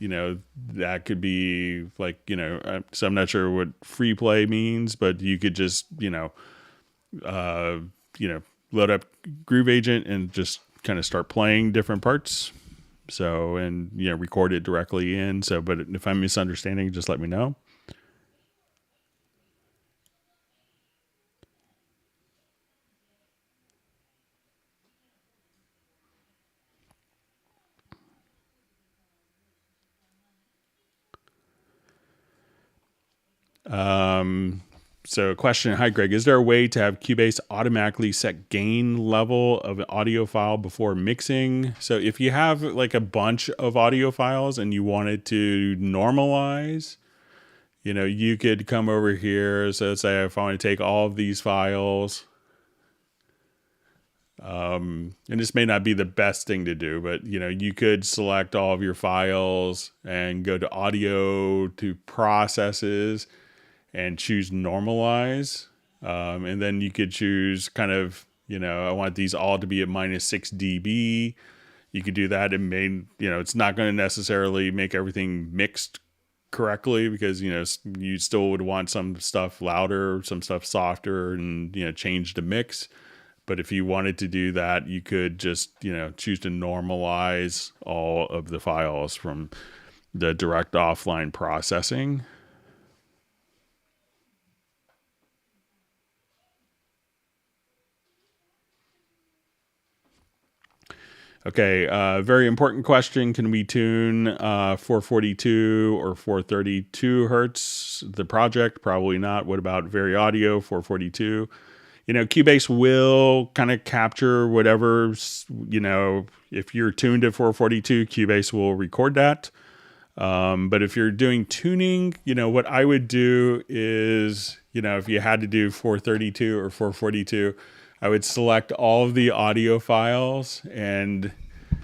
that could be like, so I'm not sure what free play means, but you could just, load up Groove Agent and just kind of start playing different parts. So, and, record it directly in. So, but if I'm misunderstanding, just let me know. So a question, hi Greg, is there a way to have Cubase automatically set gain level of an audio file before mixing? So if you have like a bunch of audio files and you wanted to normalize, you could come over here. So let's say if I want to take all of these files, and this may not be the best thing to do, but you could select all of your files and go to audio to processes and choose normalize. And then you could choose kind of, I want these all to be at -6 dB. You could do that. It may, it's not going to necessarily make everything mixed correctly because, you still would want some stuff louder, some stuff softer and, change the mix. But if you wanted to do that, you could just, choose to normalize all of the files from the direct offline processing. Okay, very important question. Can we tune 442 or 432 hertz? The project? Probably not. What about Variaudio 442? Cubase will kind of capture whatever, if you're tuned to 442, Cubase will record that. But if you're doing tuning, what I would do is, if you had to do 432 or 442, I would select all of the audio files and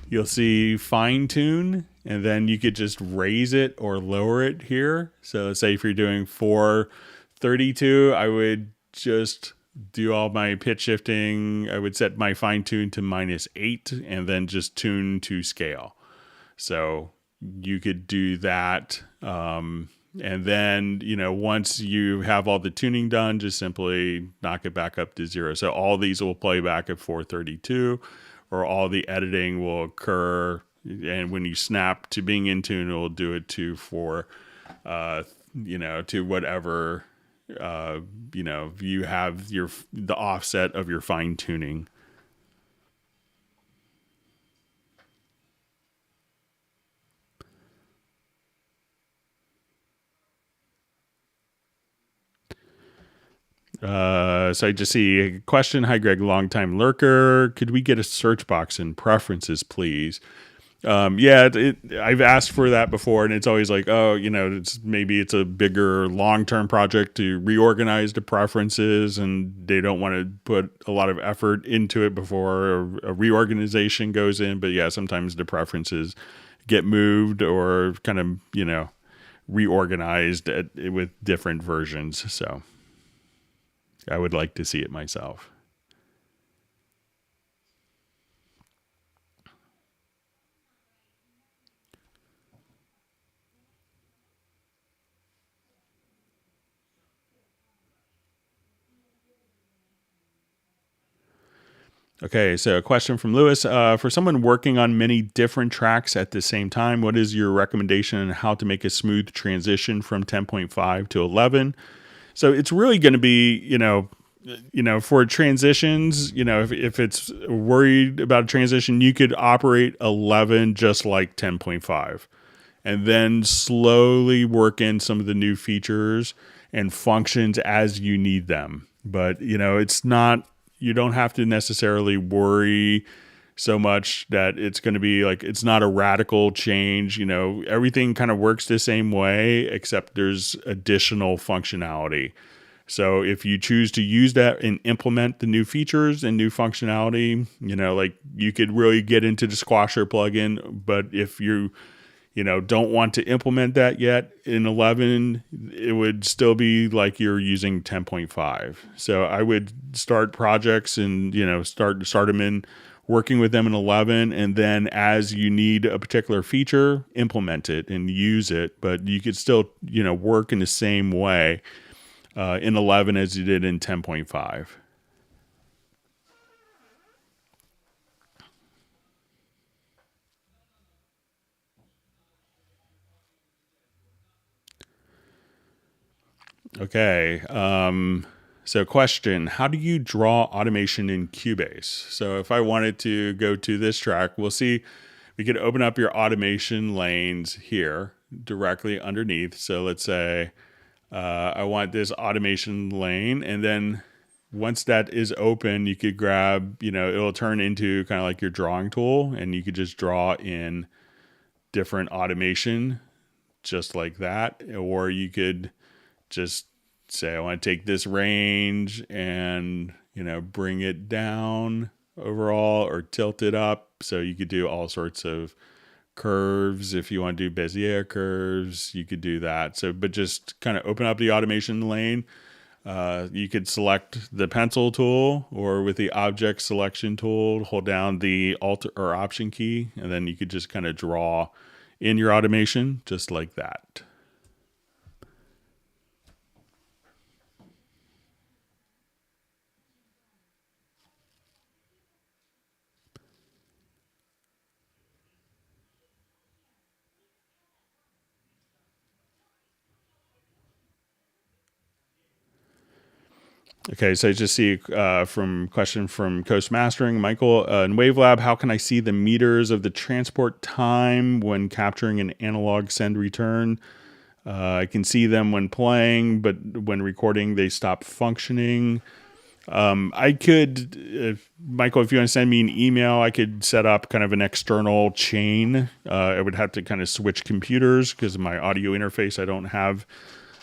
you'll see fine tune, and then you could just raise it or lower it here. So let's say if you're doing 432, I would just do all my pitch shifting. I would set my fine tune to -8 and then just tune to scale. So you could do that. And then, once you have all the tuning done, just simply knock it back up to 0. So all these will play back at 432, or all the editing will occur. And when you snap to being in tune, it will do it to to whatever, you have the offset of your fine tuning. So I just see a question. Hi, Greg, longtime lurker. Could we get a search box in preferences, please? I've asked for that before, and it's always like, maybe it's a bigger long-term project to reorganize the preferences, and they don't want to put a lot of effort into it before a reorganization goes in. But yeah, sometimes the preferences get moved or kind of, reorganized with different versions. So I would like to see it myself. Okay, so a question from Lewis. For someone working on many different tracks at the same time, what is your recommendation on how to make a smooth transition from 10.5 to 11? So it's really going to be, for transitions, if it's worried about a transition, you could operate 11 just like 10.5 and then slowly work in some of the new features and functions as you need them. But, it's not, you don't have to necessarily worry so much that it's going to be like, it's not a radical change. Everything kind of works the same way, except there's additional functionality. So if you choose to use that and implement the new features and new functionality, like you could really get into the squasher plugin. But if you, don't want to implement that yet in 11, it would still be like you're using 10.5. So I would start projects and, start them in working with them in 11. And then as you need a particular feature, implement it and use it. But you could still, work in the same way in 11 as you did in 10.5. Okay. So question, how do you draw automation in Cubase? So if I wanted to go to this track, we'll see, we could open up your automation lanes here directly underneath. So let's say I want this automation lane, and then once that is open, you could grab, it'll turn into kind of like your drawing tool, and you could just draw in different automation just like that. Or you could just say, I want to take this range and, bring it down overall or tilt it up. So you could do all sorts of curves. If you want to do Bezier curves, you could do that. So, but just kind of open up the automation lane. You could select the pencil tool, or with the object selection tool, hold down the Alt or Option key, and then you could just kind of draw in your automation just like that. Okay, so I just see from question from Coast Mastering, Michael, in Wavelab, how can I see the meters of the transport time when capturing an analog send return? I can see them when playing, but when recording, they stop functioning. I could, Michael, if you want to send me an email, I could set up kind of an external chain. I would have to kind of switch computers because of my audio interface. I don't have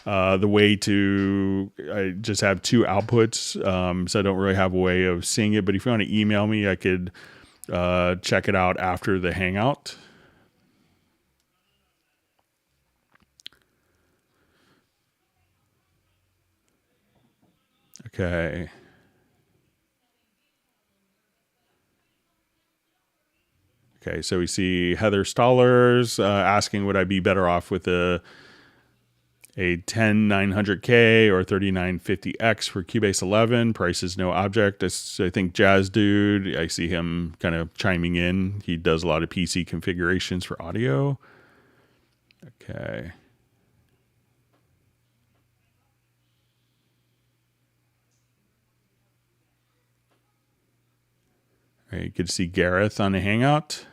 the way to, I just have two outputs, so I don't really have a way of seeing it. But if you want to email me, I could check it out after the Hangout. Okay. Okay, so we see Heather Stallers asking, would I be better off with a 10900K or 3950X for Cubase 11? Price is no object. I think Jazz Dude, I see him kind of chiming in. He does a lot of PC configurations for audio. Okay. All right, good to see Gareth on the Hangout.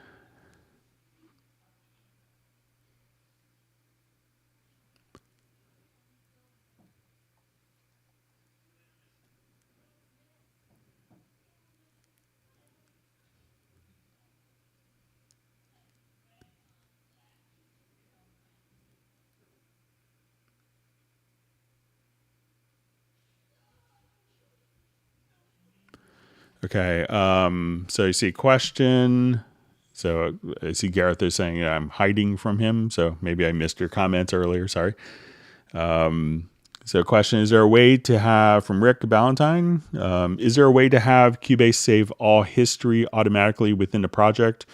Okay, so you see a question. So I see Gareth is saying I'm hiding from him. So maybe I missed your comments earlier. Sorry. So question, is there a way to have, from Rick Ballantyne, is there a way to have Cubase save all history automatically within the project?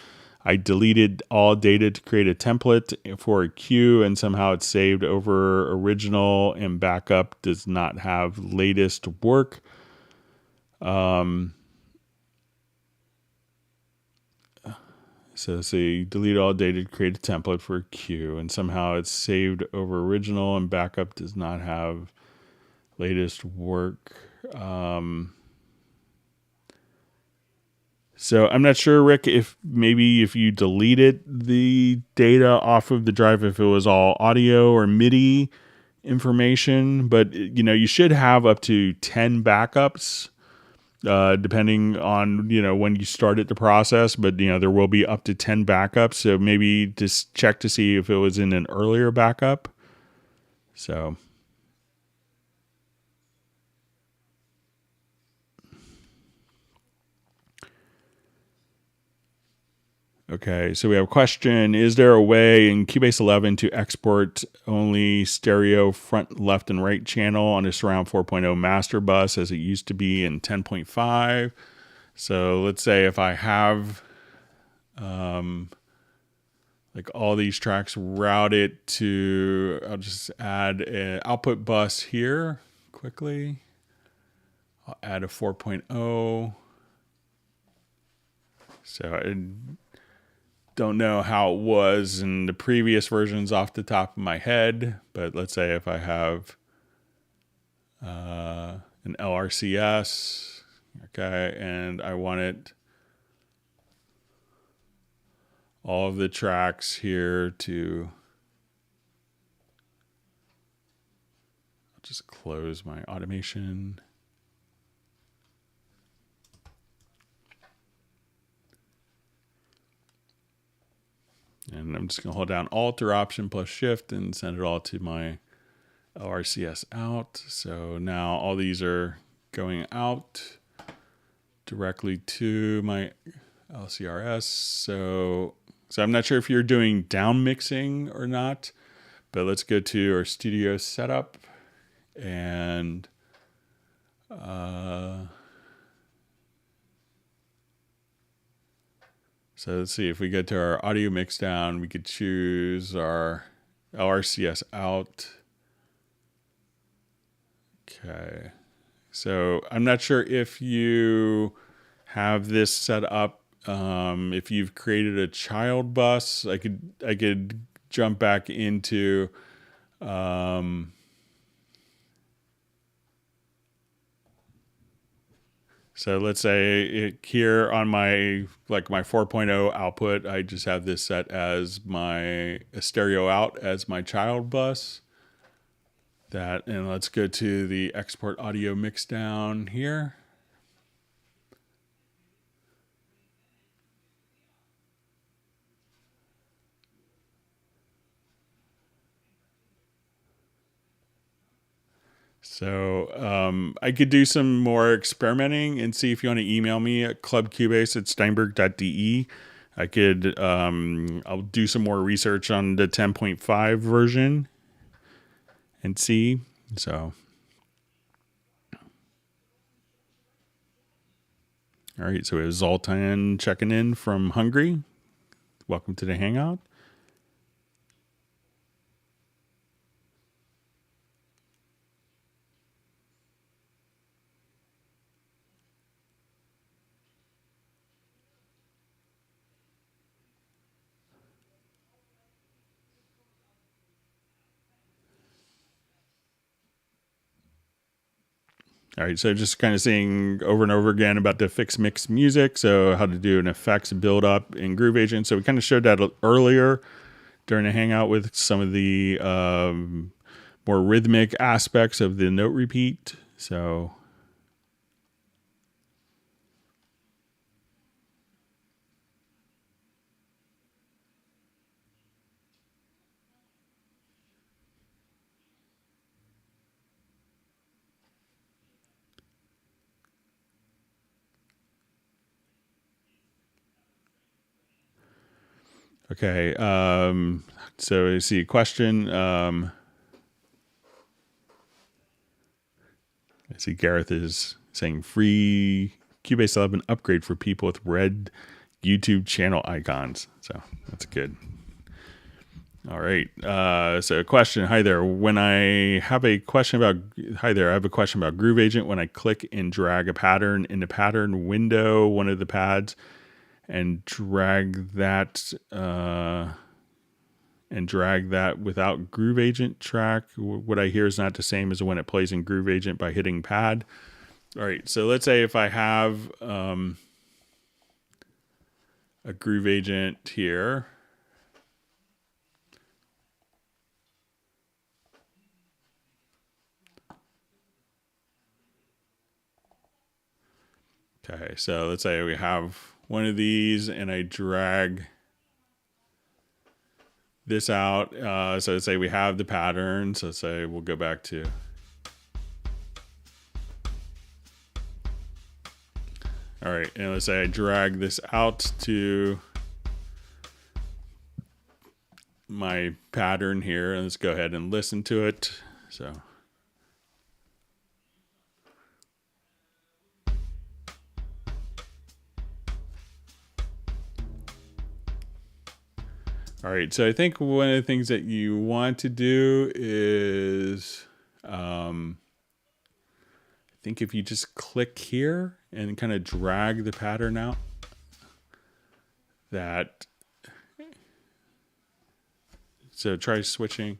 I deleted all data to create a template for a cue, and somehow it's saved over original, and backup does not have latest work. So say delete all data to create a template for a cue, and somehow it's saved over original, and backup does not have latest work. So I'm not sure, Rick, if you deleted the data off of the drive, if it was all audio or MIDI information, but you should have up to 10 backups. Depending on, when you started the process, but, there will be up to 10 backups. So maybe just check to see if it was in an earlier backup. So. Okay, so we have a question. Is there a way in Cubase 11 to export only stereo front, left, and right channel on a Surround 4.0 master bus as it used to be in 10.5? So let's say if I have like all these tracks routed to, I'll just add an output bus here quickly. I'll add a 4.0. So I don't know how it was in the previous versions off the top of my head, but let's say if I have an LRCS, okay, and I wanted all of the tracks here to, I'll just close my automation. And I'm just going to hold down Alt or Option plus Shift and send it all to my LRCS out. So now all these are going out directly to my LCRS. So I'm not sure if you're doing down mixing or not, but let's go to our studio setup and so let's see if we get to our audio mix down, we could choose our LRCS out. Okay. So I'm not sure if you have this set up. If you've created a child bus, I could jump back into so let's say here on my 4.0 output, I just have this set as my stereo out as my child bus. And let's go to the export audio mix down here. So I could do some more experimenting and see if you want to email me at clubcubase@steinberg.de. I could, I'll do some more research on the 10.5 version and see. So, all right. So it was Zoltan checking in from Hungary. Welcome to the Hangout. All right, so just kind of saying over and over again about the fixed mix music. So how to do an effects build up in Groove Agent. So we kind of showed that earlier during the Hangout with some of the more rhythmic aspects of the note repeat. So okay, so I see a question. I see Gareth is saying free Cubase 11 upgrade for people with red YouTube channel icons. So that's good. All right. So a question. Hi there. I have a question about Groove Agent. When I click and drag a pattern in the pattern window, one of the pads, and drag that without Groove Agent track, what I hear is not the same as when it plays in Groove Agent by hitting pad. All right, so let's say if I have a Groove Agent here. Okay, so let's say we have one of these and I drag this out. So let's say we have the pattern. So let's say we'll go back to. All right, and let's say I drag this out to my pattern here, and let's go ahead and listen to it. So. All right, so I think one of the things that you want to do is, I think if you just click here and kind of drag the pattern out, so try switching.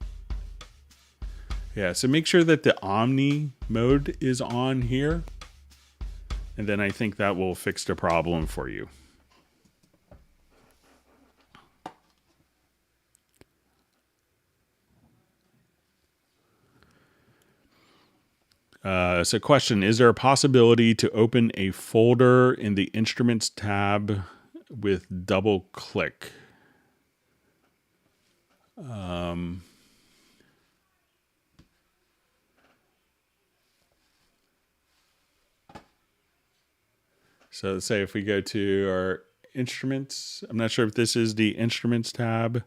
Yeah, so make sure that the Omni mode is on here, and then I think that will fix the problem for you. So question, is there a possibility to open a folder in the Instruments tab with double click? So let's say if we go to our Instruments, I'm not sure if this is the Instruments tab.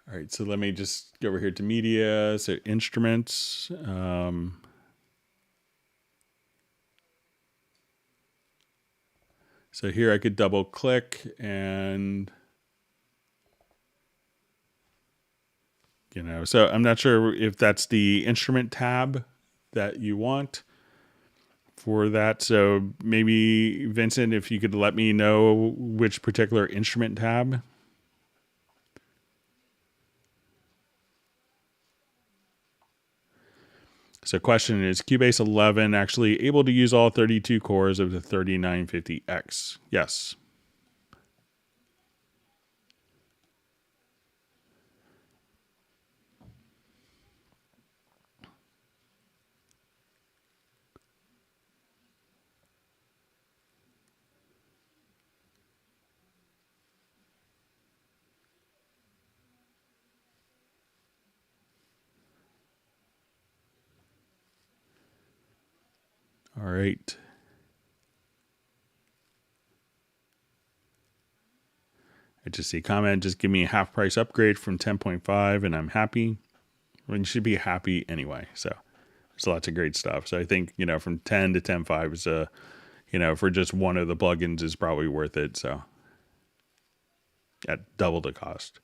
All right, so let me just go over here to Media, so Instruments. So here I could double click and, so I'm not sure if that's the instrument tab that you want for that. So maybe, Vincent, if you could let me know which particular instrument tab. So question is Cubase 11 actually able to use all 32 cores of the 3950X? Yes. All right. I just see a comment, just give me a half price upgrade from 10.5 and I'm happy. Well, you should be happy anyway. So There's lots of great stuff. So I think, from 10 to 10.5 is for just one of the plugins is probably worth it. So at double the cost.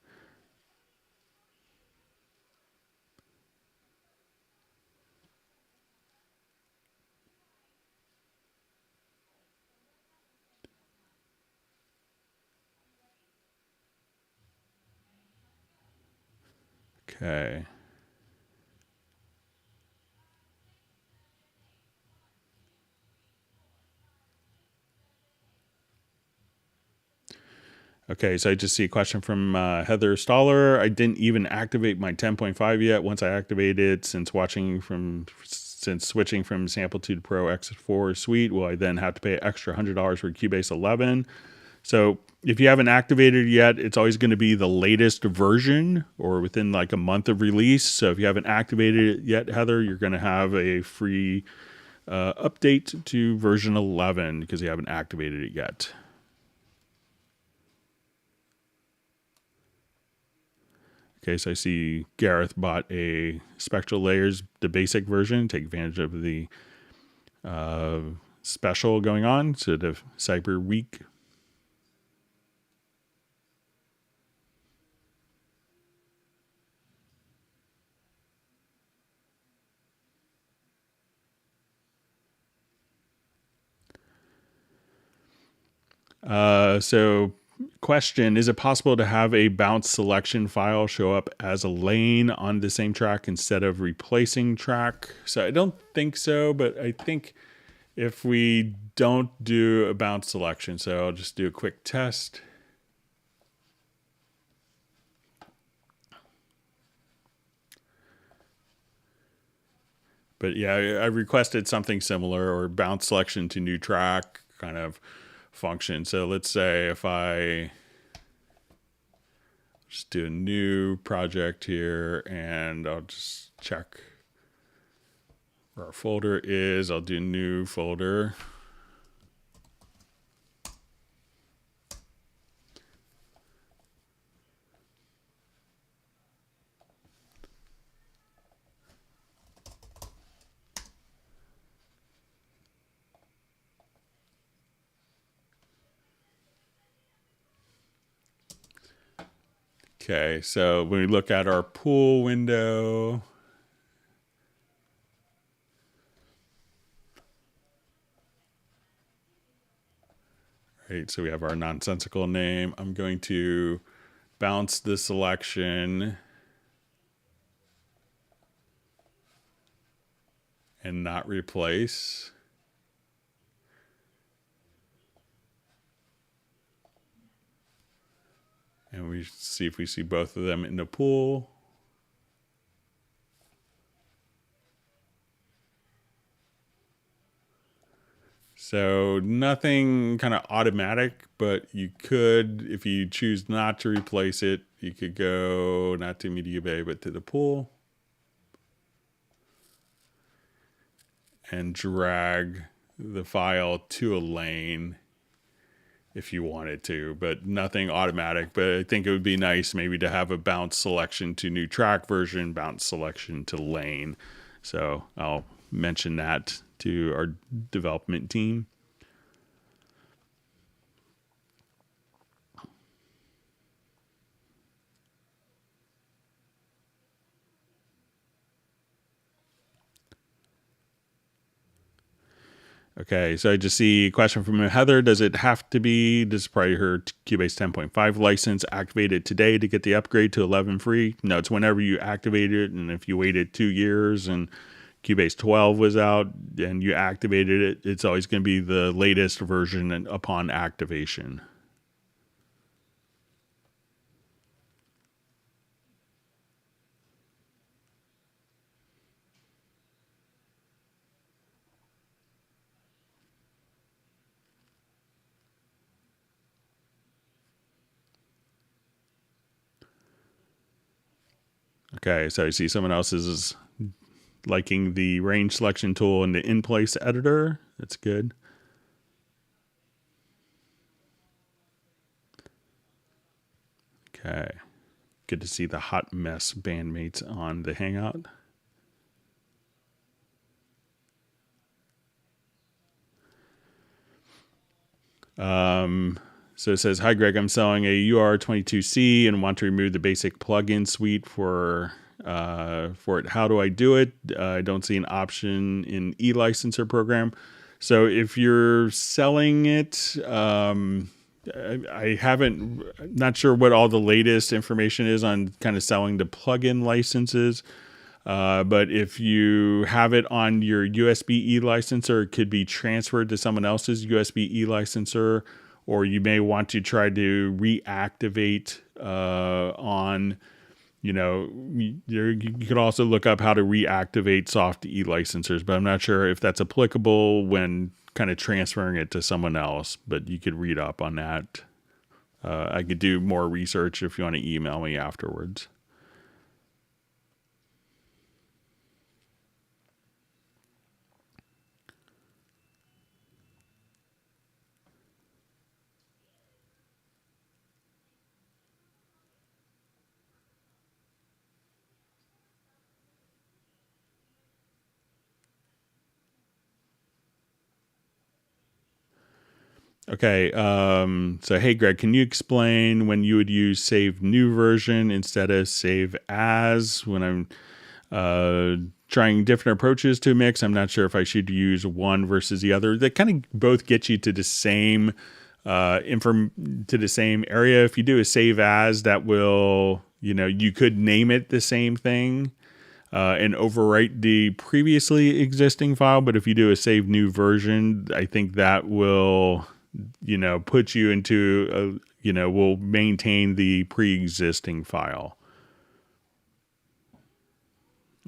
Okay. Okay, so I just see a question from Heather Stoller. I didn't even activate my 10.5 yet. Once I activate it, since switching from Samplitude Pro X4 Suite, will I then have to pay extra $100 for Cubase 11? So if you haven't activated it yet, it's always going to be the latest version or within like a month of release. So if you haven't activated it yet, Heather, you're going to have a free update to version 11 because you haven't activated it yet. Okay, so I see Gareth bought a Spectral Layers, the basic version. Take advantage of the special going on, so the Cyber Week. So question, is it possible to have a bounce selection file show up as a lane on the same track instead of replacing track? So I don't think so, but I think if we don't do a bounce selection, so I'll just do a quick test. But yeah, I requested something similar, or bounce selection to new track kind of function. So let's say if I just do a new project here and I'll just check where our folder is. I'll do new folder. Okay, so when we look at our pool window, right, so we have our nonsensical name. I'm going to bounce the selection and not replace. And we see if we see both of them in the pool. So nothing kind of automatic, but you could, if you choose not to replace it, you could go not to Media Bay, but to the pool and drag the file to a lane if you wanted to, but nothing automatic. But I think it would be nice maybe to have a bounce selection to new track version, bounce selection to lane. So I'll mention that to our development team. Okay, so I just see a question from Heather. Does it have to be, this is probably her Cubase 10.5 license, activated today to get the upgrade to 11 free? No, it's whenever you activate it. And if you waited 2 years and Cubase 12 was out and you activated it, it's always going to be the latest version upon activation. Okay, so I see someone else is liking the range selection tool in the in-place editor. That's good. Okay, good to see the hot mess bandmates on the Hangout. So it says, "Hi Greg, I'm selling a UR22C and want to remove the basic plugin suite for it. How do I do it? I don't see an option in e-licenser program." So if you're selling it, I haven't, not sure what all the latest information is on kind of selling the plugin licenses. But if you have it on your USB e-licenser, it could be transferred to someone else's USB e-licenser, or you may want to try to reactivate on, you could also look up how to reactivate soft e-licensers, but I'm not sure if that's applicable when kind of transferring it to someone else, but you could read up on that. I could do more research if you want to email me afterwards. Okay, so hey Greg, can you explain when you would use save new version instead of save as? When I'm trying different approaches to a mix, I'm not sure if I should use one versus the other. They kind of both get you to the same to the same area. If you do a save as, that will, you could name it the same thing and overwrite the previously existing file. But if you do a save new version, I think that will, put you into, will maintain the pre-existing file.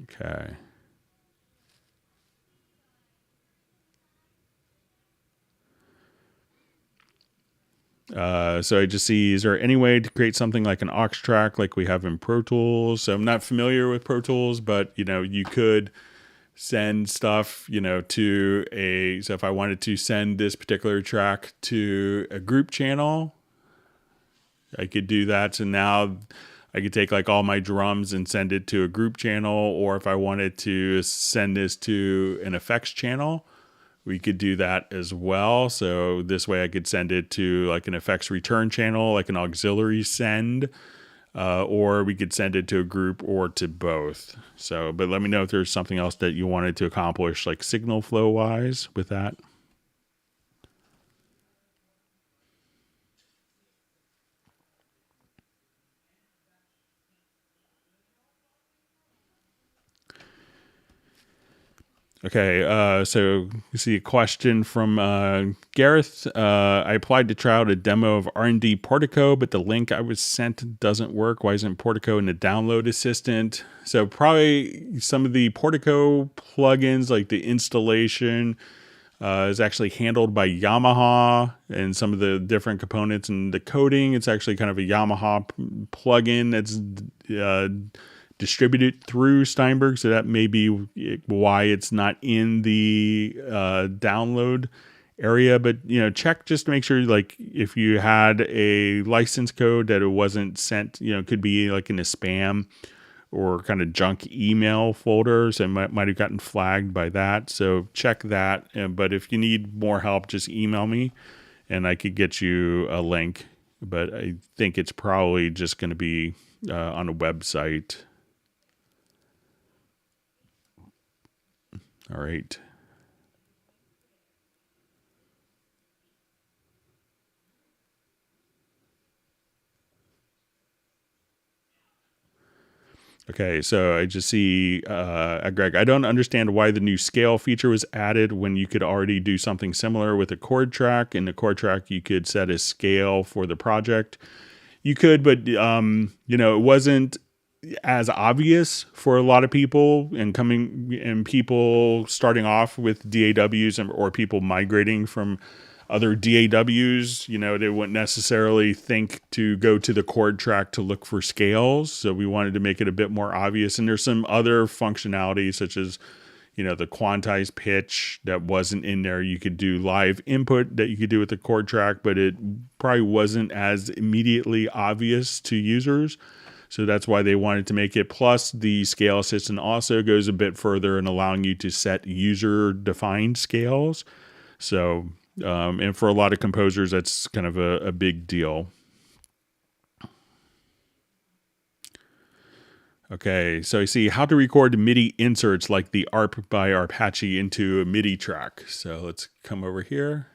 Okay. So I just see, is there any way to create something like an aux track like we have in Pro Tools? So I'm not familiar with Pro Tools, but, you could send stuff, to so if I wanted to send this particular track to a group channel, I could do that. So now I could take like all my drums and send it to a group channel, or if I wanted to send this to an effects channel, we could do that as well. So this way I could send it to like an effects return channel, like an auxiliary send, or we could send it to a group or to both. So, but let me know if there's something else that you wanted to accomplish, like signal flow wise with that. Okay, so you see a question from Gareth. I applied to try out a demo of R&D Portico, but the link I was sent doesn't work. Why isn't Portico in the download assistant? So probably some of the Portico plugins, like the installation, is actually handled by Yamaha, and some of the different components and the coding. It's actually kind of a Yamaha plugin that's distributed through Steinberg, so that may be why it's not in the download area. But check just to make sure, like if you had a license code, that it wasn't sent. It could be like in a spam or kind of junk email folders, and might have gotten flagged by that. So check that. But if you need more help, just email me, and I could get you a link. But I think it's probably just going to be on a website. All right. Okay, so I just see, Greg, I don't understand why the new scale feature was added when you could already do something similar with a chord track. In the chord track, you could set a scale for the project. You could, but, it wasn't as obvious for a lot of people, and people starting off with DAWs or people migrating from other DAWs, they wouldn't necessarily think to go to the chord track to look for scales. So we wanted to make it a bit more obvious. And there's some other functionality such as, the quantized pitch that wasn't in there. You could do live input that you could do with the chord track, but it probably wasn't as immediately obvious to users. So that's why they wanted to make it. Plus, the scale assistant also goes a bit further in allowing you to set user-defined scales. So And for a lot of composers, that's kind of a big deal. Okay, so I see how to record MIDI inserts like the ARP by Arpache into a MIDI track. So let's come over here.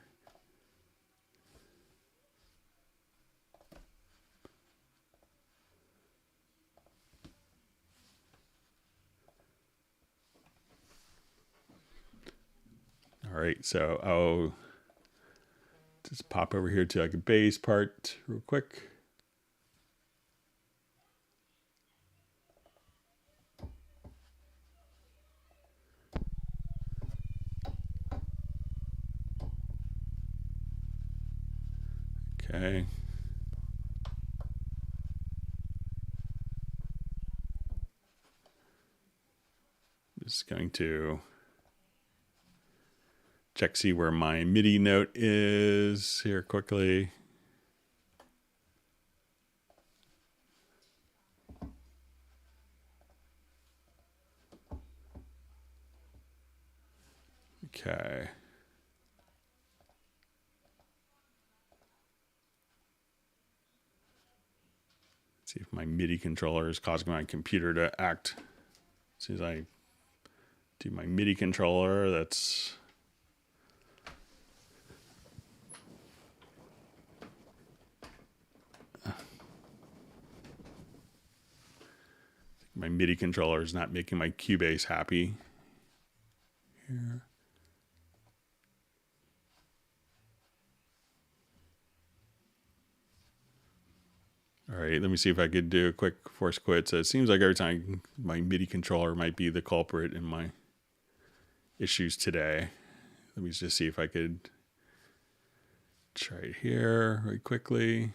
All right, so I'll just pop over here to like a bass part real quick. Okay. Just going to check, see where my MIDI note is here quickly. Okay. See if my MIDI controller is causing my computer to act. As soon as I do my MIDI controller, that's my MIDI controller is not making my Cubase happy here. All right, let me see if I could do a quick force quit. So it seems like every time my MIDI controller might be the culprit in my issues today. Let me just see if I could try it here very quickly.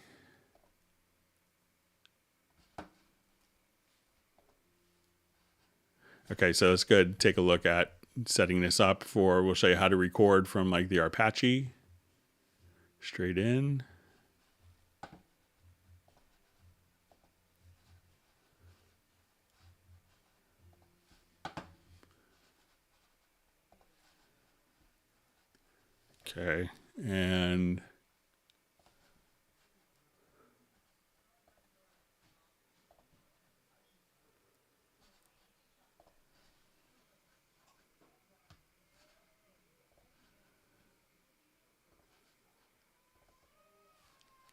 Okay, so it's good. Take a look at setting this up for, we'll show you how to record from like the Arpache straight in. Okay, and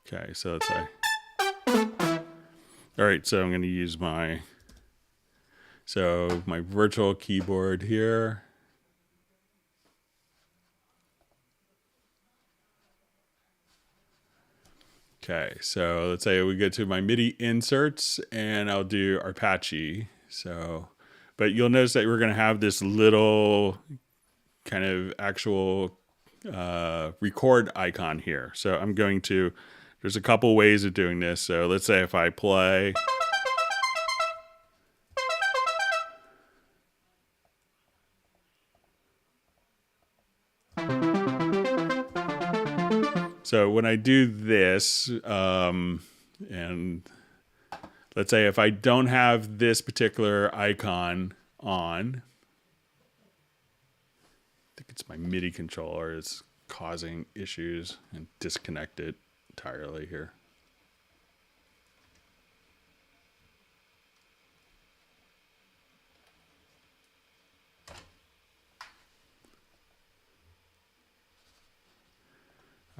okay, so let's say, all right, so I'm going to use my virtual keyboard here. Okay, so let's say we go to my MIDI inserts and I'll do Arpache. So, but you'll notice that we're going to have this little kind of actual record icon here. So I'm going to, there's a couple ways of doing this. So let's say if I play. So when I do this, and let's say if I don't have this particular icon on, I think it's my MIDI controller is causing issues, and disconnect it entirely here.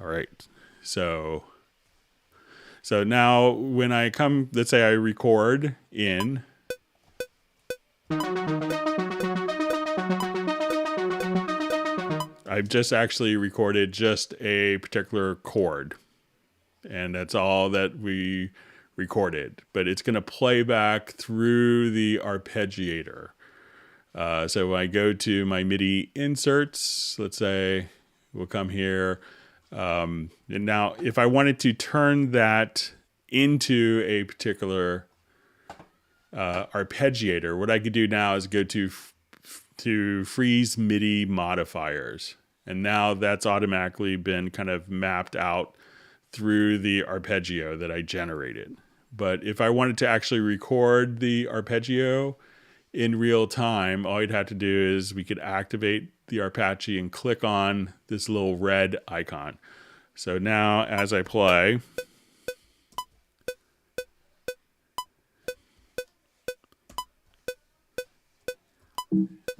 All right, so now when I come, let's say I record in, I've just actually recorded just a particular chord, and that's all that we recorded, but it's going to play back through the arpeggiator. So when I go to my MIDI inserts, let's say we'll come here. And now if I wanted to turn that into a particular arpeggiator, what I could do now is go to freeze MIDI modifiers. And now that's automatically been kind of mapped out through the arpeggio that I generated. But if I wanted to actually record the arpeggio in real time, all you'd have to do is we could activate the Arpeggi and click on this little red icon. So now as I play,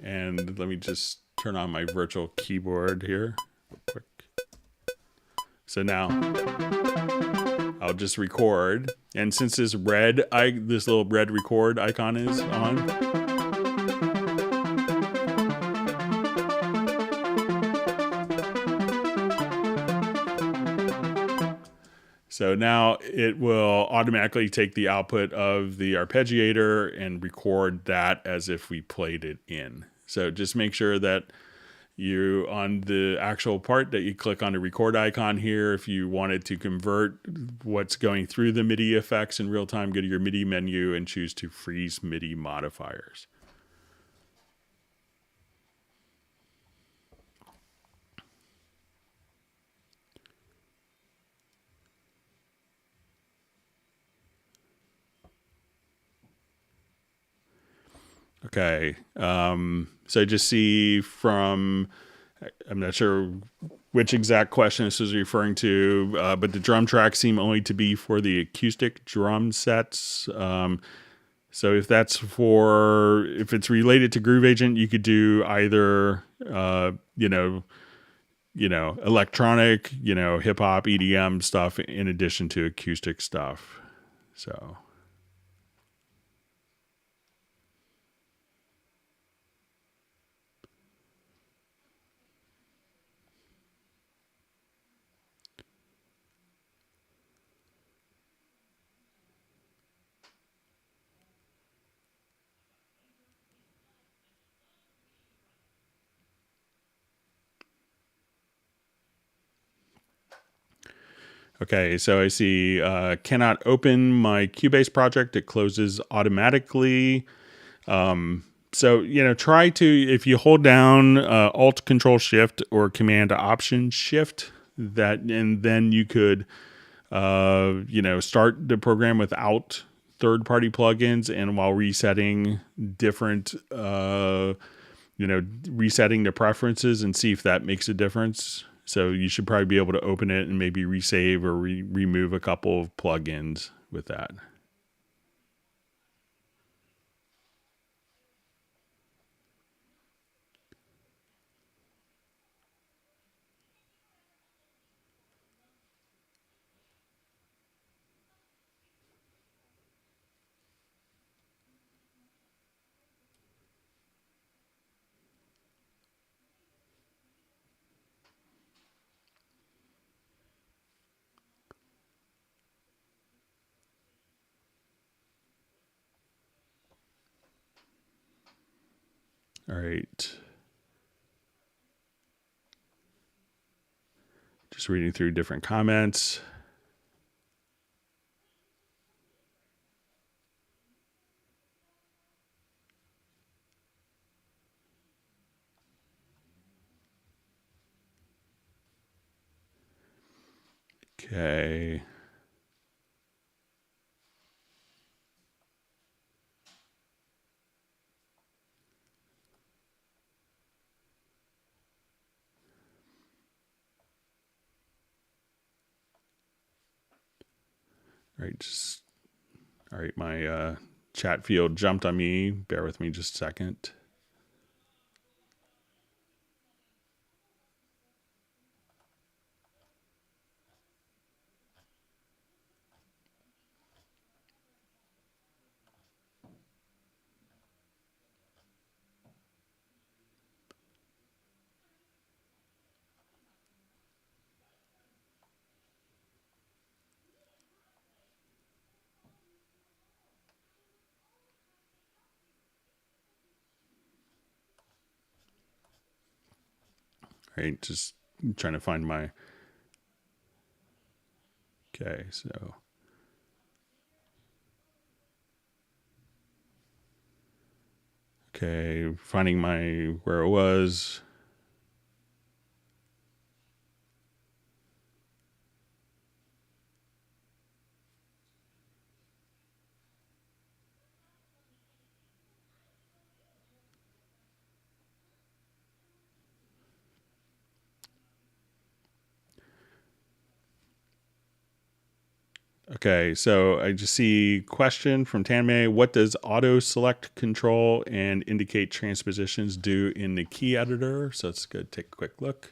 and let me just turn on my virtual keyboard here real quick. So now I'll just record, and since this little red record icon is on, so now it will automatically take the output of the arpeggiator and record that as if we played it in. So just make sure that you, on the actual part, that you click on the record icon here. If you wanted to convert what's going through the MIDI effects in real time, go to your MIDI menu and choose to freeze MIDI modifiers. Okay, so just see from, I'm not sure which exact question this is referring to, but the drum tracks seem only to be for the acoustic drum sets. So if it's related to Groove Agent, you could do either, electronic, hip hop, EDM stuff in addition to acoustic stuff. So. Okay, so I see cannot open my Cubase project. It closes automatically. So, try to, if you hold down Alt Control Shift or Command Option Shift, and then you could, start the program without third-party plugins, and while resetting different, resetting the preferences and see if that makes a difference. So you should probably be able to open it and maybe resave or remove a couple of plugins with that. All right. Just reading through different comments. Okay. All right, my chat field jumped on me. Bear with me just a second. All right, just trying to find my. Okay, so. Okay, finding where it was. Okay, so I just see question from Tanmay. What does auto select control and indicate transpositions do in the key editor? So let's go take a quick look.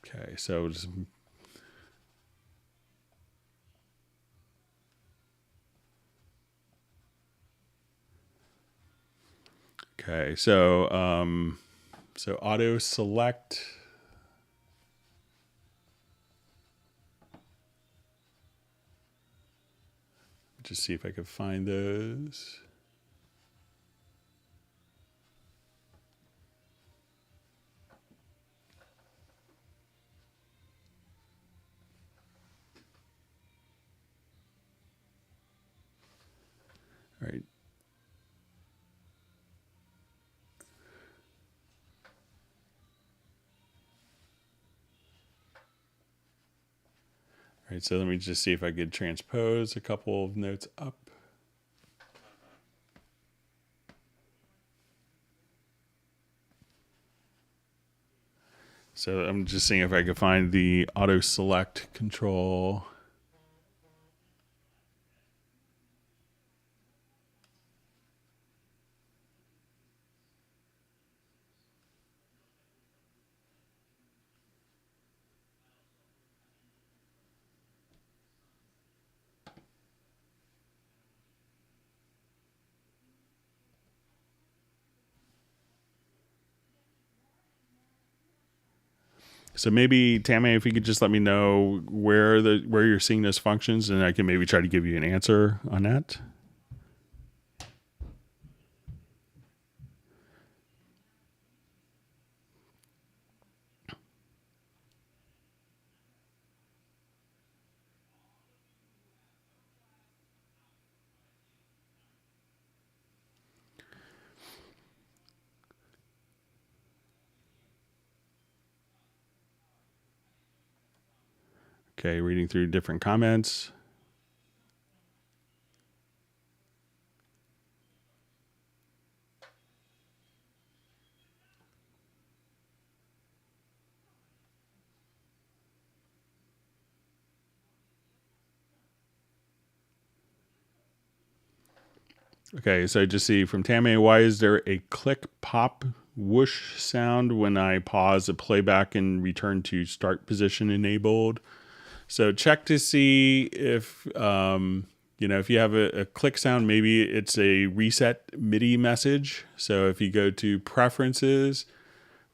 Okay, so just okay, so auto select. Just see if I can find those. All right. All right, so let me just see if I could transpose a couple of notes up. So I'm just seeing if I can find the auto select control. So maybe Tammy, if you could just let me know where you're seeing those functions, and I can maybe try to give you an answer on that. Okay, reading through different comments. Okay, so I just see from Tammy, why is there a click, pop, whoosh sound when I pause the playback and return to start position enabled? So check to see if, if you have a click sound, maybe it's a reset MIDI message. So if you go to preferences,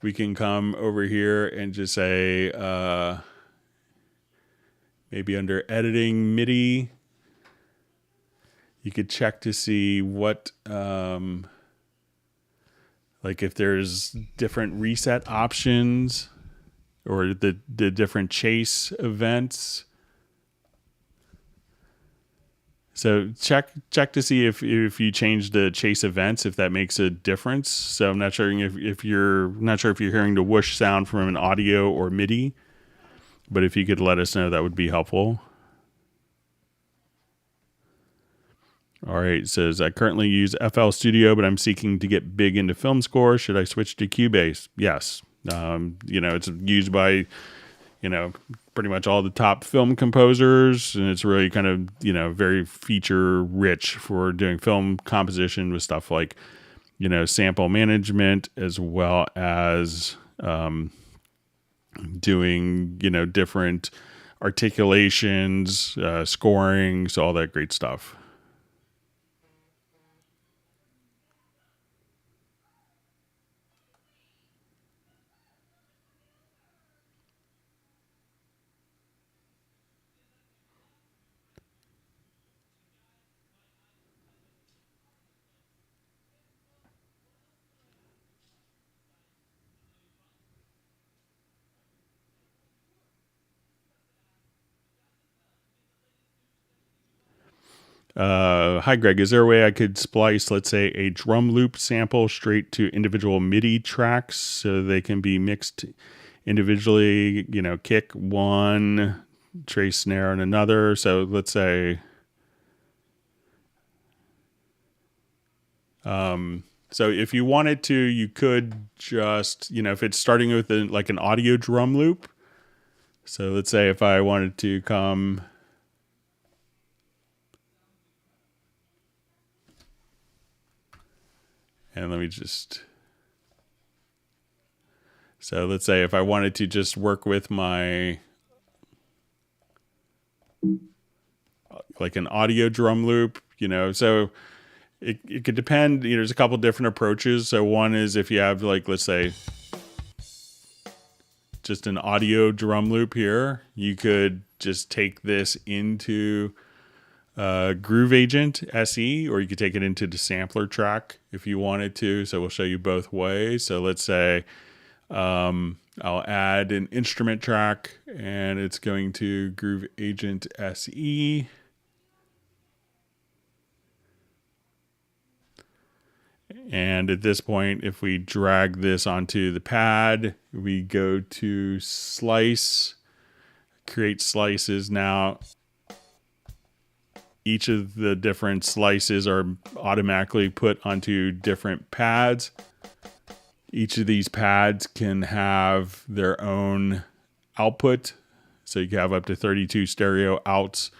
we can come over here and just say, maybe under editing MIDI, you could check to see what, like if there's different reset options or the different chase events. So check to see if you change the chase events, if that makes a difference. So I'm not sure if you're hearing the whoosh sound from an audio or MIDI, but if you could let us know, that would be helpful. All right, it says, I currently use FL Studio, but I'm seeking to get big into film score. Should I switch to Cubase? Yes. It's used by, pretty much all the top film composers, and it's really kind of, very feature rich for doing film composition with stuff like, sample management, as well as doing, different articulations, scoring, so all that great stuff. Hi, Greg. Is there a way I could splice, let's say, a drum loop sample straight to individual MIDI tracks so they can be mixed individually? Kick one, trace snare on another. So let's say, So if you wanted to, you could just, if it's starting with like an audio drum loop. So let's say if I wanted to come and so let's say if I wanted to just work with my, like an audio drum loop, so it could depend, there's a couple different approaches. So one is if you have like, let's say just an audio drum loop here, you could just take this into Groove Agent SE, or you could take it into the sampler track if you wanted to. So we'll show you both ways. So let's say I'll add an instrument track and it's going to Groove Agent SE. And at this point, if we drag this onto the pad, we go to slice, create slices. Now, each of the different slices are automatically put onto different pads. Each of these pads can have their own output. So you can have up to 32 stereo outs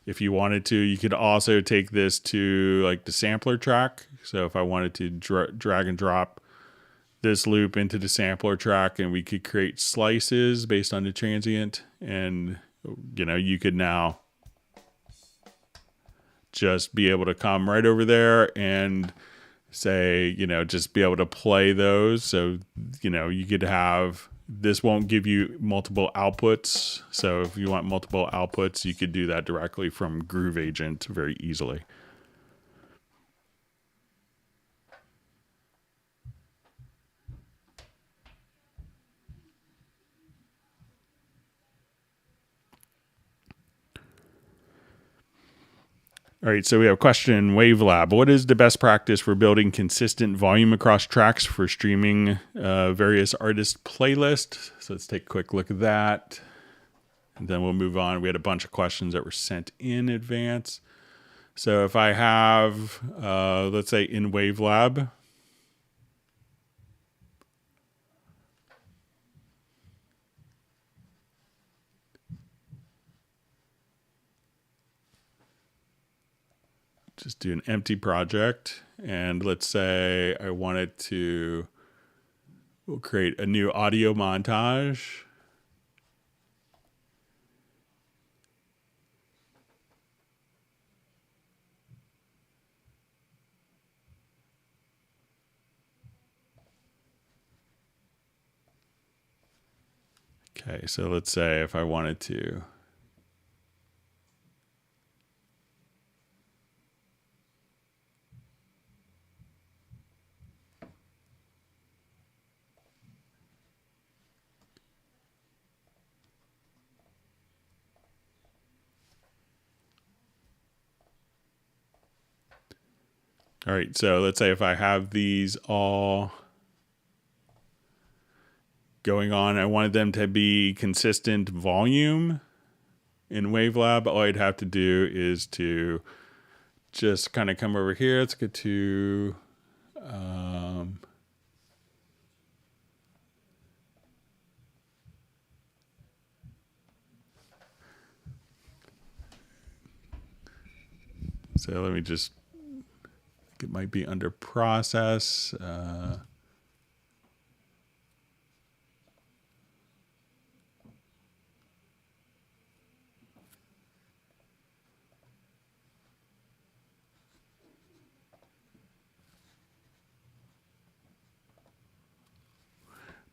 if you wanted to. You could also take this to like the sampler track. So if I wanted to drag and drop this loop into the sampler track, and we could create slices based on the transient, and you could now just be able to come right over there and say, just be able to play those. So, you could have, this won't give you multiple outputs. So if you want multiple outputs, you could do that directly from Groove Agent very easily. All right, so we have a question, Wavelab. What is the best practice for building consistent volume across tracks for streaming various artist playlists? So let's take a quick look at that. And then we'll move on. We had a bunch of questions that were sent in advance. So if I have, let's say in Wavelab, just do an empty project, and let's say I wanted to, we'll create a new audio montage. Okay, so let's say if I wanted to, all right, so let's say if I have these all going on, I wanted them to be consistent volume in Wavelab. All I'd have to do is to just kind of come over here. Let's get to so let me just, it might be under process.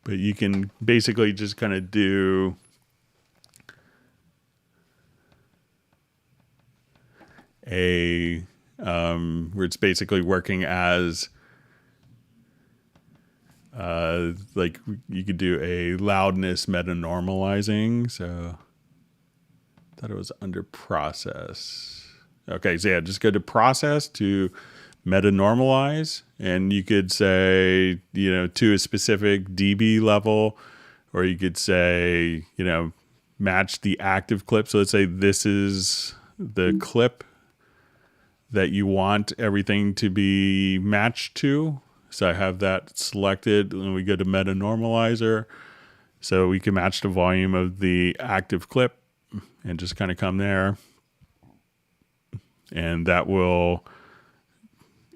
But you can basically just kind of do a, where it's basically working as, like you could do a loudness meta normalizing. So I thought it was under process. Okay, so yeah, just go to process to meta normalize, and you could say, to a specific dB level, or you could say, match the active clip. So let's say this is the clip that you want everything to be matched to. So I have that selected, and we go to Meta Normalizer. So we can match the volume of the active clip and just kind of come there. And that will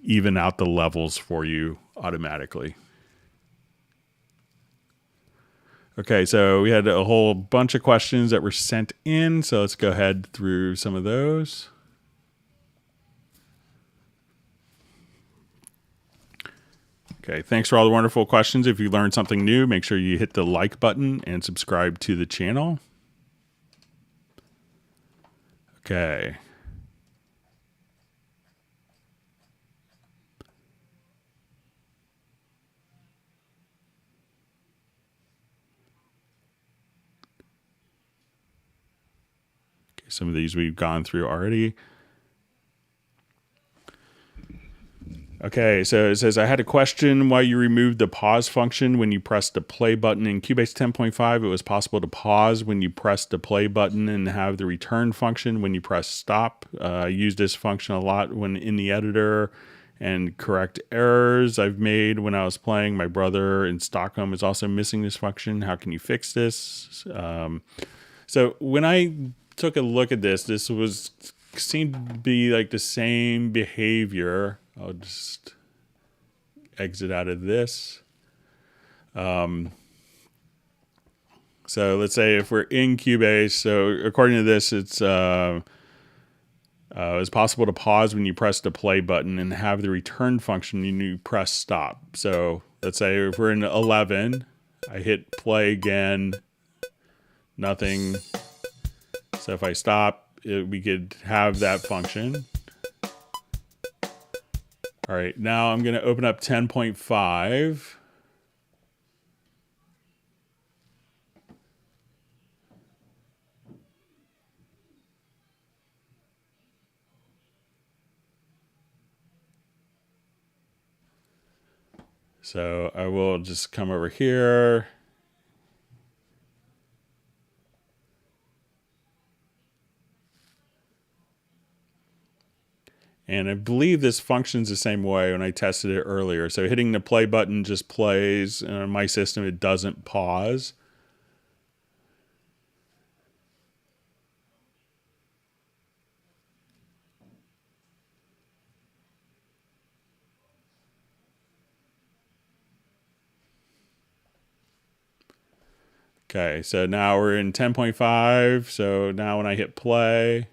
even out the levels for you automatically. Okay, so we had a whole bunch of questions that were sent in. So let's go ahead through some of those. Okay, thanks for all the wonderful questions. If you learned something new, make sure you hit the like button and subscribe to the channel. Okay. Some of these we've gone through already. Okay, so it says, I had a question why you removed the pause function when you pressed the play button. In Cubase 10.5, it was possible to pause when you press the play button and have the return function when you press stop. I use this function a lot when in the editor and correct errors I've made when I was playing. My brother in Stockholm is also missing this function. How can you fix this? So when I took a look at this, seemed to be like the same behavior. I'll just exit out of this. So let's say if we're in Cubase, so according to this, it's possible to pause when you press the play button and have the return function when you press stop. So let's say if we're in 11, I hit play again, nothing. So if I stop, we could have that function. All right, now I'm going to open up 10.5. So I will just come over here. And I believe this functions the same way when I tested it earlier. So hitting the play button just plays, and on my system it doesn't pause. Okay, so now we're in 10.5. So now when I hit play,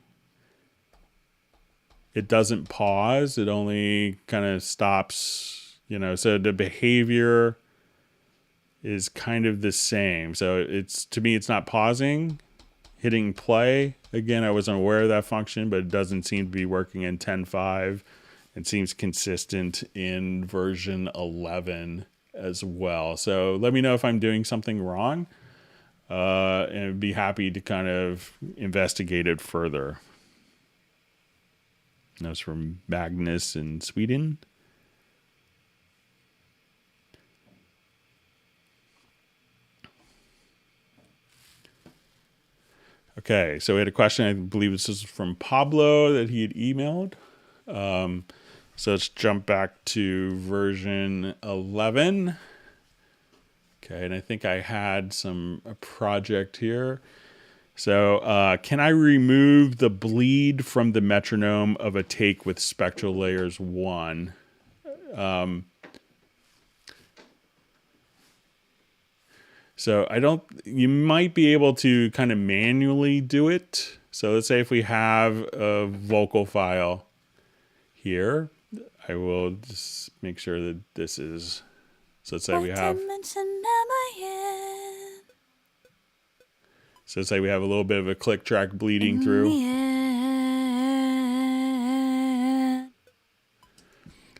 it doesn't pause. It only kind of stops, so the behavior is kind of the same. So to me, it's not pausing. Hitting play, again, I wasn't aware of that function, but it doesn't seem to be working in 10.5. It seems consistent in version 11 as well. So let me know if I'm doing something wrong. And I'd be happy to kind of investigate it further. That was from Magnus in Sweden. Okay, so we had a question. I believe this is from Pablo that he had emailed. So let's jump back to version 11. Okay, and I think I had a project here. So can I remove the bleed from the metronome of a take with Spectral Layers 1? So you might be able to kind of manually do it. So let's say if we have a vocal file here, I will just make sure that this is, so let's say we have, so let's say we have a little bit of a click track bleeding through.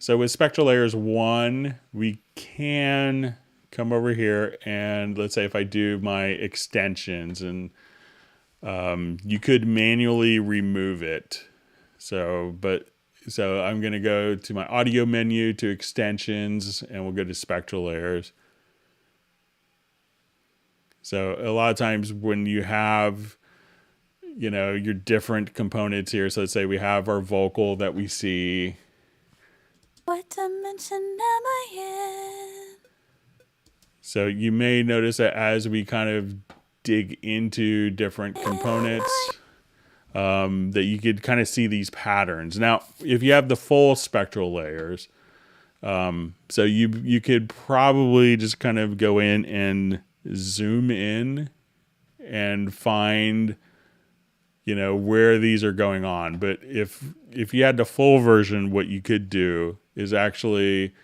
So with Spectral Layers 1, we can come over here and let's say if I do my extensions and you could manually remove it. So I'm going to go to my audio menu to extensions and we'll go to Spectral Layers. So a lot of times when you have, you know, your different components here. So let's say we have our vocal that we see. What dimension am I in? So you may notice that as we kind of dig into different components, that you could kind of see these patterns. Now, if you have the full spectral layers, so you could probably just kind of go in and zoom in and find, you know, where these are going on. But if you had the full version, what you could do is actually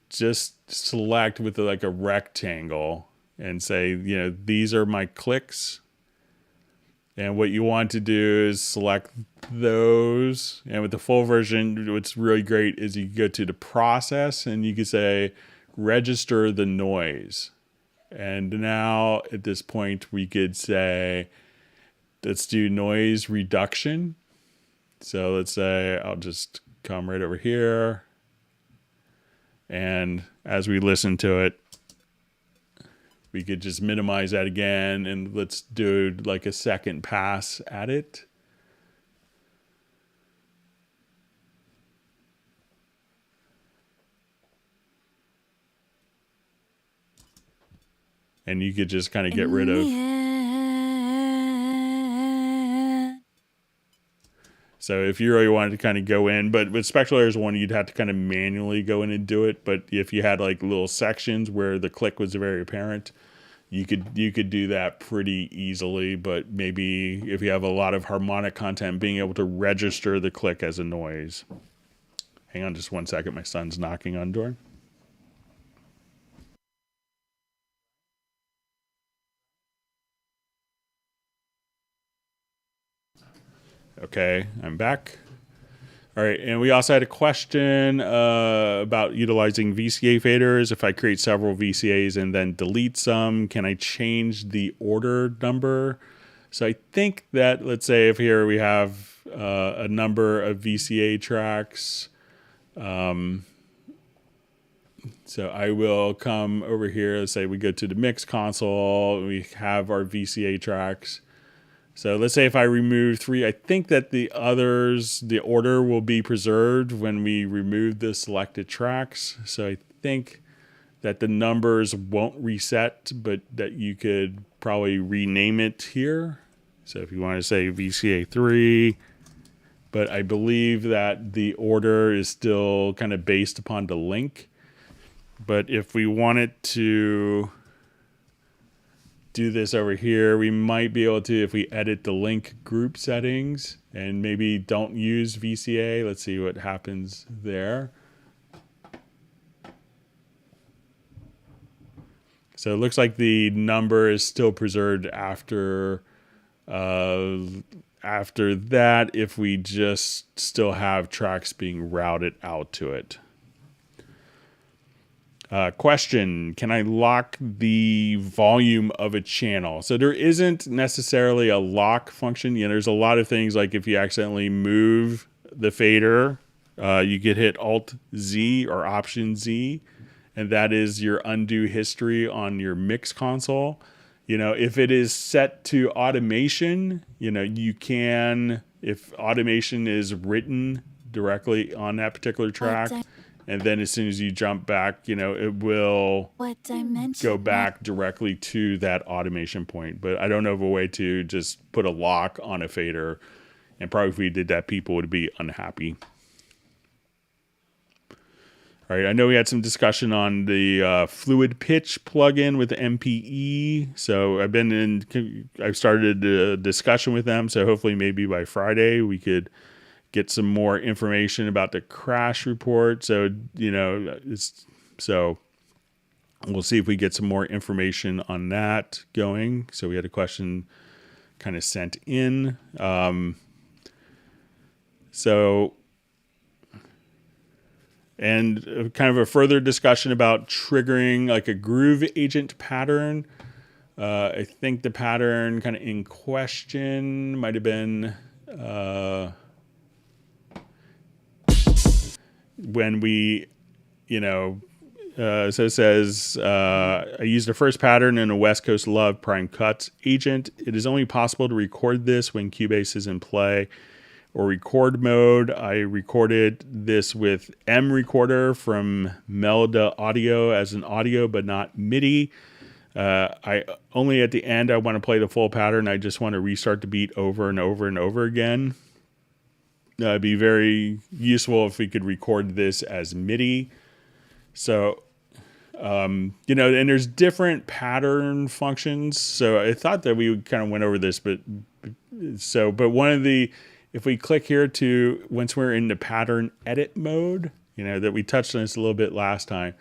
just select with like a rectangle and say, you know, these are my clicks. And what you want to do is select those. And with the full version, what's really great is you go to the process and you can say, register the noise. And now at this point, we could say, let's do noise reduction. So let's say I'll just come right over here. And as we listen to it, we could just minimize that again, and let's do like a second pass at it. And you could just kind of get rid of. So if you really wanted to kind of go in, but with Spectral Layers 1, you'd have to kind of manually go in and do it. But if you had like little sections where the click was very apparent, you could do that pretty easily. But maybe if you have a lot of harmonic content, being able to register the click as a noise. Hang on just 1 second. My son's knocking on the door. Okay, I'm back. All right, and we also had a question about utilizing VCA faders. If I create several VCAs and then delete some, can I change the order number? So I think that, let's say if here we have a number of VCA tracks. So I will come over here, let's say we go to the mix console, we have our VCA tracks. So let's say if I remove 3, I think that the others, the order will be preserved when we remove the selected tracks. So I think that the numbers won't reset, but that you could probably rename it here. So if you want to say VCA 3, but I believe that the order is still kind of based upon the link. But if we wanted to do this over here, we might be able to, if we edit the link group settings and maybe don't use VCA, let's see what happens there. So it looks like the number is still preserved after that, if we just still have tracks being routed out to it. Question, can I lock the volume of a channel? So there isn't necessarily a lock function. You know, there's a lot of things like if you accidentally move the fader, you could hit Alt-Z or Option-Z, and that is your undo history on your mix console. You know, if it is set to automation, you know, you can, if automation is written directly on that particular track, and then as soon as you jump back, you know, it will go back directly to that automation point. But I don't know of a way to just put a lock on a fader. And probably if we did that, people would be unhappy. All right, I know we had some discussion on the fluid pitch plugin with the MPE. So I've started a discussion with them. So hopefully maybe by Friday we could get some more information about the crash report. So, you know, so we'll see if we get some more information on that going. So we had a question kind of sent in. And kind of a further discussion about triggering like a groove agent pattern. I think the pattern kind of in question might have been when we, you know, So it says, I used the first pattern in a West Coast Love Prime Cuts agent. It is only possible to record this when Cubase is in play or record mode. I recorded this with M Recorder from Melda Audio as an audio, but not MIDI. I only at the end, I want to play the full pattern. I just want to restart the beat over and over and over again. It'd be very useful if we could record this as MIDI. So, and there's different pattern functions. So I thought that we kind of went over this, but one of the, if we click here to, once we're in the pattern edit mode, that we touched on this a little bit last time,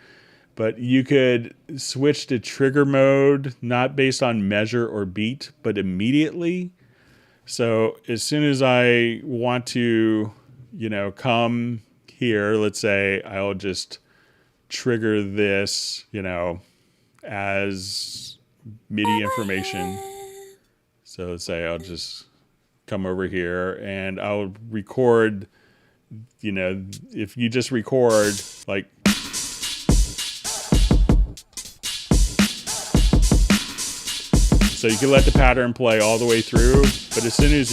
but you could switch to trigger mode, not based on measure or beat, but immediately. So as soon as I want to, come here, let's say I'll just trigger this, as MIDI information. So let's say I'll just come over here and I'll record, if you just record like, so you can let the pattern play all the way through, but as soon as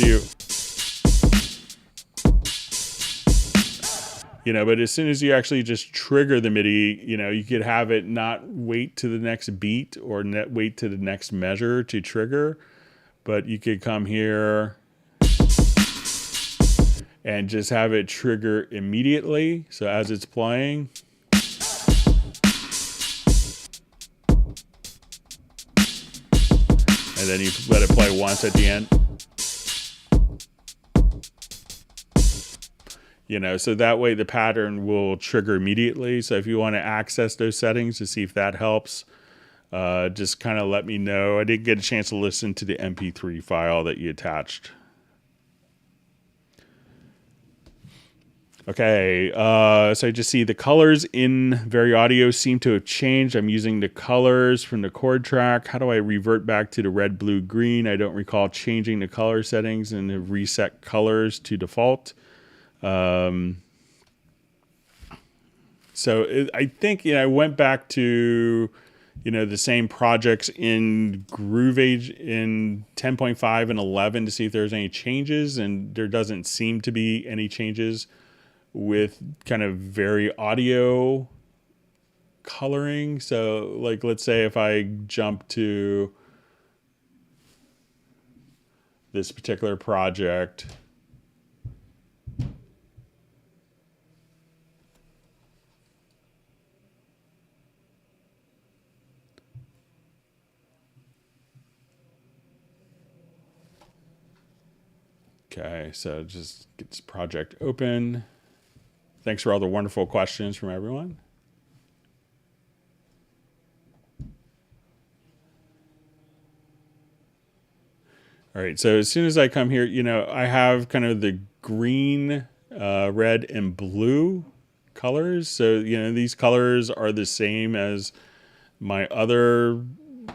you actually just trigger the MIDI, you could have it not wait to the next beat or wait to the next measure to trigger, but you could come here and just have it trigger immediately. So as it's playing, and then you let it play once at the end. So that way the pattern will trigger immediately. So if you want to access those settings to see if that helps, just kind of let me know. I didn't get a chance to listen to the MP3 file that you attached. Okay, so I just see the colors in Variaudio seem to have changed. I'm using the colors from the chord track. How do I revert back to the red, blue, green? I don't recall changing the color settings and the reset colors to default. I think, I went back to, the same projects in Groovage in 10.5 and 11 to see if there's any changes, and there doesn't seem to be any changes with kind of Variaudio coloring. So like, let's say if I jump to this particular project, okay, so just get this project open. Thanks for all the wonderful questions from everyone. All right, so as soon as I come here, I have kind of the green, red, and blue colors. So, these colors are the same as my other,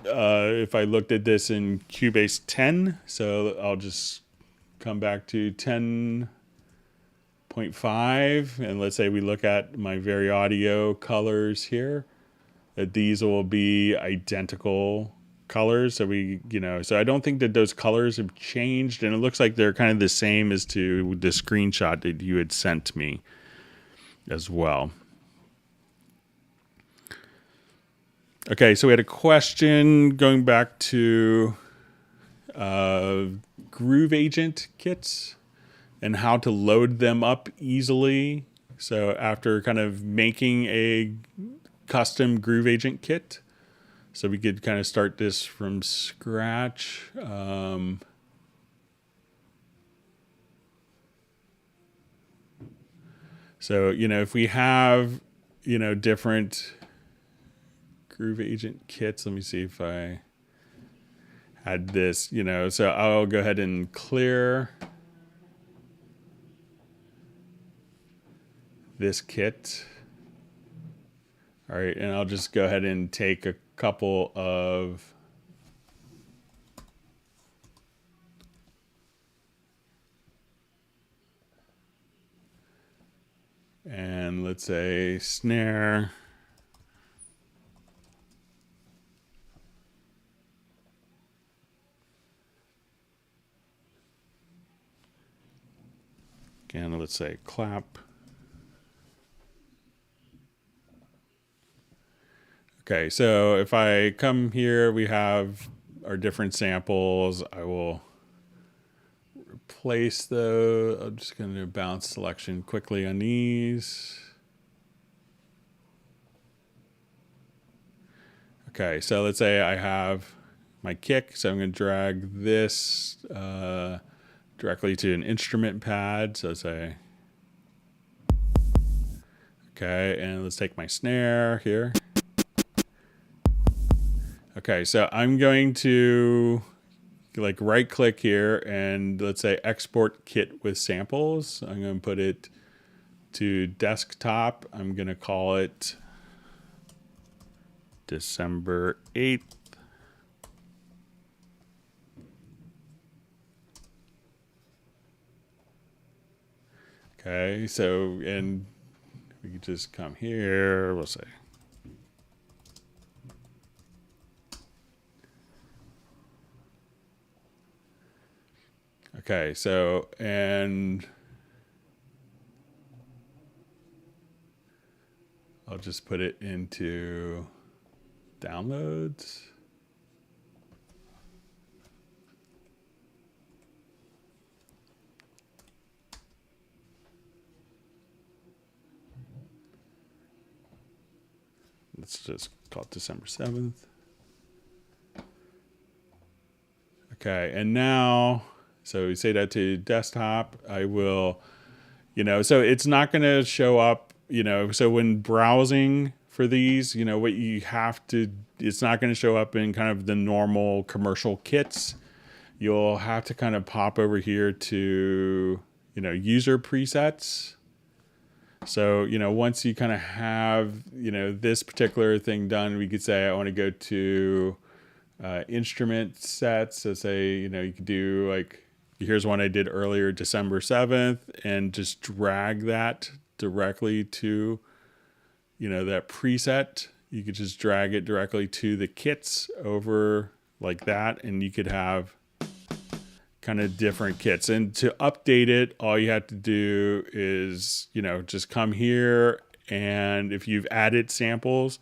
if I looked at this in Cubase 10. So I'll just come back to 10.5, and let's say we look at my Variaudio colors here, that these will be identical colors. So so I don't think that those colors have changed, and it looks like they're kind of the same as to the screenshot that you had sent me as well. Okay, so we had a question going back to Groove Agent kits and how to load them up easily. So after kind of making a custom Groove Agent kit, so we could kind of start this from scratch. So, if we have, different Groove Agent kits, let me see if I had this, so I'll go ahead and clear this kit. All right, and I'll just go ahead and take a couple of and let's say snare, And let's say clap. Okay, so if I come here, we have our different samples. I will replace those. I'm just going to do bounce selection quickly on these. Okay, so let's say I have my kick, so I'm going to drag this directly to an instrument pad. So say, okay, and let's take my snare here. Okay, so I'm going to like right click here and let's say export kit with samples. I'm going to put it to desktop. I'm going to call it December 8th. Okay, so, and we can just come here, we'll say. Okay, so, and I'll just put it into downloads. Let's just call it December 7th. Okay, and now, so we say that to desktop, I will, so it's not going to show up, so when browsing for these, what you have to, it's not going to show up in kind of the normal commercial kits. You'll have to kind of pop over here to, user presets. So, once you kind of have, this particular thing done, we could say, I want to go to instrument sets. So say, you could do like, here's one I did earlier, December 7th, and just drag that directly to, that preset. You could just drag it directly to the kits over like that, and you could have kind of different kits. And to update it, all you have to do is, just come here, and if you've added samples,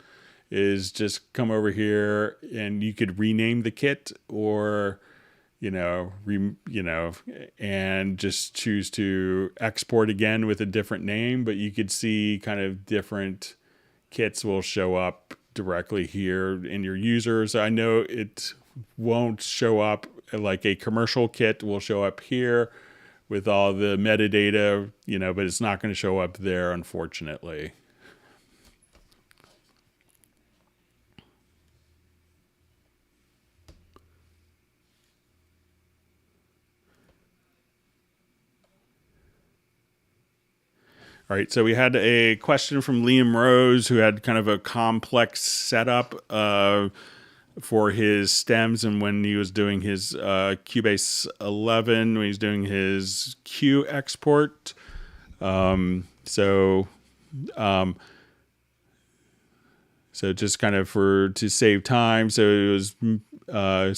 is just come over here and you could rename the kit or, and just choose to export again with a different name. But you could see kind of different kits will show up directly here in your users. I know it won't show up like a commercial kit will show up here with all the metadata, but it's not going to show up there, unfortunately. All right, so we had a question from Liam Rose, who had kind of a complex setup for his stems, and when he was doing his Cubase 11, when he was doing his Q export. So just kind of to save time, so it was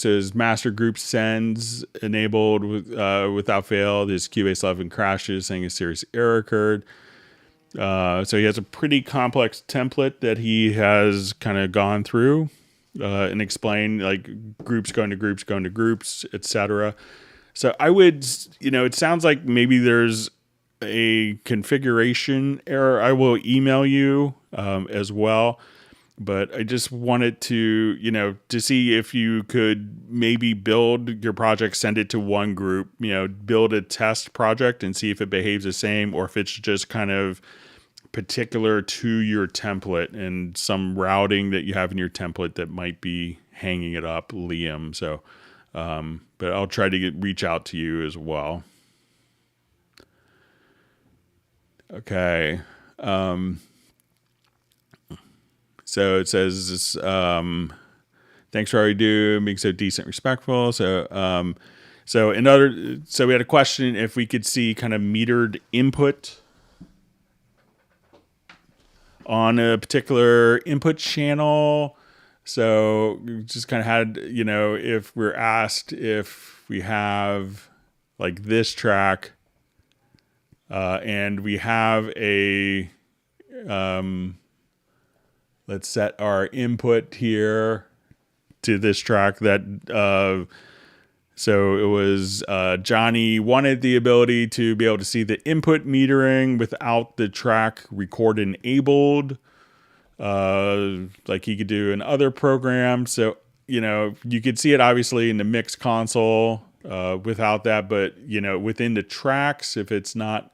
his master group sends enabled without fail. His Cubase 11 crashes, saying a serious error occurred. So he has a pretty complex template that he has kind of gone through and explained, like groups going to groups, etc. So I would, it sounds like maybe there's a configuration error. I will email you as well. But I just wanted to, to see if you could maybe build your project, send it to one group, build a test project and see if it behaves the same, or if it's just kind of particular to your template and some routing that you have in your template that might be hanging it up, Liam. So, but I'll try to reach out to you as well. Okay. So it says, thanks for all you do, being so decent, respectful. So we had a question if we could see kind of metered input on a particular input channel. So we just kind of had, if we're asked if we have like this track, And we have a, let's set our input here to this track that, so it was Johnny wanted the ability to be able to see the input metering without the track record enabled, like he could do in other programs. So, you could see it obviously in the mix console without that, but, within the tracks, if it's not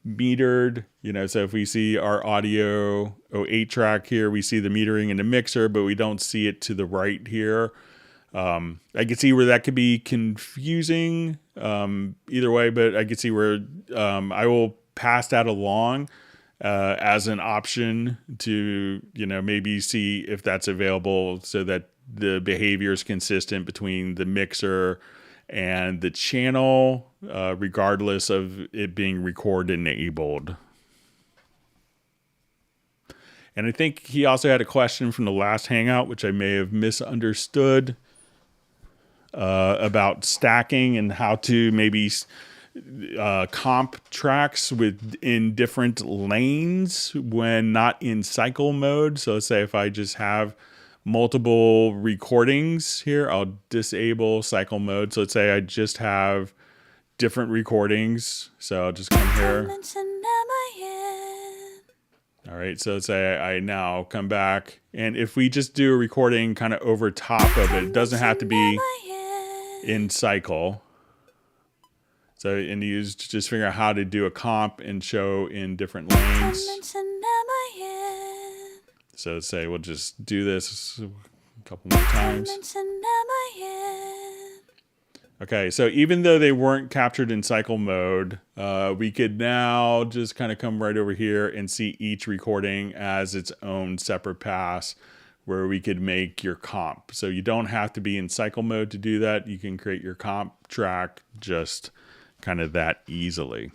metered, so if we see our audio 08 track here, we see the metering in the mixer, but we don't see it to the right here. I can see where that could be confusing either way, but I can see where I will pass that along as an option to, maybe see if that's available so that the behavior is consistent between the mixer and the channel, regardless of it being record enabled. And I think he also had a question from the last Hangout, which I may have misunderstood, about stacking and how to maybe comp tracks in different lanes when not in cycle mode. So let's say if I just have multiple recordings here, I'll disable cycle mode. So let's say I just have different recordings. So I'll just come here. All right, so let's say I now come back, and if we just do a recording kind of over top of it, it doesn't have to be in cycle. So, and you just figure out how to do a comp and show in different lanes. So let's say we'll just do this a couple more times. Okay, so even though they weren't captured in cycle mode, we could now just kind of come right over here and see each recording as its own separate pass where we could make your comp. So you don't have to be in cycle mode to do that. You can create your comp track just kind of that easily.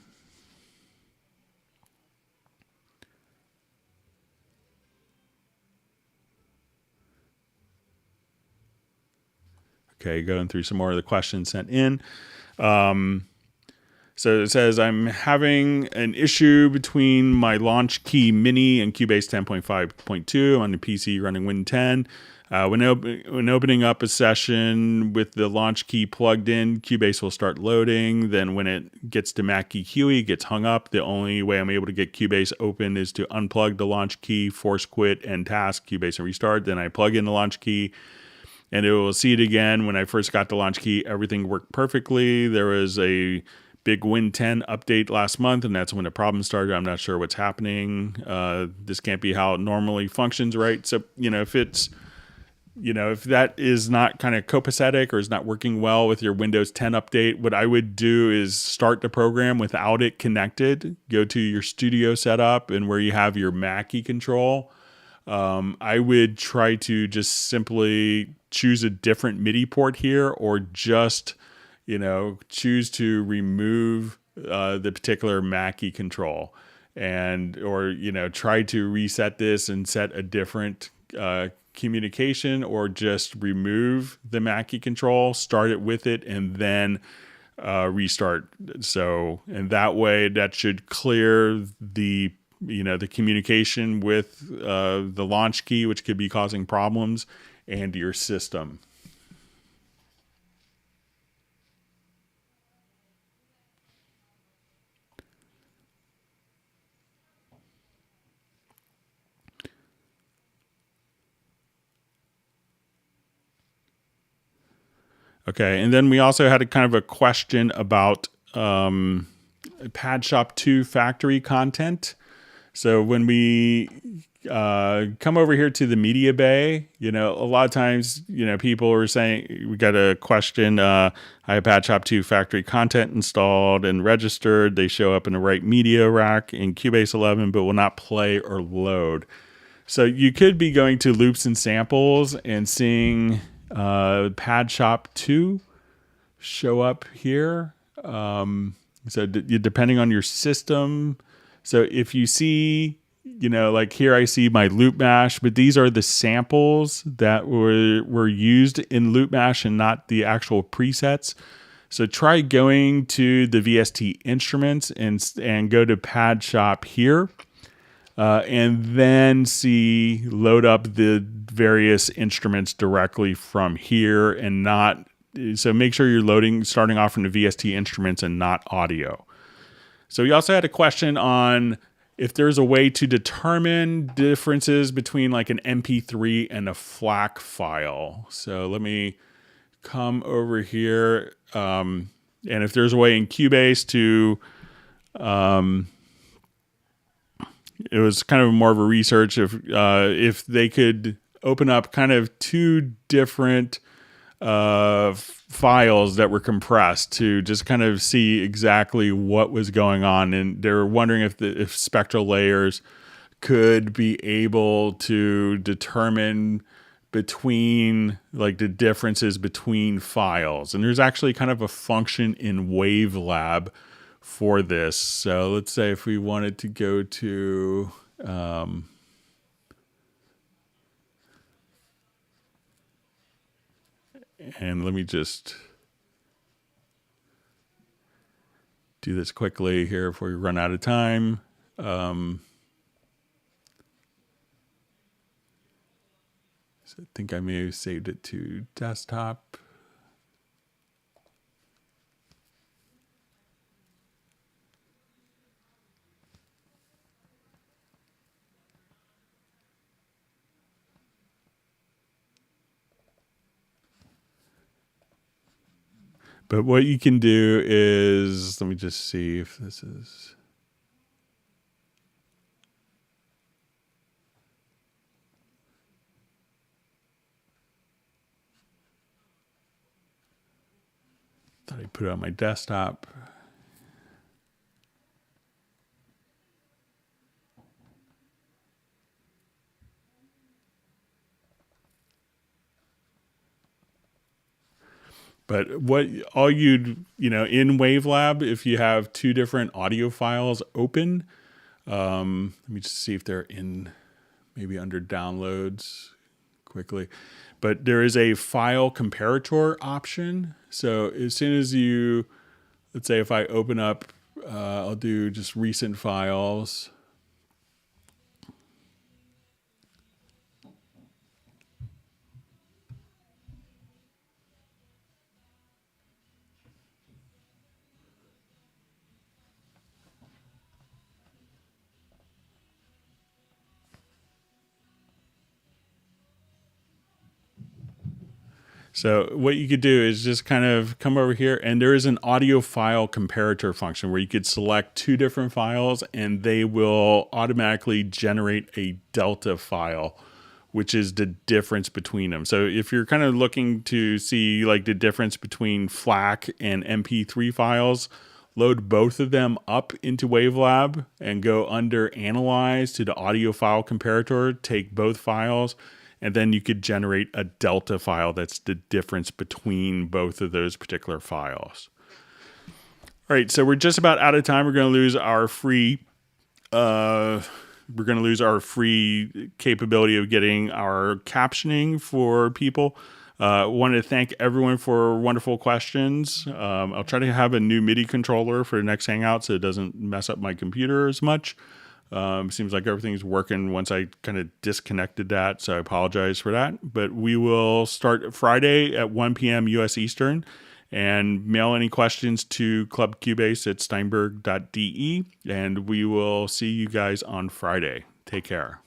Okay, going through some more of the questions sent in. So it says, I'm having an issue between my Launch Key Mini and Cubase 10.5.2 on the PC running Win 10. When opening up a session with the Launch Key plugged in, Cubase will start loading. Then when it gets to Mac EQ, it gets hung up. The only way I'm able to get Cubase open is to unplug the Launch Key, force quit, and task Cubase and restart. Then I plug in the Launch Key, and it will see it again. When I first got the Launch Key, everything worked perfectly. There was a big Win 10 update last month, and that's when the problem started. I'm not sure what's happening. This can't be how it normally functions, right? So, if it's, if that is not kind of copacetic or is not working well with your Windows 10 update, what I would do is start the program without it connected. Go to your studio setup and where you have your Mackie control. I would try to just simply choose a different MIDI port here, or just choose to remove the particular Mackie control, or try to reset this and set a different communication, or just remove the Mackie control, start it with it, and then restart. So, and that way that should clear the the communication with the Launch Key, which could be causing problems, and your system. Okay, and then we also had a kind of a question about Pad Shop 2 factory content. So when we come over here to the media bay, a lot of times, people are saying, we got a question, I have Pad Shop 2 factory content installed and registered. They show up in the right media rack in Cubase 11, but will not play or load. So you could be going to loops and samples and seeing Pad Shop 2 show up here. So depending on your system. So if you see, like here I see my Loop Mash, but these are the samples that were used in Loop Mash and not the actual presets. So try going to the VST instruments and go to pad shop here. And then load up the various instruments directly from here and not. So make sure you're starting off from the VST instruments and not audio. So we also had a question on if there's a way to determine differences between like an MP3 and a FLAC file. So let me come over here. And if there's a way in Cubase to, it was kind of more of a research if they could open up kind of two different files that were compressed to just kind of see exactly what was going on. And they were wondering if Spectral Layers could be able to determine between like the differences between files. And there's actually kind of a function in Wavelab for this. So let's say if we wanted to go to and let me just do this quickly here before we run out of time. So I think I may have saved it to desktop. But what you can do is, let me just see if this is. Thought I put it on my desktop. But in Wavelab, if you have two different audio files open, let me just see if they're maybe under downloads quickly. But there is a file comparator option. So as soon as let's say if I open up, I'll do just recent files. So what you could do is just kind of come over here, and there is an audio file comparator function where you could select two different files and they will automatically generate a delta file, which is the difference between them. So if you're kind of looking to see like the difference between FLAC and MP3 files, load both of them up into Wavelab and go under Analyze to the audio file comparator, take both files, and then you could generate a delta file that's the difference between both of those particular files. All right, so we're just about out of time. We're going to lose our free capability of getting our captioning for people. Wanted to thank everyone for wonderful questions. I'll try to have a new MIDI controller for the next Hangout so it doesn't mess up my computer as much. Seems like everything's working once I kind of disconnected that, so I apologize for that. But we will start Friday at 1 p.m. U.S. Eastern, and mail any questions to clubcubase@steinberg.de, and we will see you guys on Friday. Take care.